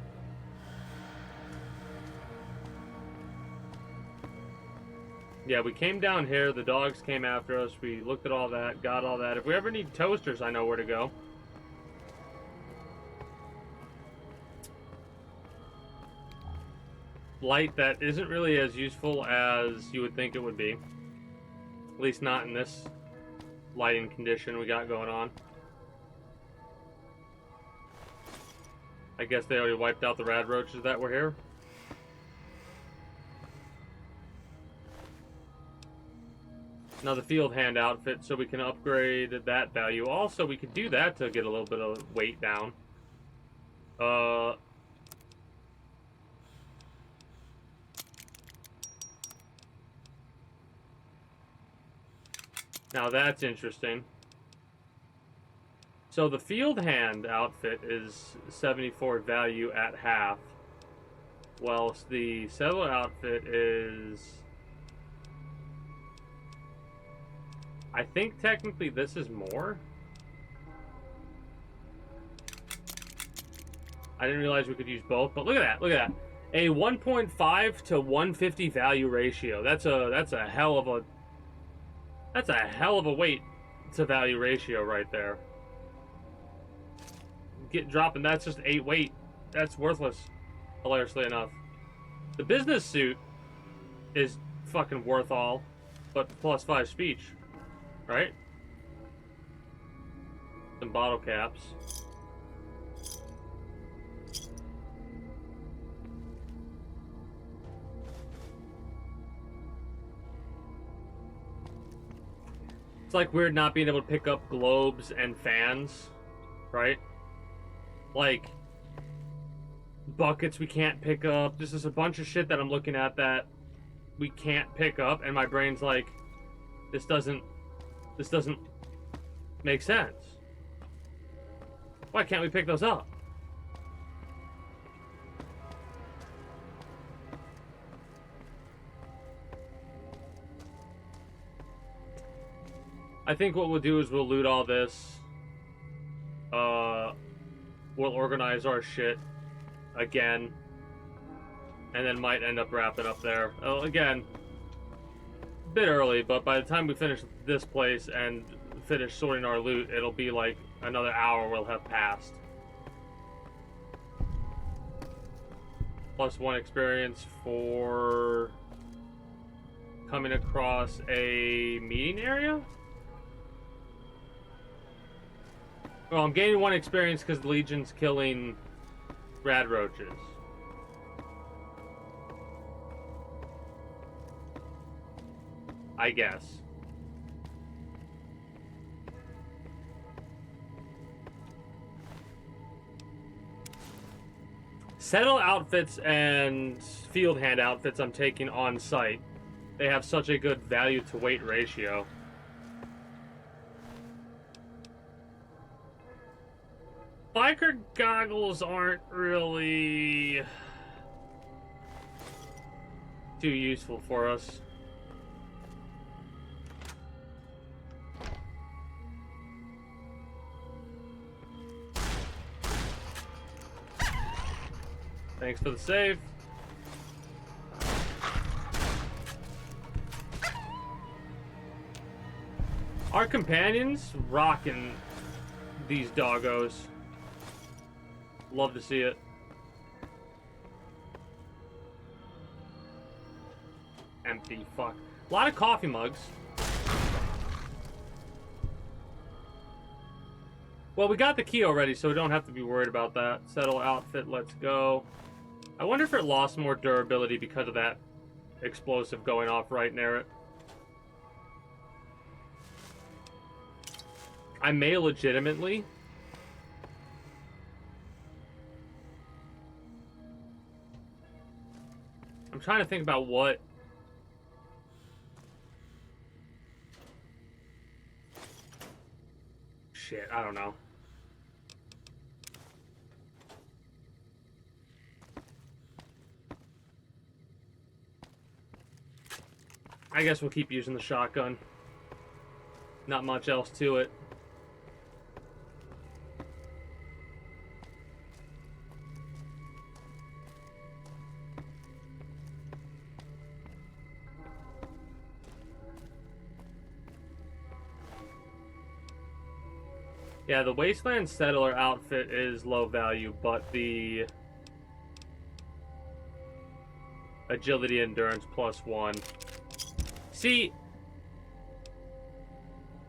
Yeah, we came down here, the dogs came after us, we looked at all that, got all that. If we ever need toasters, I know where to go. Light that isn't really as useful as you would think it would be. At least not in this lighting condition we got going on. I guess they already wiped out the rad roaches that were here. Another field hand outfit so we can upgrade that value. Also, we could do that to get a little bit of weight down. Now that's interesting. So the field hand outfit is 74 value at half, whilst the settler outfit is... I think technically this is more. I didn't realize we could use both, but look at that, look at that. A 1.5 to 150 value ratio. That's a hell of a weight to value ratio right there. Dropping that's just 8 weight. That's worthless, hilariously enough. The business suit is fucking worth all, but plus 5 speech, right? Some bottle caps. It's like weird not being able to pick up globes and fans, right? Like, buckets we can't pick up. This is a bunch of shit that I'm looking at that we can't pick up, and my brain's like, this doesn't make sense. Why can't we pick those up? I think what we'll do is we'll loot all this. We'll organize our shit again, and then might end up wrapping up there. Again, a bit early, but by the time we finish this place and finish sorting our loot, it'll be like another hour will have passed. Plus 1 experience for coming across a meeting area? Well, I'm gaining 1 experience because the Legion's killing rad roaches. I guess. Settle outfits and field hand outfits I'm taking on site. They have such a good value to weight ratio. Biker goggles aren't really too useful for us. Thanks for the save. Our companions rocking these doggos. Love to see it. Empty, fuck. A lot of coffee mugs. Well, we got the key already, so we don't have to be worried about that. Settle outfit, let's go. I wonder if it lost more durability because of that explosive going off right near it. I may legitimately... I'm trying to think about what... Shit, I don't know. I guess we'll keep using the shotgun. Not much else to it. Yeah, the Wasteland Settler outfit is low value, but the Agility Endurance +1. See,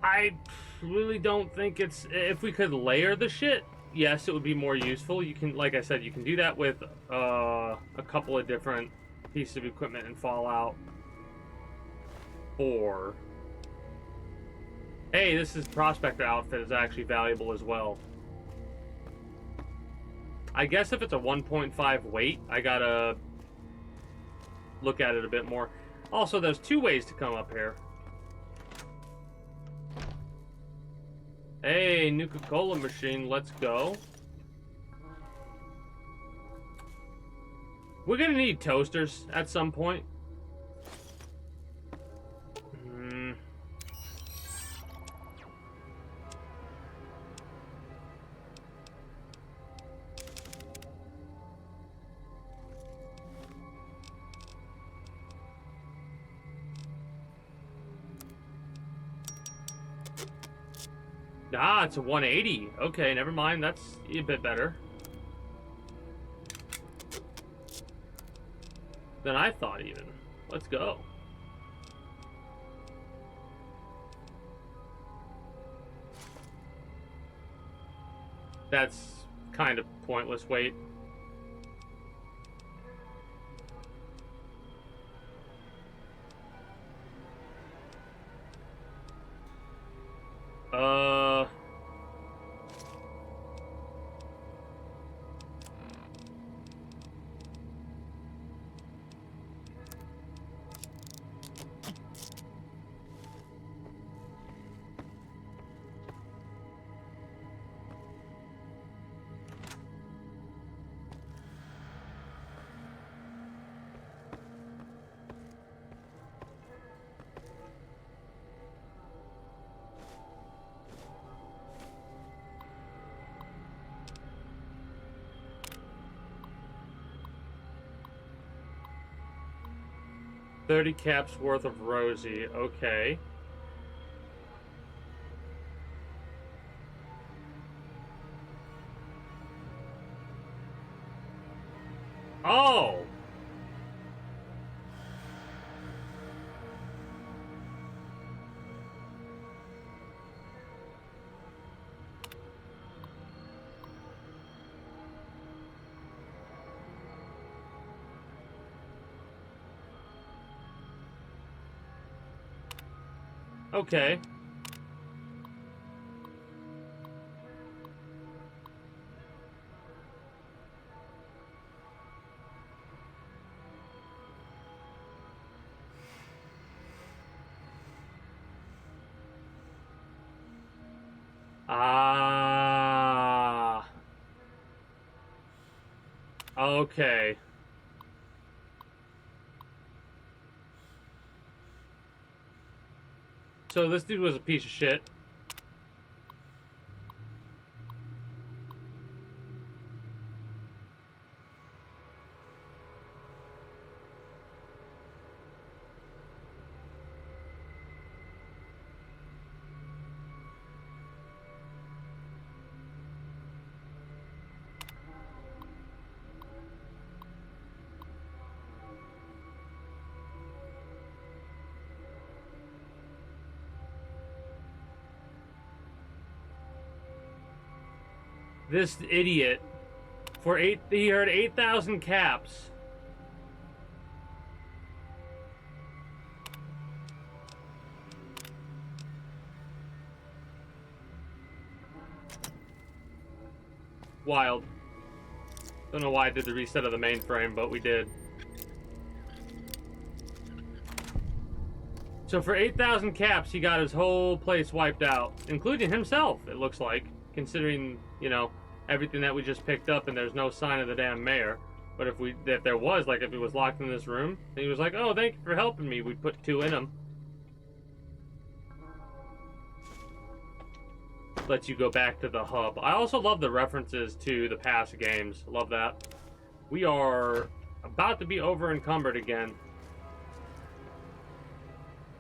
I really don't think it's... If we could layer the shit, yes, it would be more useful. You can, like I said, you can do that with a couple of different pieces of equipment in Fallout 4. Hey, this is Prospector outfit is actually valuable as well. I guess if it's a 1.5 weight, I gotta look at it a bit more. Also, there's 2 ways to come up here. Hey, Nuka-Cola machine, let's go. We're gonna need toasters at some point. Ah, it's a 180. Okay, never mind. That's a bit better than I thought even. Let's go. That's kind of pointless. Wait. $30 caps worth of Rosie. Okay. Oh! Okay. Ah. Okay. So this dude was a piece of shit. This idiot, he earned 8,000 caps. Wild. Don't know why I did the reset of the mainframe, but we did. So for 8,000 caps, he got his whole place wiped out, including himself, it looks like, considering, you know, everything that we just picked up and there's no sign of the damn mayor. But if there was, like, if he was locked in this room, and he was like, oh, thank you for helping me, we'd put 2 in him. Lets you go back to the hub. I also love the references to the past games. Love that. We are about to be over encumbered again.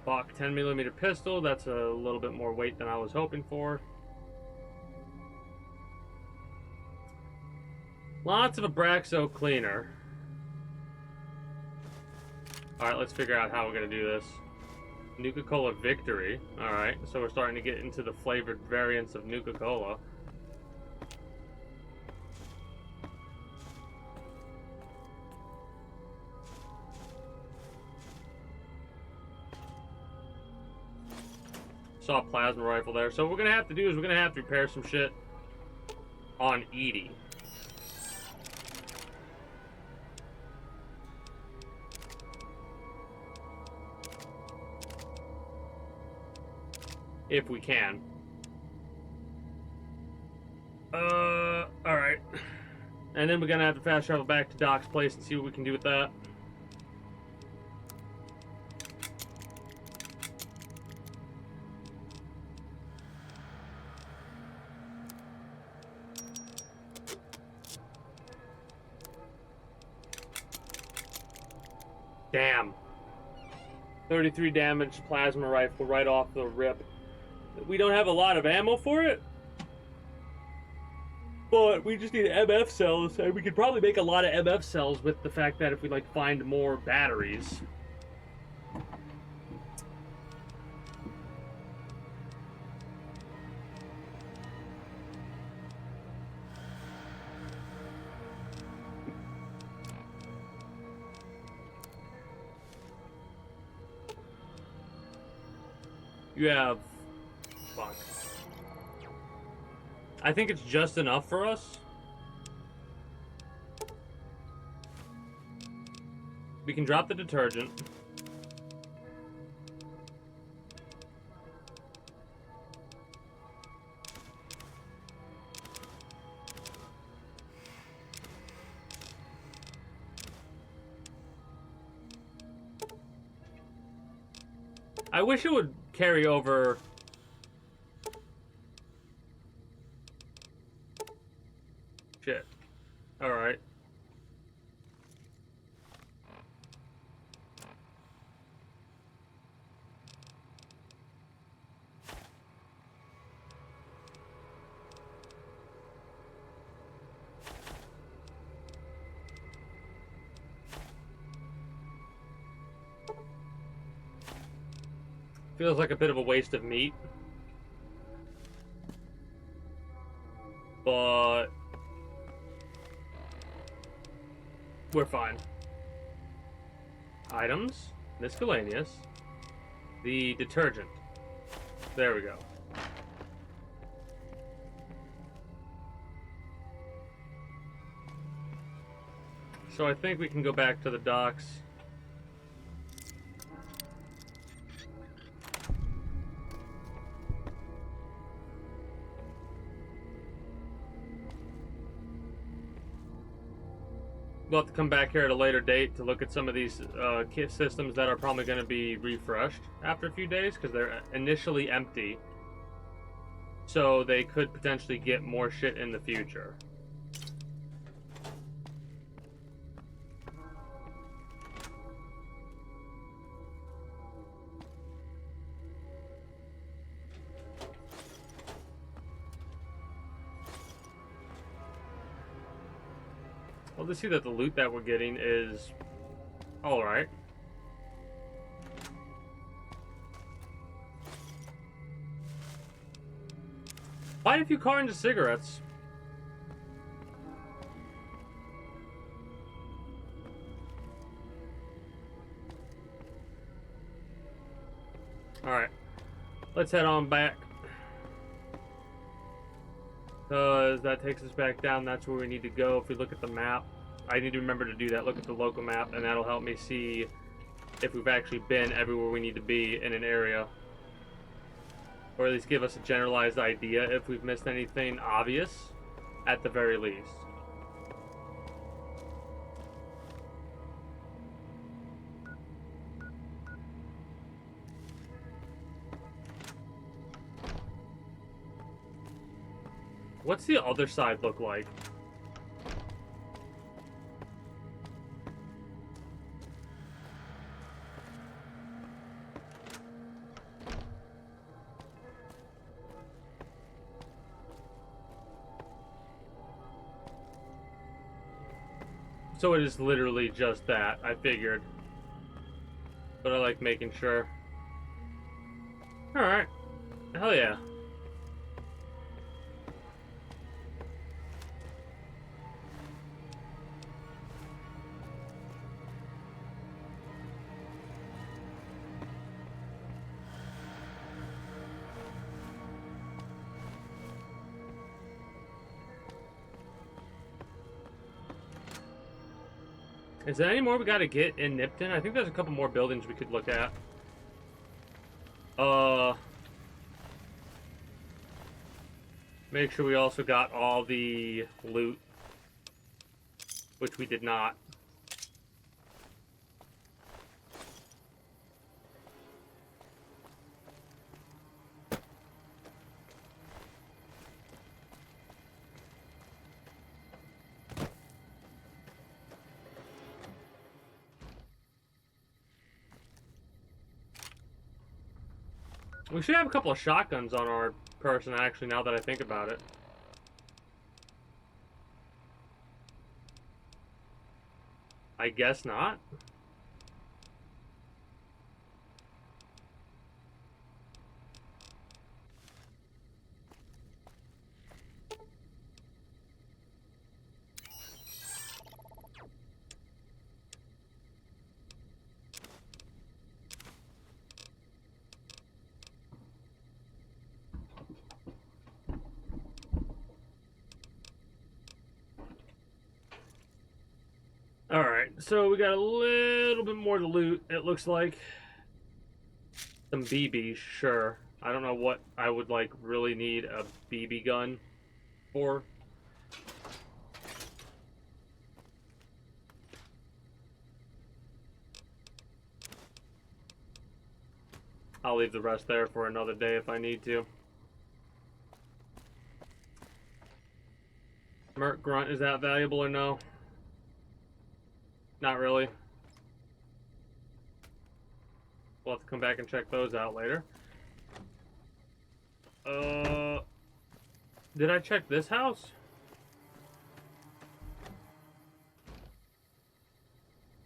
Bach 10mm pistol. That's a little bit more weight than I was hoping for. Lots of Abraxo cleaner. Alright, let's figure out how we're going to do this. Nuka-Cola Victory. Alright, so we're starting to get into the flavored variants of Nuka-Cola. Saw a plasma rifle there. So what we're going to have to do is we're going to have to repair some shit on Edie. If we can. Alright. And then we're gonna have to fast travel back to Doc's place and see what we can do with that. Damn. 33 damage plasma rifle right off the rip. We don't have a lot of ammo for it, but we just need MF cells, and we could probably make a lot of MF cells with the fact that if we like find more batteries. You have... Fuck. I think it's just enough for us. We can drop the detergent. I wish it would carry over. Shit. Alright. Feels like a bit of a waste of meat. But we're fine. Items, miscellaneous, the detergent. There we go. So I think we can go back to the docks. We'll have to come back here at a later date to look at some of these kit systems that are probably going to be refreshed after a few days because they're initially empty. So they could potentially get more shit in the future. Well, to see that the loot that we're getting is alright. Buy a few cartons of cigarettes. Alright. Let's head on back. Because that takes us back down. That's where we need to go. If we look at the map, I need to remember to do that. Look at the local map, and that'll help me see if we've actually been everywhere we need to be in an area. Or at least give us a generalized idea if we've missed anything obvious, at the very least. What's the other side look like? So it is literally just that, I figured. But I like making sure. Alright. Hell yeah. Is there any more we gotta get in Nipton? I think there's a couple more buildings we could look at. Make sure we also got all the loot, which we did not. We should have a couple of shotguns on our person, actually, now that I think about it. I guess not. Alright, so we got a little bit more to loot, it looks like. Some BBs, sure. I don't know what I would, like, really need a BB gun for. I'll leave the rest there for another day if I need to. Merc Grunt, is that valuable or no? Not really. We'll have to come back and check those out later. Did I check this house?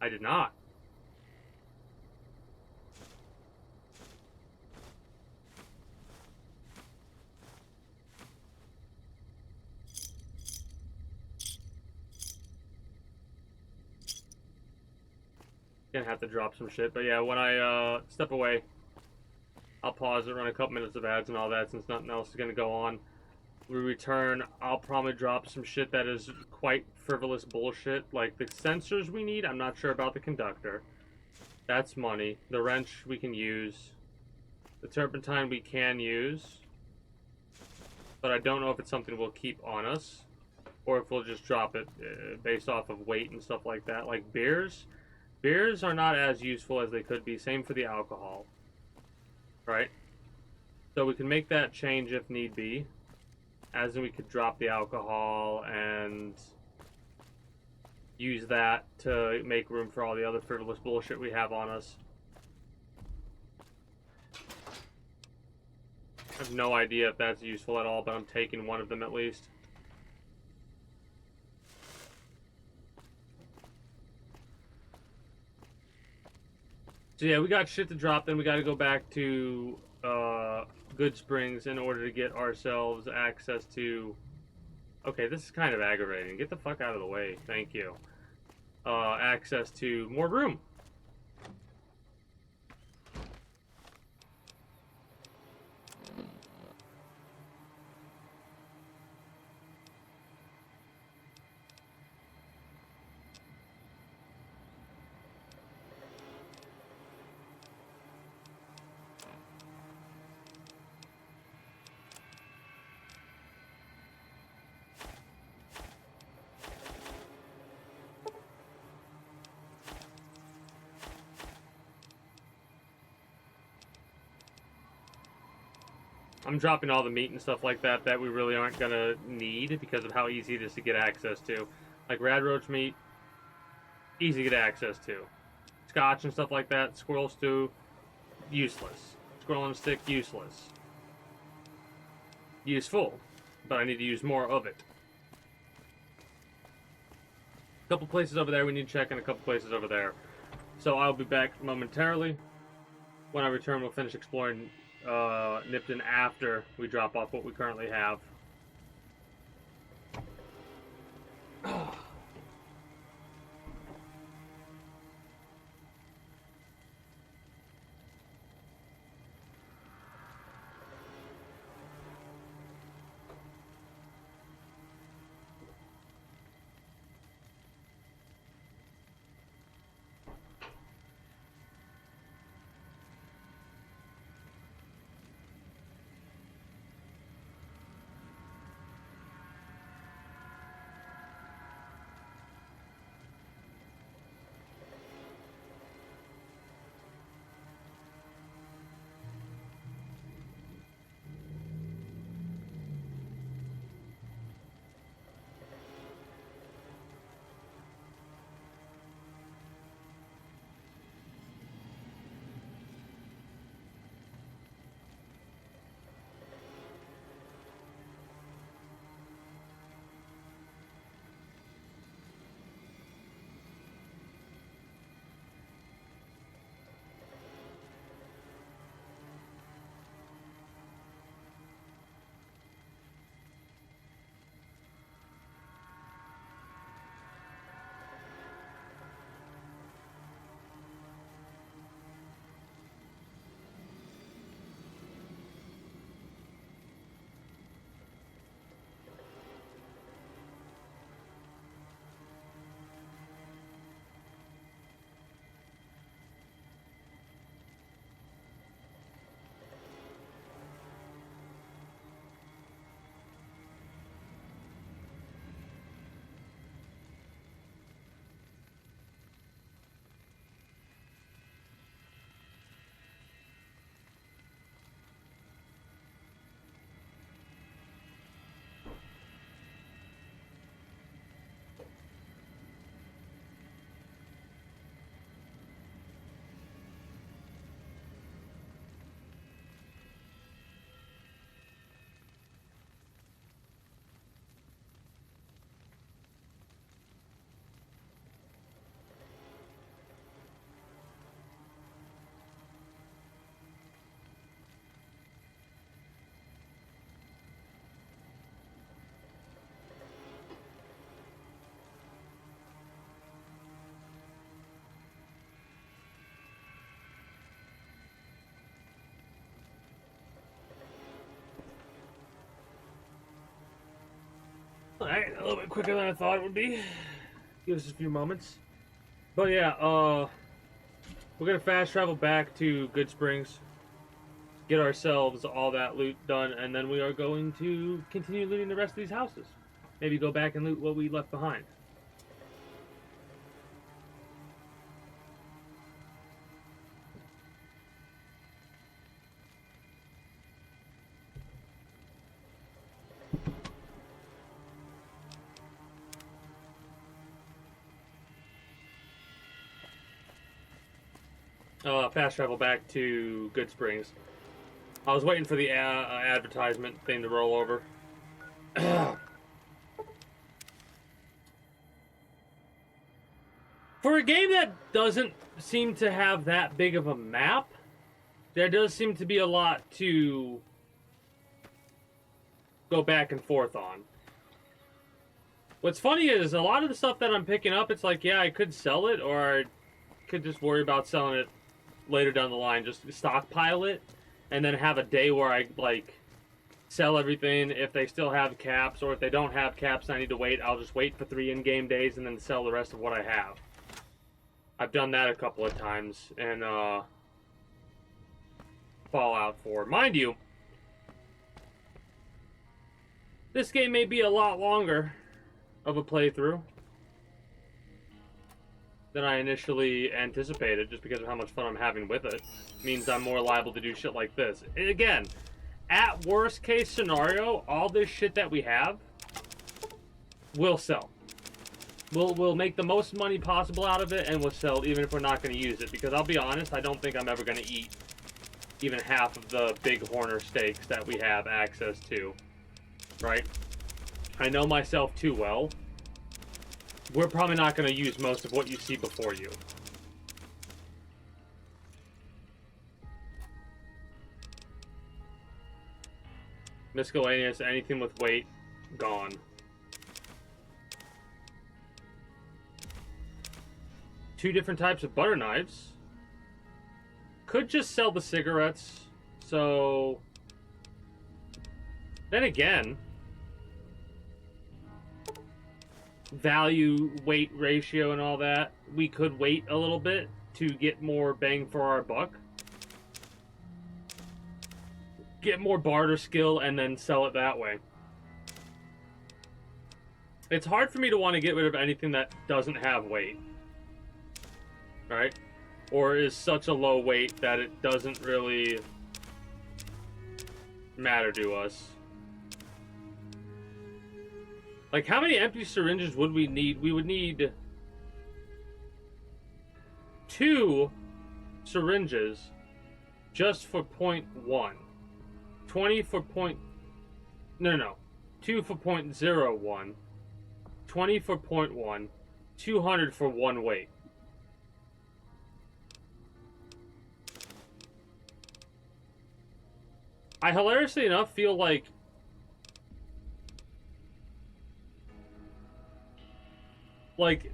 I did not. Gonna have to drop some shit, but yeah, when I step away, I'll pause it, run a couple minutes of ads and all that since nothing else is gonna go on. We return, I'll probably drop some shit that is quite frivolous bullshit, like the sensors we need. I'm not sure about the conductor. That's money. The wrench we can use. The turpentine we can use. But I don't know if it's something we'll keep on us, or if we'll just drop it based off of weight and stuff like that. Like beers. Beers are not as useful as they could be. Same for the alcohol. Right? So we can make that change if need be. As in we could drop the alcohol and use that to make room for all the other frivolous bullshit we have on us. I have no idea if that's useful at all, but I'm taking one of them at least. So yeah, we got shit to drop, then we got to go back to Good Springs in order to get ourselves access to... Okay, this is kind of aggravating. Get the fuck out of the way. Thank you. Access to more room. I'm dropping all the meat and stuff like that that we really aren't gonna need because of how easy it is to get access to. Like rad roach meat, easy to get access to. Scotch and stuff like that, squirrel stew, useless. Squirrel on a stick, useless. Useful, but I need to use more of it. A couple places over there we need to check, and a couple places over there. So I'll be back momentarily. When I return, we'll finish exploring Nipton after we drop off what we currently have. Alright, a little bit quicker than I thought it would be. Give us a few moments. But yeah, we're gonna fast travel back to Good Springs, get ourselves all that loot done, and then we are going to continue looting the rest of these houses. Maybe go back and loot what we left behind. Fast travel back to Good Springs. I was waiting for the advertisement thing to roll over. For a game that doesn't seem to have that big of a map, there does seem to be a lot to go back and forth on. What's funny is a lot of the stuff that I'm picking up, it's like, yeah, I could sell it, or I could just worry about selling it later down the line. Just stockpile it, and then have a day where I, like, sell everything if they still have caps, or if they don't have caps and I need to wait, I'll just wait for 3 in-game days and then sell the rest of what I have. I've done that a couple of times in Fallout 4. Mind you, this game may be a lot longer of a playthrough than I initially anticipated, just because of how much fun I'm having with it. Means I'm more liable to do shit like this. And again, at worst case scenario, all this shit that we have will sell. We'll make the most money possible out of it, and we'll sell even if we're not going to use it. Because I'll be honest, I don't think I'm ever going to eat even half of the big Horner steaks that we have access to. Right? I know myself too well. We're probably not going to use most of what you see before you. Miscellaneous, anything with weight, gone. Two different types of butter knives. Could just sell the cigarettes. So then again, value weight ratio and all that, we could wait a little bit to get more bang for our buck. Get more barter skill and then sell it that way. It's hard for me to want to get rid of anything that doesn't have weight. Right? Or is such a low weight that it doesn't really matter to us. Like, how many empty syringes would we need? We would need 2 syringes just for 0.1. 20 for point... No. 2 for 0.01. 20 for 0.1. 200 for 1 weight. I hilariously enough feel like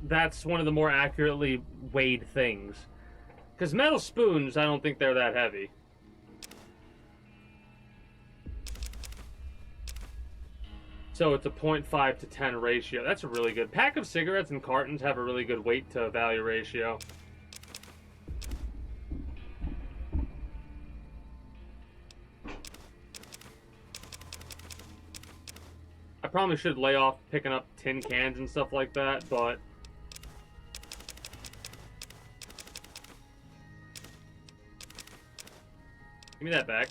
that's one of the more accurately weighed things. Because metal spoons, I don't think they're that heavy. So it's a 0.5 to 10 ratio. That's a really good. Pack of cigarettes and cartons have a really good weight to value ratio. I probably should lay off picking up tin cans and stuff like that, but give me that back.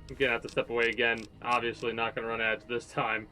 I'm gonna have to step away again. Obviously not gonna run ads this time.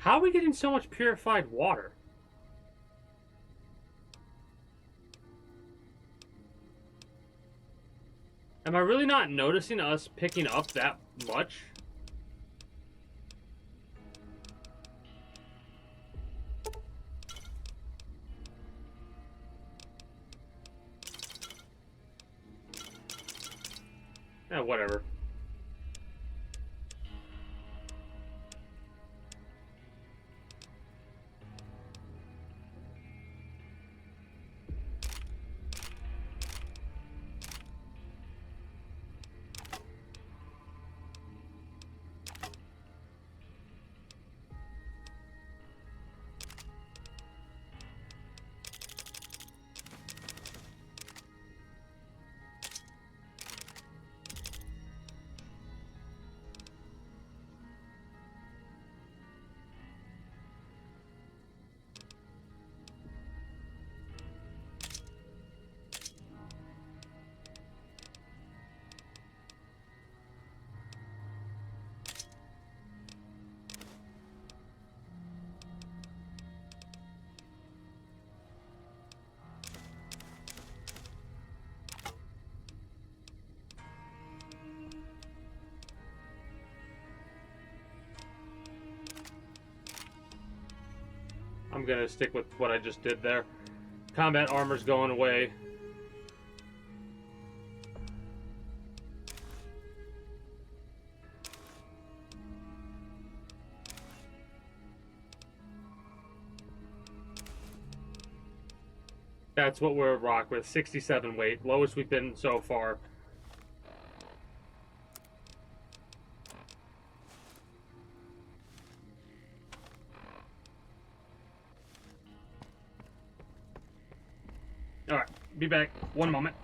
How are we getting so much purified water? Am I really not noticing us picking up that much? Eh, whatever. I'm gonna stick with what I just did there. Combat armor's going away. That's what we're rock with. 67 weight. Lowest we've been so far. Alright, be back. One moment.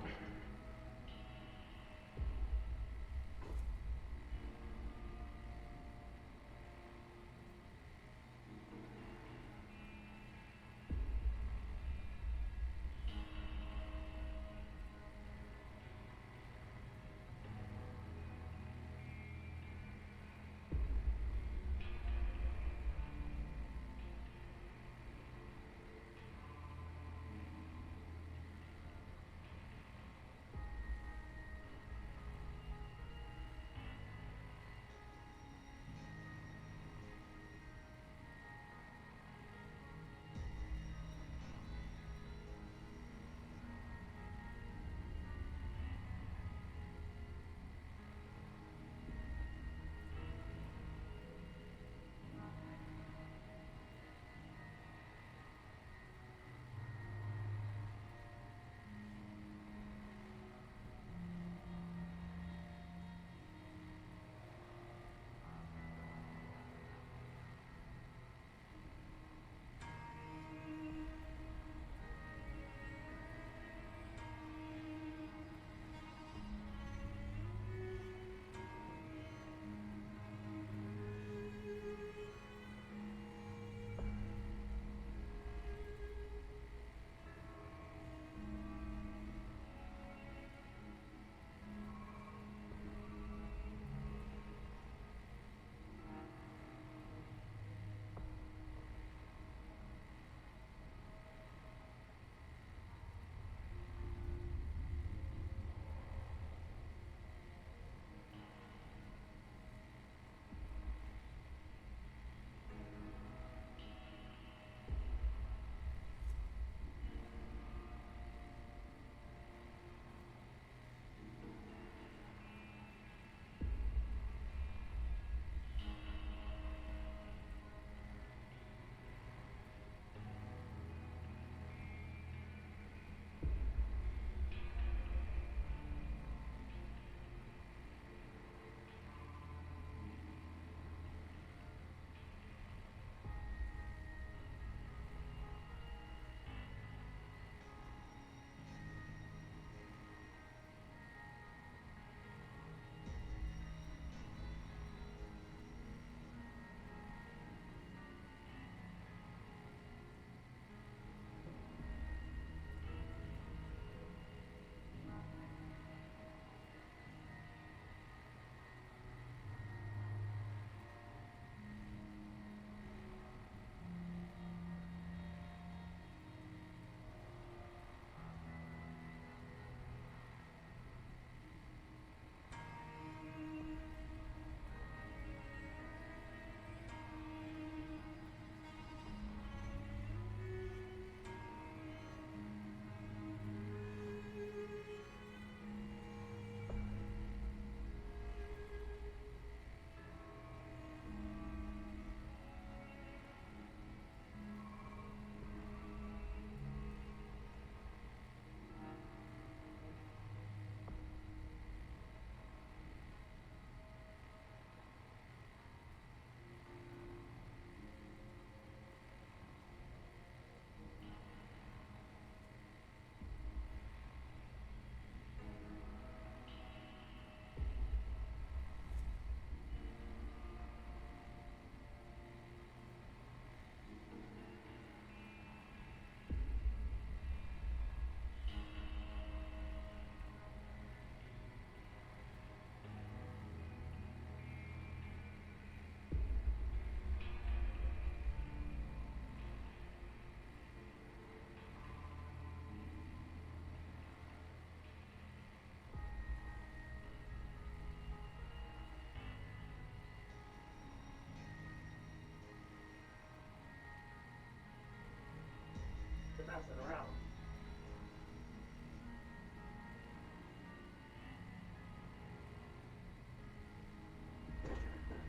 pass it around.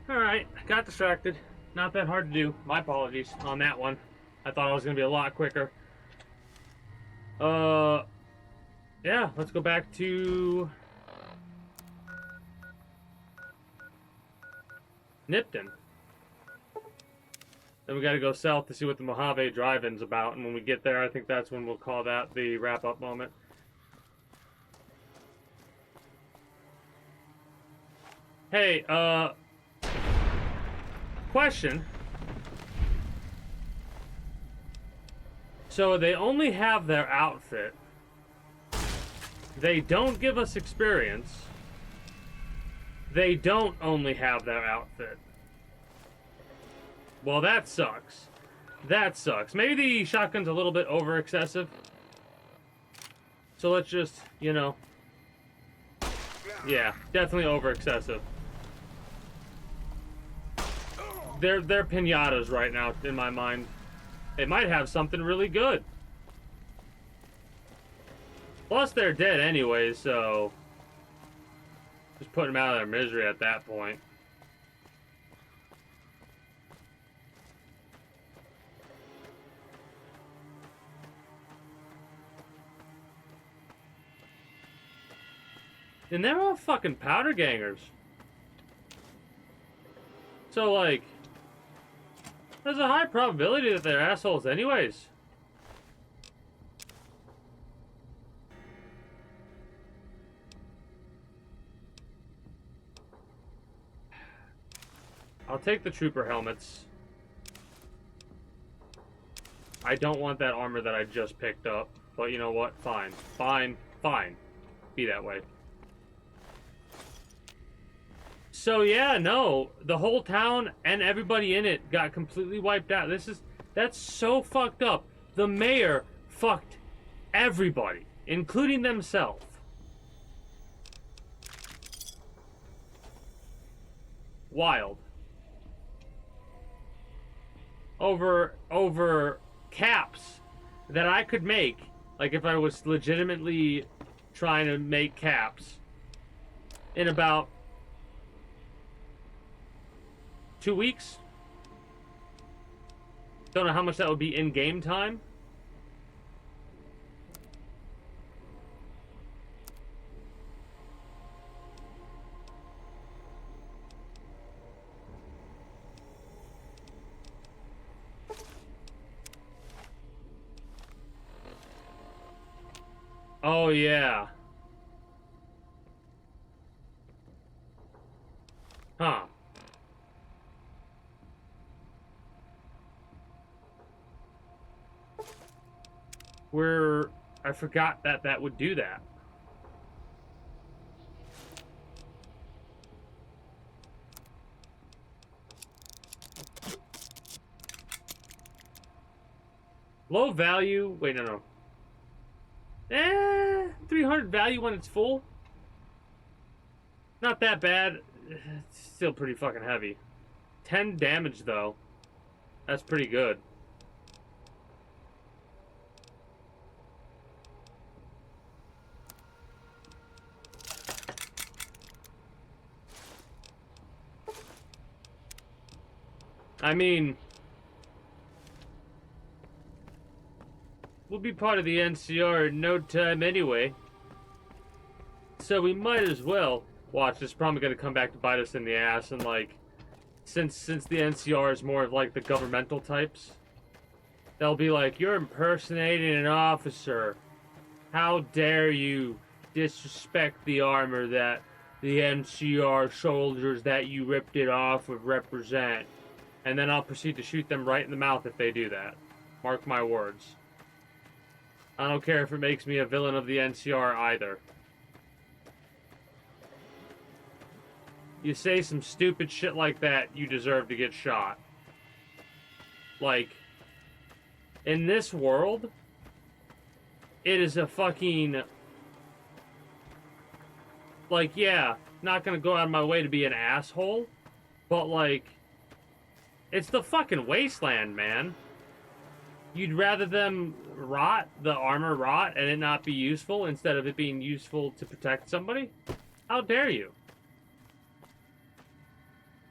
Alright, got distracted. Not that hard to do. My apologies on that one. I thought I was going to be a lot quicker. Yeah, let's go back to Nipton. Then we got to go south to see what the Mojave Drive-In's about, and when we get there, I think that's when we'll call that the wrap-up moment. Hey, question. So they only have their outfit. They don't give us experience. They don't only have their outfit. Well, that sucks. That sucks. Maybe the shotgun's a little bit over excessive. So let's just, you know. Yeah, definitely over excessive. They're pinatas right now, in my mind. They might have something really good. Plus, they're dead anyway, so just put them out of their misery at that point. And they're all fucking powder gangers. So, like, there's a high probability that they're assholes anyways. I'll take the trooper helmets. I don't want that armor that I just picked up. But you know what? Fine. Fine. Fine. Be that way. So yeah, no. The whole town and everybody in it got completely wiped out. That's so fucked up. The mayor fucked everybody, including themselves. Wild. Over caps that I could make, like if I was legitimately trying to make caps in about 2 weeks. Don't know how much that would be in game time. Oh, yeah. Huh. I forgot that would do that. Low value. Wait, no. 300 value when it's full. Not that bad. It's still pretty fucking heavy. 10 damage though. That's pretty good. I mean, we'll be part of the NCR in no time anyway. So we might as well. Watch, this is probably going to come back to bite us in the ass. And like, since the NCR is more of like the governmental types, they'll be like, you're impersonating an officer. How dare you disrespect the armor that the NCR soldiers that you ripped it off would represent. And then I'll proceed to shoot them right in the mouth if they do that. Mark my words. I don't care if it makes me a villain of the NCR either. You say some stupid shit like that, you deserve to get shot. Like, in this world, it is a fucking... Like, yeah, not gonna go out of my way to be an asshole, but like... It's the fucking wasteland, man. You'd rather them rot, the armor rot, and it not be useful instead of it being useful to protect somebody? How dare you?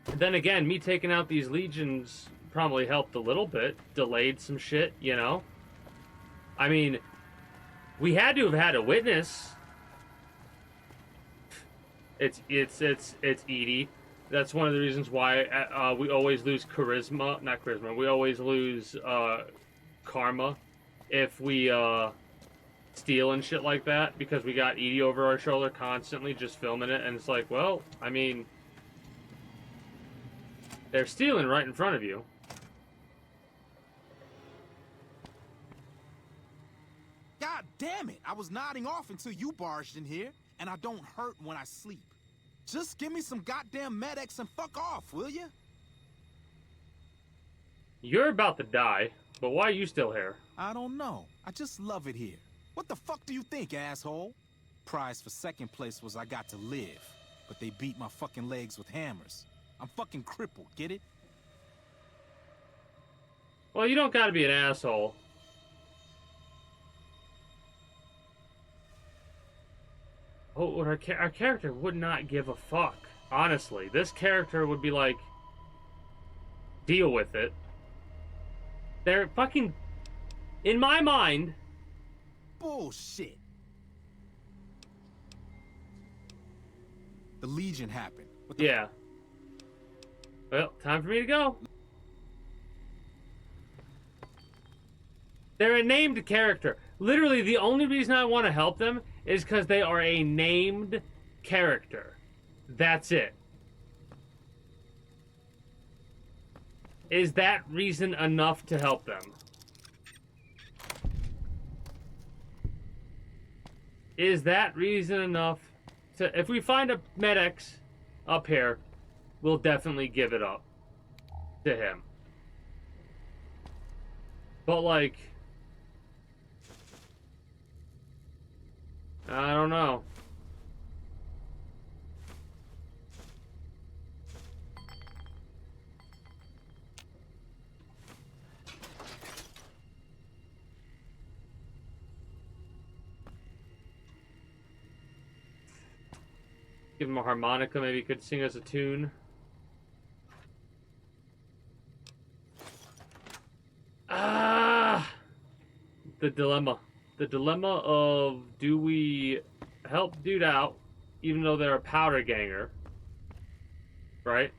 And then again, me taking out these legions probably helped a little bit. Delayed some shit, you know? I mean, we had to have had a witness. It's Edie. That's one of the reasons why we always lose charisma. Not charisma. We always lose karma if we steal and shit like that, because we got Edie over our shoulder constantly just filming it, and it's like, well, I mean, they're stealing right in front of you. God damn it! I was nodding off until you barged in here, and I don't hurt when I sleep. Just give me some goddamn medics and fuck off, will ya? You're about to die, but why are you still here? I don't know. I just love it here. What the fuck do you think, asshole? Prize for second place was I got to live, but they beat my fucking legs with hammers. I'm fucking crippled, get it? Well, you don't gotta be an asshole. Oh, our character would not give a fuck. Honestly, this character would be like, deal with it. They're fucking, in my mind. Bullshit. The Legion happened. What the Yeah. Well, time for me to go. They're a named character. Literally, the only reason I want to help them is because they are a named character. That's it. Is that reason enough to help them? Is that reason enough to... If we find a medics up here, we'll definitely give it up to him. But, like... I don't know. Give him a harmonica, maybe he could sing us a tune. Ah! The dilemma. The dilemma of, do we help dude out, even though they're a powder ganger, right?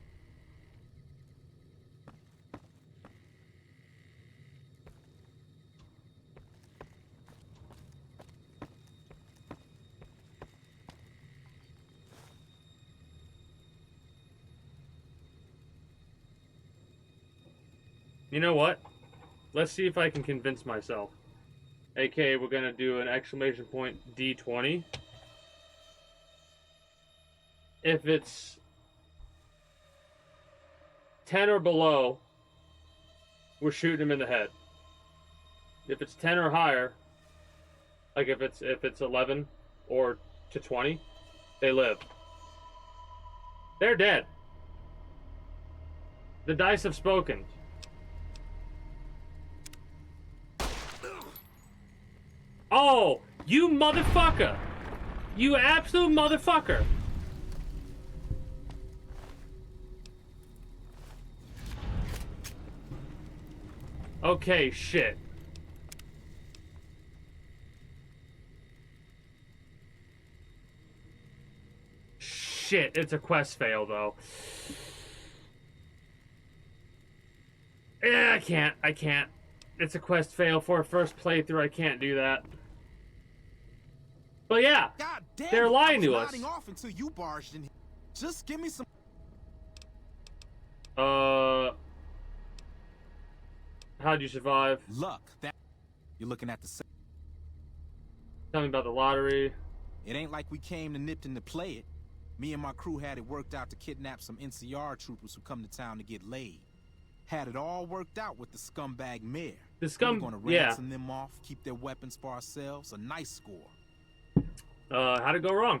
You know what? Let's see if I can convince myself. AKA, we're gonna do an exclamation point D20. If it's 10 or below, we're shooting him in the head. If it's 10 or higher, like if it's 11 or to 20, they live. They're dead. The dice have spoken. Oh, you motherfucker! You absolute motherfucker! Okay, shit. Shit, it's a quest fail, though. I can't. It's a quest fail for a first playthrough. I can't do that. But yeah, God damn they're it, lying to I was us. nodding off until you barged in here. Just give me some... How'd you survive? luck. That you're looking at the... Tell me about the lottery. It ain't like we came to Nipton to play it. Me and my crew had it worked out to kidnap some NCR troopers who come to town to get laid. Had it all worked out with the scumbag mayor. The scum... We were gonna yeah. ransom them off, keep their weapons for ourselves. A nice score. How'd it go wrong?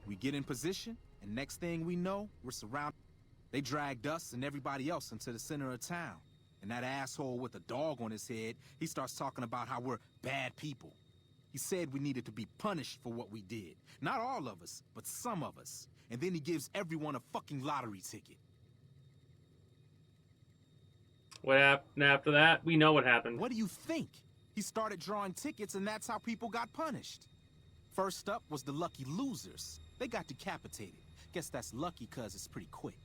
We get in position, and next thing we know, we're surrounded. They dragged us and everybody else into the center of town. And that asshole with a dog on his head, he starts talking about how we're bad people. He said we needed to be punished for what we did. Not all of us, but some of us. And then he gives everyone a fucking lottery ticket. What happened after that? We know what happened. What do you think? He started drawing tickets and that's how people got punished. First up was the lucky losers. They got decapitated. Guess that's lucky cause it's pretty quick.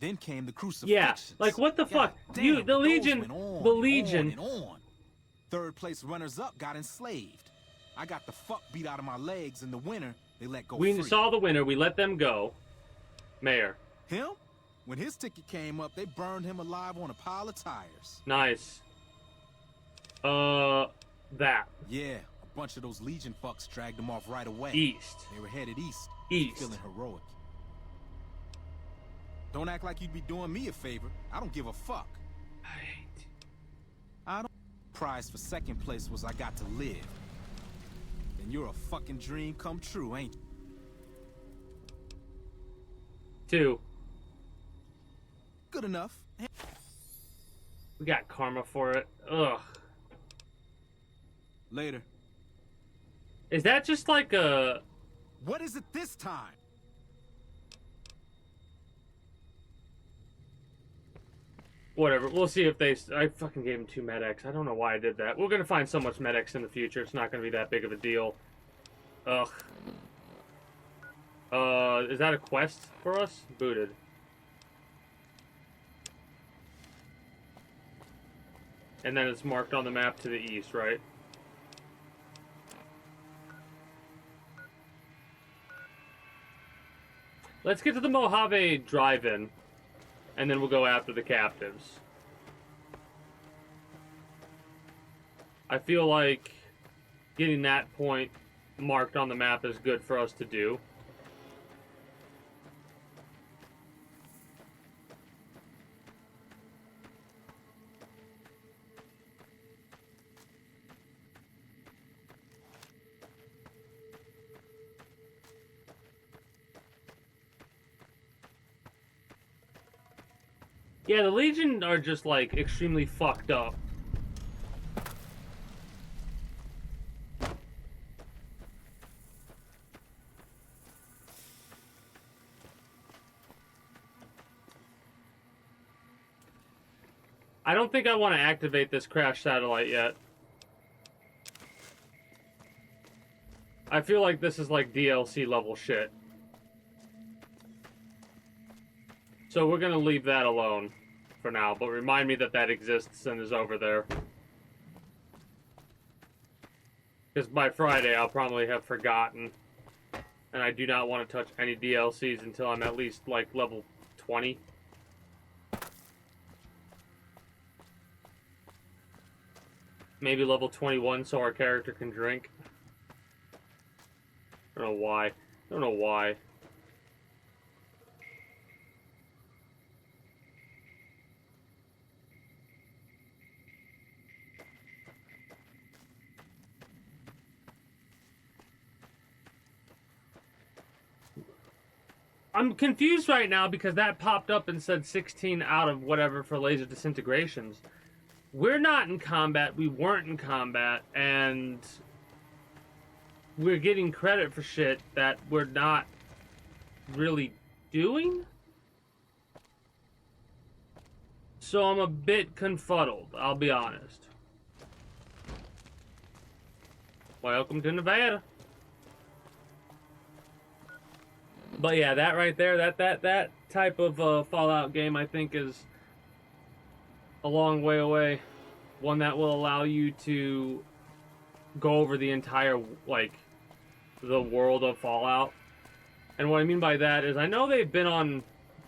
Then came the crucifixions. Yeah, like what the fuck? Damn, You, the those Legion, went on the and Legion. on and on. Third place runners-up got enslaved. I got the fuck beat out of my legs. In the winter, they let go We free. saw the winner. We let them go. Mayor. Him? When his ticket came up, they burned him alive on a pile of tires. Nice. That. Yeah, a bunch of those Legion fucks dragged him off right away. East. They were headed east. East. Feeling heroic. Don't act like you'd be doing me a favor. I don't give a fuck. I don't. Prize for second place was I got to live. And you're a fucking dream come true, ain't you? 2. Good enough. We got karma for it. Ugh. Later. Is that just like a... What is it this time? Whatever. We'll see if they... I fucking gave him 2 medics. I don't know why I did that. We're gonna find so much medics in the future. It's not gonna be that big of a deal. Ugh. Is that a quest for us? Booted. And then it's marked on the map to the east, right? Let's get to the Mojave Drive-In, and then we'll go after the captives. I feel like getting that point marked on the map is good for us to do. Yeah, the Legion are just, like, extremely fucked up. I don't think I want to activate this crash satellite yet. I feel like this is, like, DLC level shit. So we're gonna leave that alone for now, but remind me that that exists and is over there. Because by Friday, I'll probably have forgotten. And I do not want to touch any DLCs until I'm at least, like, level 20. Maybe level 21 so our character can drink. I don't know why. I don't know why. I'm confused right now because that popped up and said 16 out of whatever for laser disintegrations. We're not in combat, we weren't in combat, and we're getting credit for shit that we're not really doing? So I'm a bit confuddled, I'll be honest. Welcome to Nevada. But yeah, that right there, that type of Fallout game, I think, is a long way away. One that will allow you to go over the entire, like, the world of Fallout. And what I mean by that is I know they've been on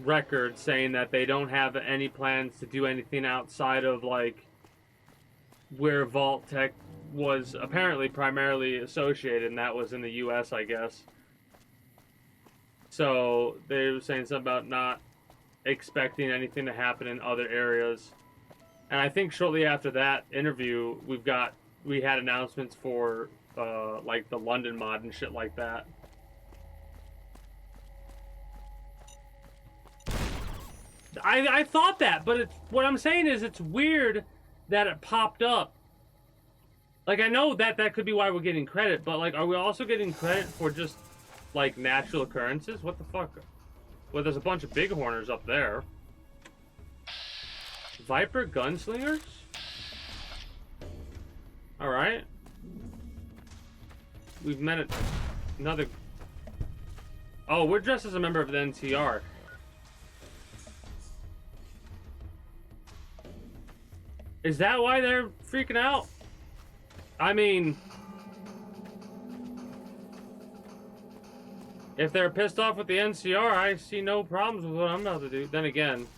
record saying that they don't have any plans to do anything outside of, like, where Vault Tech was apparently primarily associated, and that was in the US, I guess. So they were saying something about not expecting anything to happen in other areas. And I think shortly after that interview, we had announcements for like the London mod and shit like that. I thought that, but what I'm saying is it's weird that it popped up. Like, I know that could be why we're getting credit, but, like, are we also getting credit for just, like, natural occurrences? What the fuck? Well, there's a bunch of bighorners up there. Viper gunslingers? Alright. We've met another... Oh, we're dressed as a member of the NCR. Is that why they're freaking out? I mean... If they're pissed off with the NCR, I see no problems with what I'm about to do. Then again...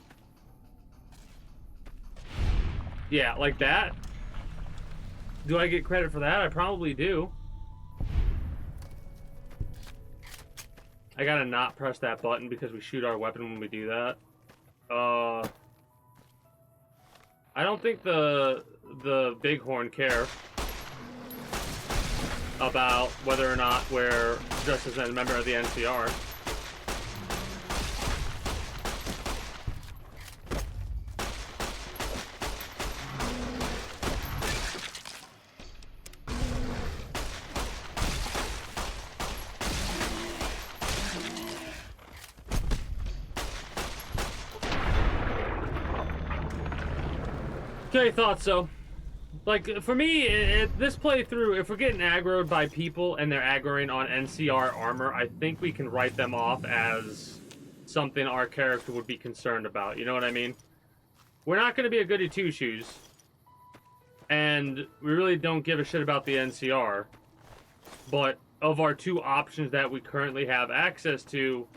Yeah, like that? Do I get credit for that? I probably do. I gotta not press that button because we shoot our weapon when we do that. I don't think the bighorn care about whether or not we're dressed as a member of the NCR. Okay, thought so. Like, for me, this playthrough, if we're getting aggroed by people and they're aggroing on NCR armor, I think we can write them off as something our character would be concerned about. You know what I mean? We're not going to be a goody two-shoes. And we really don't give a shit about the NCR. But of our two options that we currently have access to,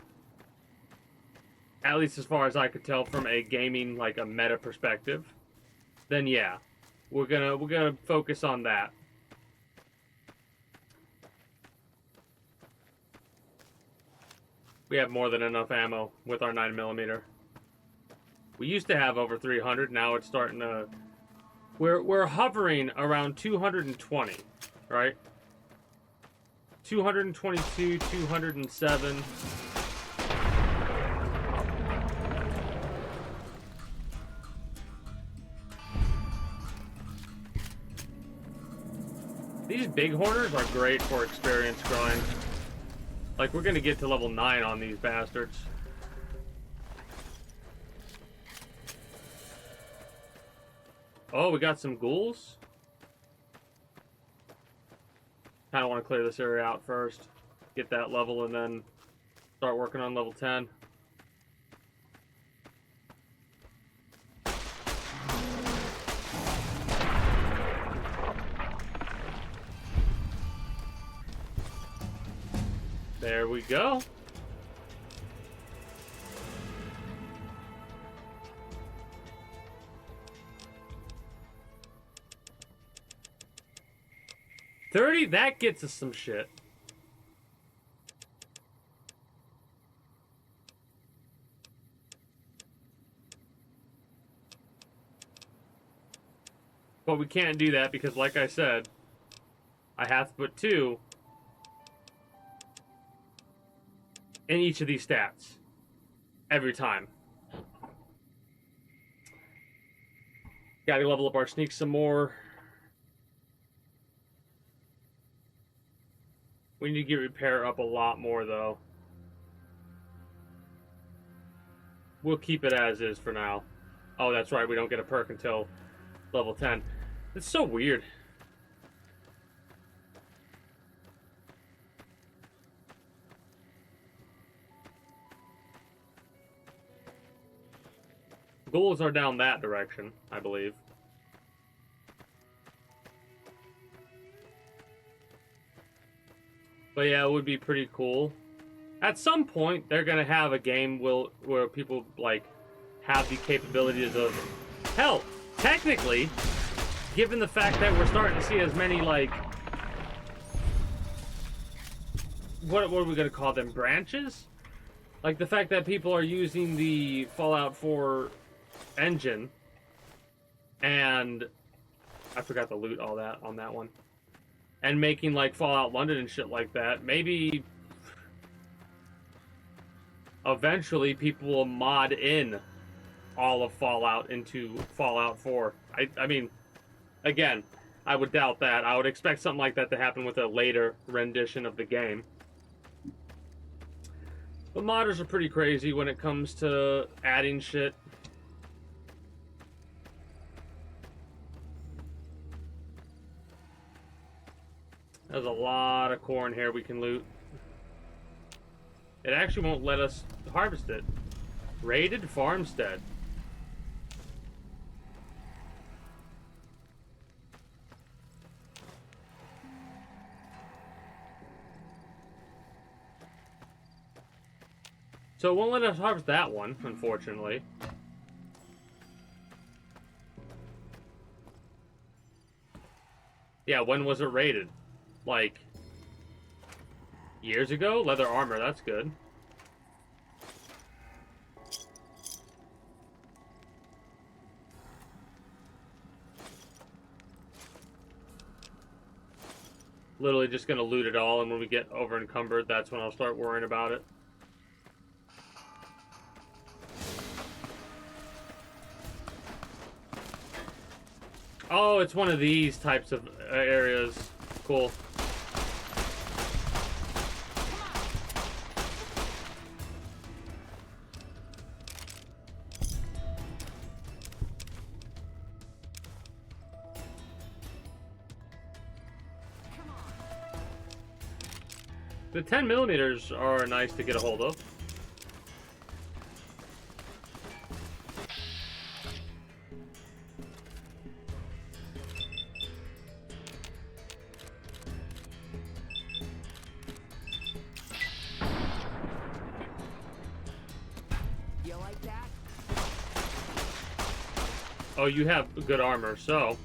at least as far as I could tell from a gaming, like a meta perspective, then yeah, we're gonna focus on that. We have more than enough ammo with our 9mm. We used to have over 300. Now it's starting to. We're hovering around 220, right? 222, 207. These bighorners are great for experience growing. Like, we're gonna get to level 9 on these bastards. Oh, we got some ghouls? Kinda wanna clear this area out first. Get that level and then start working on level 10. There we go. $30, that gets us some shit. But we can't do that because, like I said, I have to put 2 in each of these stats every time. Gotta level up our sneak some more. We need to get repair up a lot more though. We'll keep it as is for now. Oh, that's right, we don't get a perk until level 10. It's so weird. Ghouls are down that direction, I believe. But yeah, it would be pretty cool. At some point, they're gonna have a game where people, like, have the capabilities of... Hell, technically, given the fact that we're starting to see as many, like... What are we gonna call them? Branches? Like, the fact that people are using the Fallout 4 engine, and... I forgot to loot all that on that one. And making, like, Fallout London and shit like that. Maybe eventually people will mod in all of Fallout into Fallout 4. I mean, again, I would doubt that. I would expect something like that to happen with a later rendition of the game. But modders are pretty crazy when it comes to adding shit. There's a lot of corn here we can loot. It actually won't let us harvest it. Raided farmstead. So it won't let us harvest that one, unfortunately. Yeah, when was it raided? Like, years ago? Leather armor, that's good. Literally just gonna loot it all, and when we get over encumbered, that's when I'll start worrying about it. Oh, it's one of these types of areas. Cool. The 10mm are nice to get a hold of. You like that? Oh, you have good armor, so...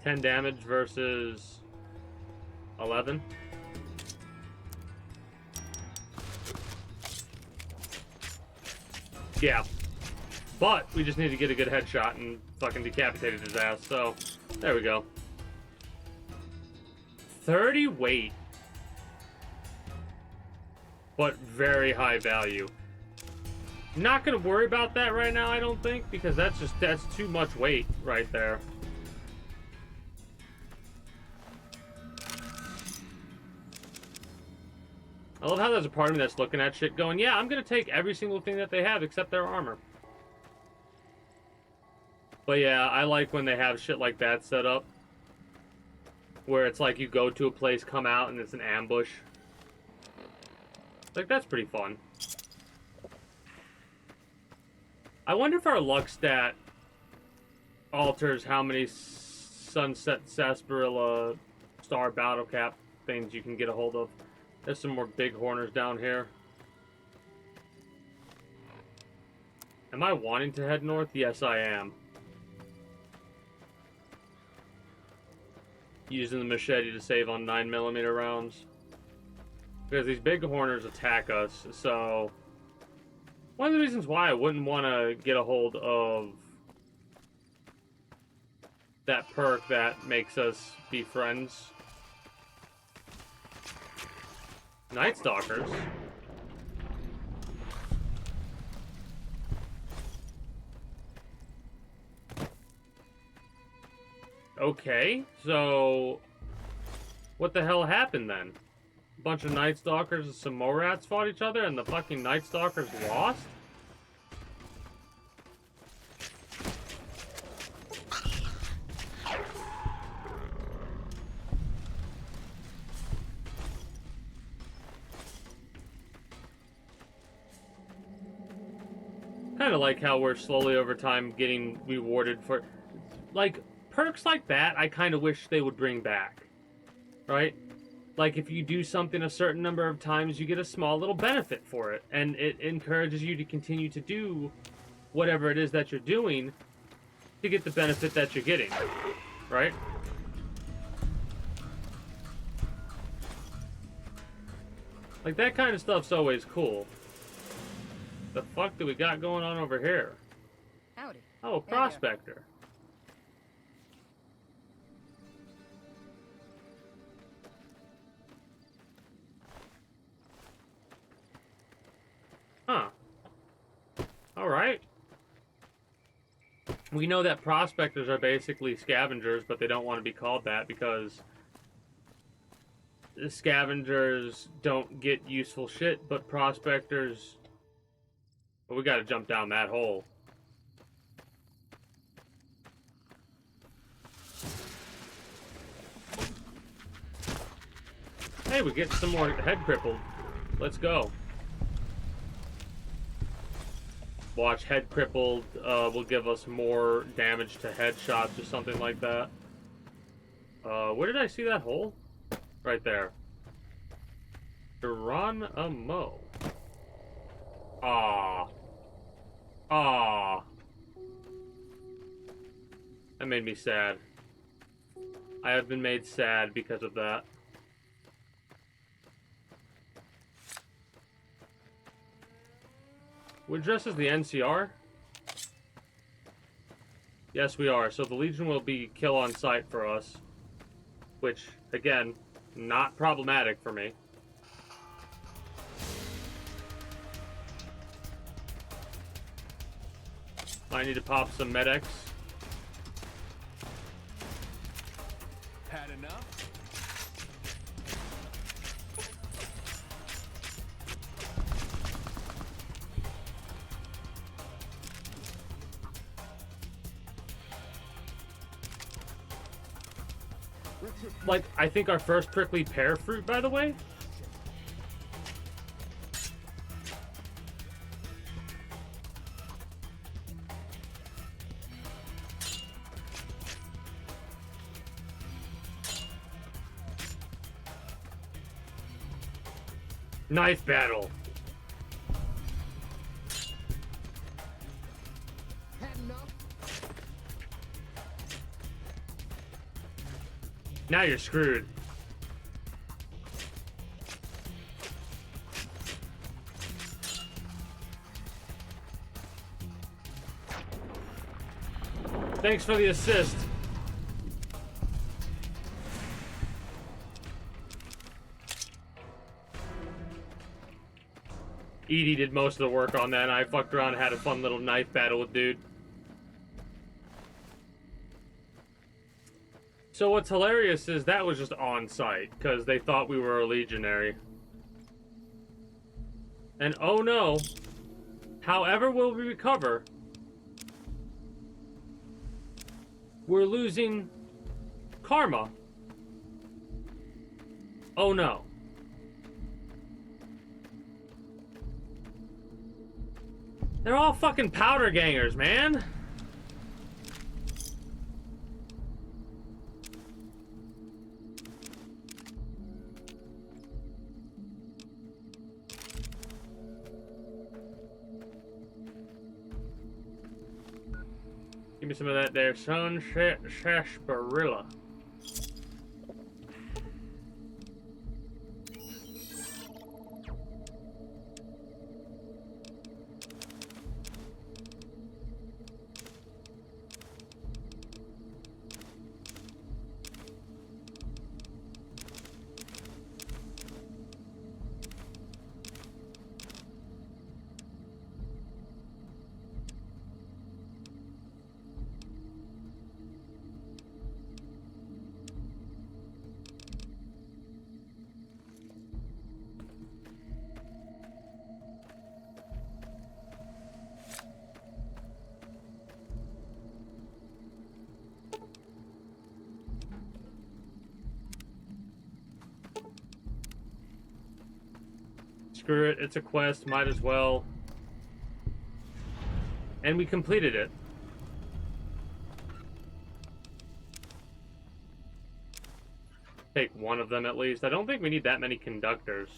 $10 damage versus 11. Yeah. But we just need to get a good headshot and fucking decapitated his ass, so there we go. 30 weight. But very high value. Not gonna worry about that right now, I don't think, because that's too much weight right there. I love how there's a part of me that's looking at shit going, yeah, I'm gonna take every single thing that they have except their armor. But yeah, I like when they have shit like that set up. Where it's like you go to a place, come out, and it's an ambush. Like, that's pretty fun. I wonder if our luck stat alters how many Sunset Sarsaparilla Star Battle Cap things you can get a hold of. There's some more big horners down here. Am I wanting to head north? Yes, I am. Using the machete to save on 9mm rounds. Because these big horners attack us, so... One of the reasons why I wouldn't want to get a hold of that perk that makes us be friends. Night Stalkers. Okay, so what the hell happened then? A bunch of Night Stalkers and some Morats fought each other and the fucking Night Stalkers lost? Kind of like how we're slowly over time getting rewarded for, like, perks like that. I kind of wish they would bring back, right? Like, if you do something a certain number of times, you get a small little benefit for it, and it encourages you to continue to do whatever it is that you're doing to get the benefit that you're getting, right? Like, that kind of stuff's always cool. The fuck do we got going on over here? Howdy. Oh, prospector. Huh. Alright. We know that prospectors are basically scavengers, but they don't want to be called that because the scavengers don't get useful shit, but prospectors... Well, we gotta jump down that hole. Hey, we get some more head crippled. Let's go. Watch, head crippled will give us more damage to headshots or something like that. Where did I see that hole? Right there. Geronimo. Ah. Ah. That made me sad. I have been made sad because of that. We're dressed as the NCR? Yes, we are. So the Legion will be kill on sight for us. Which, again, not problematic for me. I need to pop some medics. Had enough? Like, I think our first prickly pear fruit, by the way. Knife battle. Had enough? Now you're screwed. Thanks for the assist. Edie did most of the work on that, and I fucked around and had a fun little knife battle with dude. So what's hilarious is that was just on site, because they thought we were a legionary. And oh no, however will we recover, we're losing karma. Oh no. They're all fucking powder gangers, man. Give me some of that there sunset sarsaparilla. Screw it, it's a quest, might as well. And we completed it. Take one of them at least. I don't think we need that many conductors.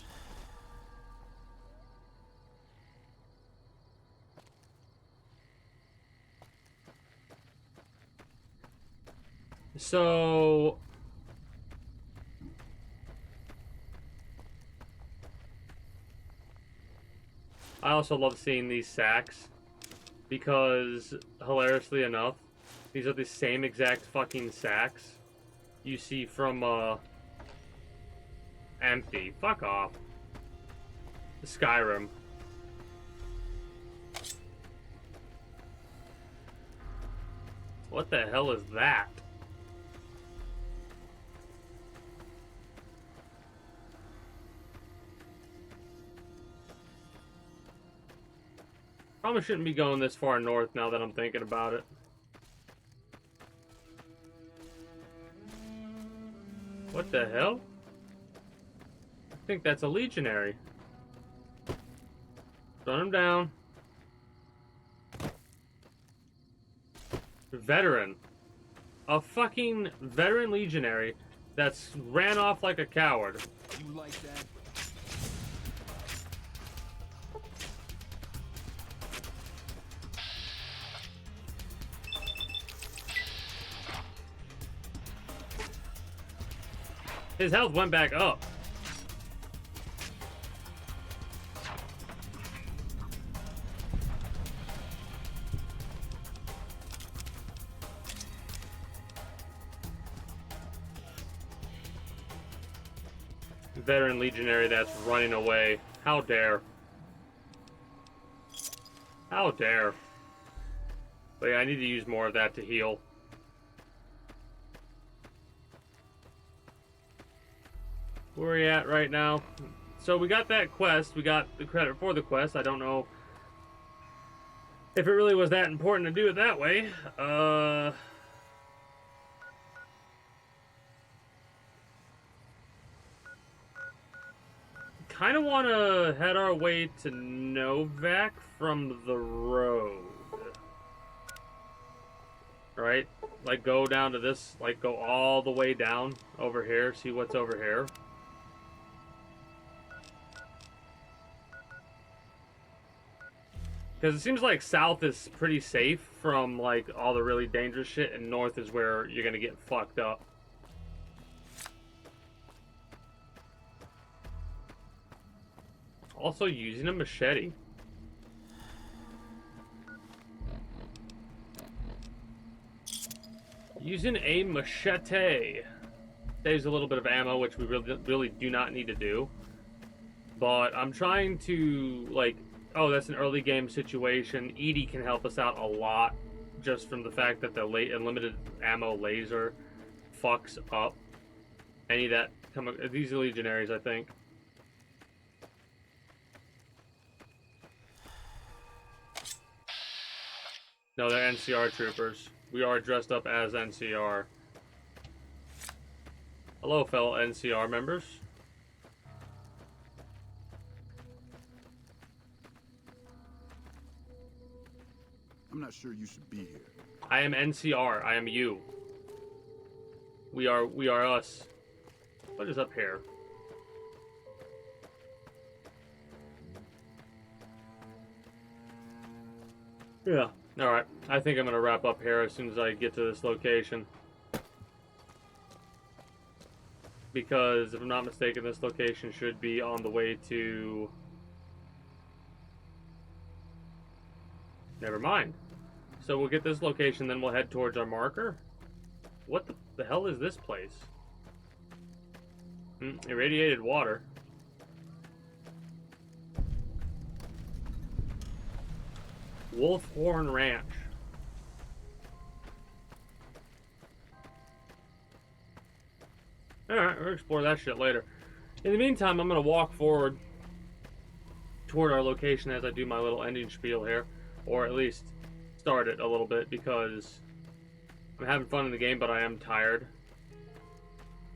So... I also love seeing these sacks. Because, hilariously enough, these are the same exact fucking sacks you see from, Empty. Fuck off. Skyrim. What the hell is that? Probably shouldn't be going this far north now that I'm thinking about it. What the hell? I think that's a legionary. Run him down. Veteran. A fucking veteran legionary that's ran off like a coward. You like that? His health went back up. Veteran legionary that's running away. How dare. How dare. But yeah, I need to use more of that to heal. Where are we at right now? So we got that quest. We got the credit for the quest. I don't know if it really was that important to do it that way. Kind of want to head our way to Novak from the road. Right? Like go down to this, like go all the way down over here, see what's over here. Because it seems like south is pretty safe from like all the really dangerous shit, and north is where you're gonna get fucked up. Also using a machete. Using a machete. Saves a little bit of ammo, which we really do not need to do. But I'm trying to, like, oh, that's an early game situation. Edie can help us out a lot, just from the fact that the unlimited ammo laser fucks up any of that. These are legionaries, I think. No, they're NCR troopers. We are dressed up as NCR. Hello, fellow NCR members. I'm not sure you should be here. I am NCR. I am you. We are us. What is up here? Yeah. Alright. I think I'm going to wrap up here as soon as I get to this location. Because, if I'm not mistaken, this location should be on the way to... Never mind. So we'll get this location, then we'll head towards our marker. What the hell is this place? Irradiated water. Wolfhorn Ranch. Alright, we'll explore that shit later. In the meantime, I'm going to walk forward toward our location as I do my little ending spiel here. Or at least start it a little bit, because I'm having fun in the game, but I am tired.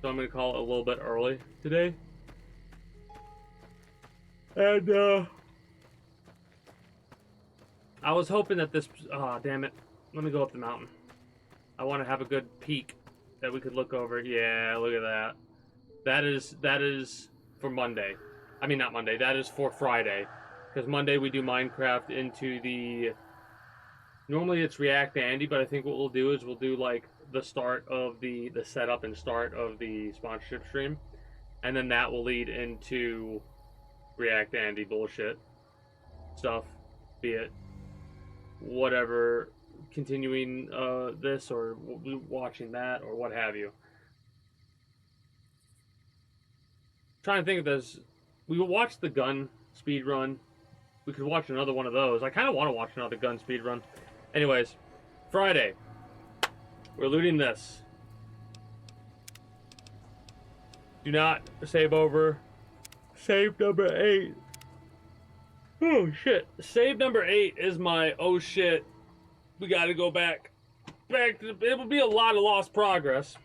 So I'm going to call it a little bit early today. And, I was hoping that this... Oh, damn it. Let me go up the mountain. I want to have a good peek that we could look over. Yeah, look at that. That is for Monday. I mean, not Monday. That is for Friday. Because Monday we do Minecraft into the... Normally it's React Andy, but I think what we'll do is we'll do, like, the start of the setup and start of the sponsorship stream. And then that will lead into React Andy bullshit stuff. Be it whatever, continuing this or watching that or what have you. Trying to think if there's. We watched the gun speed run. We could watch another one of those. I kind of want to watch another gun speed run. Anyways, Friday. We're looting this. Do not save over. Save number 8. Oh shit. Save number 8 is my oh shit. We gotta go back. It will be a lot of lost progress.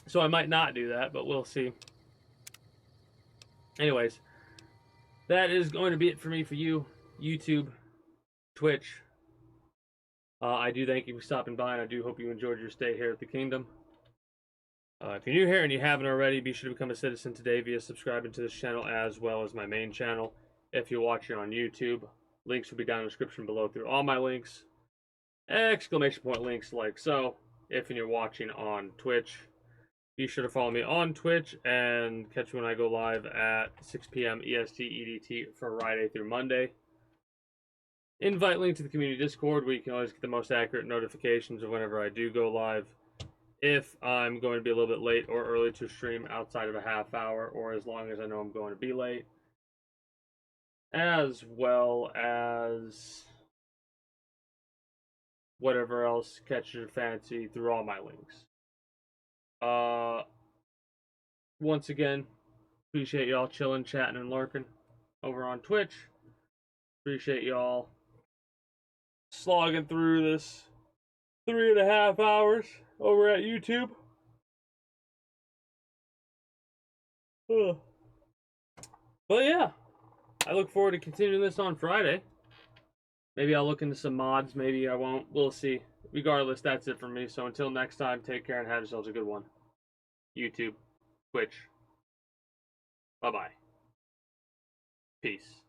So I might not do that, but we'll see. Anyways, that is going to be it for me for you, YouTube, Twitch. I do thank you for stopping by, and I do hope you enjoyed your stay here at the Kingdom. If you're new here and you haven't already, be sure to become a citizen today via subscribing to this channel as well as my main channel. If you're watching on YouTube, links will be down in the description below through all my links. Exclamation point links like so. If you're watching on Twitch, be sure to follow me on Twitch and catch me when I go live at 6 p.m. EST EDT for Friday through Monday. Invite link to the community Discord where you can always get the most accurate notifications of whenever I do go live. If I'm going to be a little bit late or early to stream outside of a half hour, or as long as I know I'm going to be late. As well as whatever else catches your fancy through all my links. Once again, appreciate y'all chilling, chatting, and lurking over on Twitch. Appreciate y'all slogging through this 3.5 hours over at YouTube. Ugh. But yeah, I look forward to continuing this on Friday. Maybe I'll look into some mods, maybe I won't. We'll see. Regardless, that's it for me. So until next time, take care and have yourselves a good one. YouTube, Twitch. Bye-bye. Peace.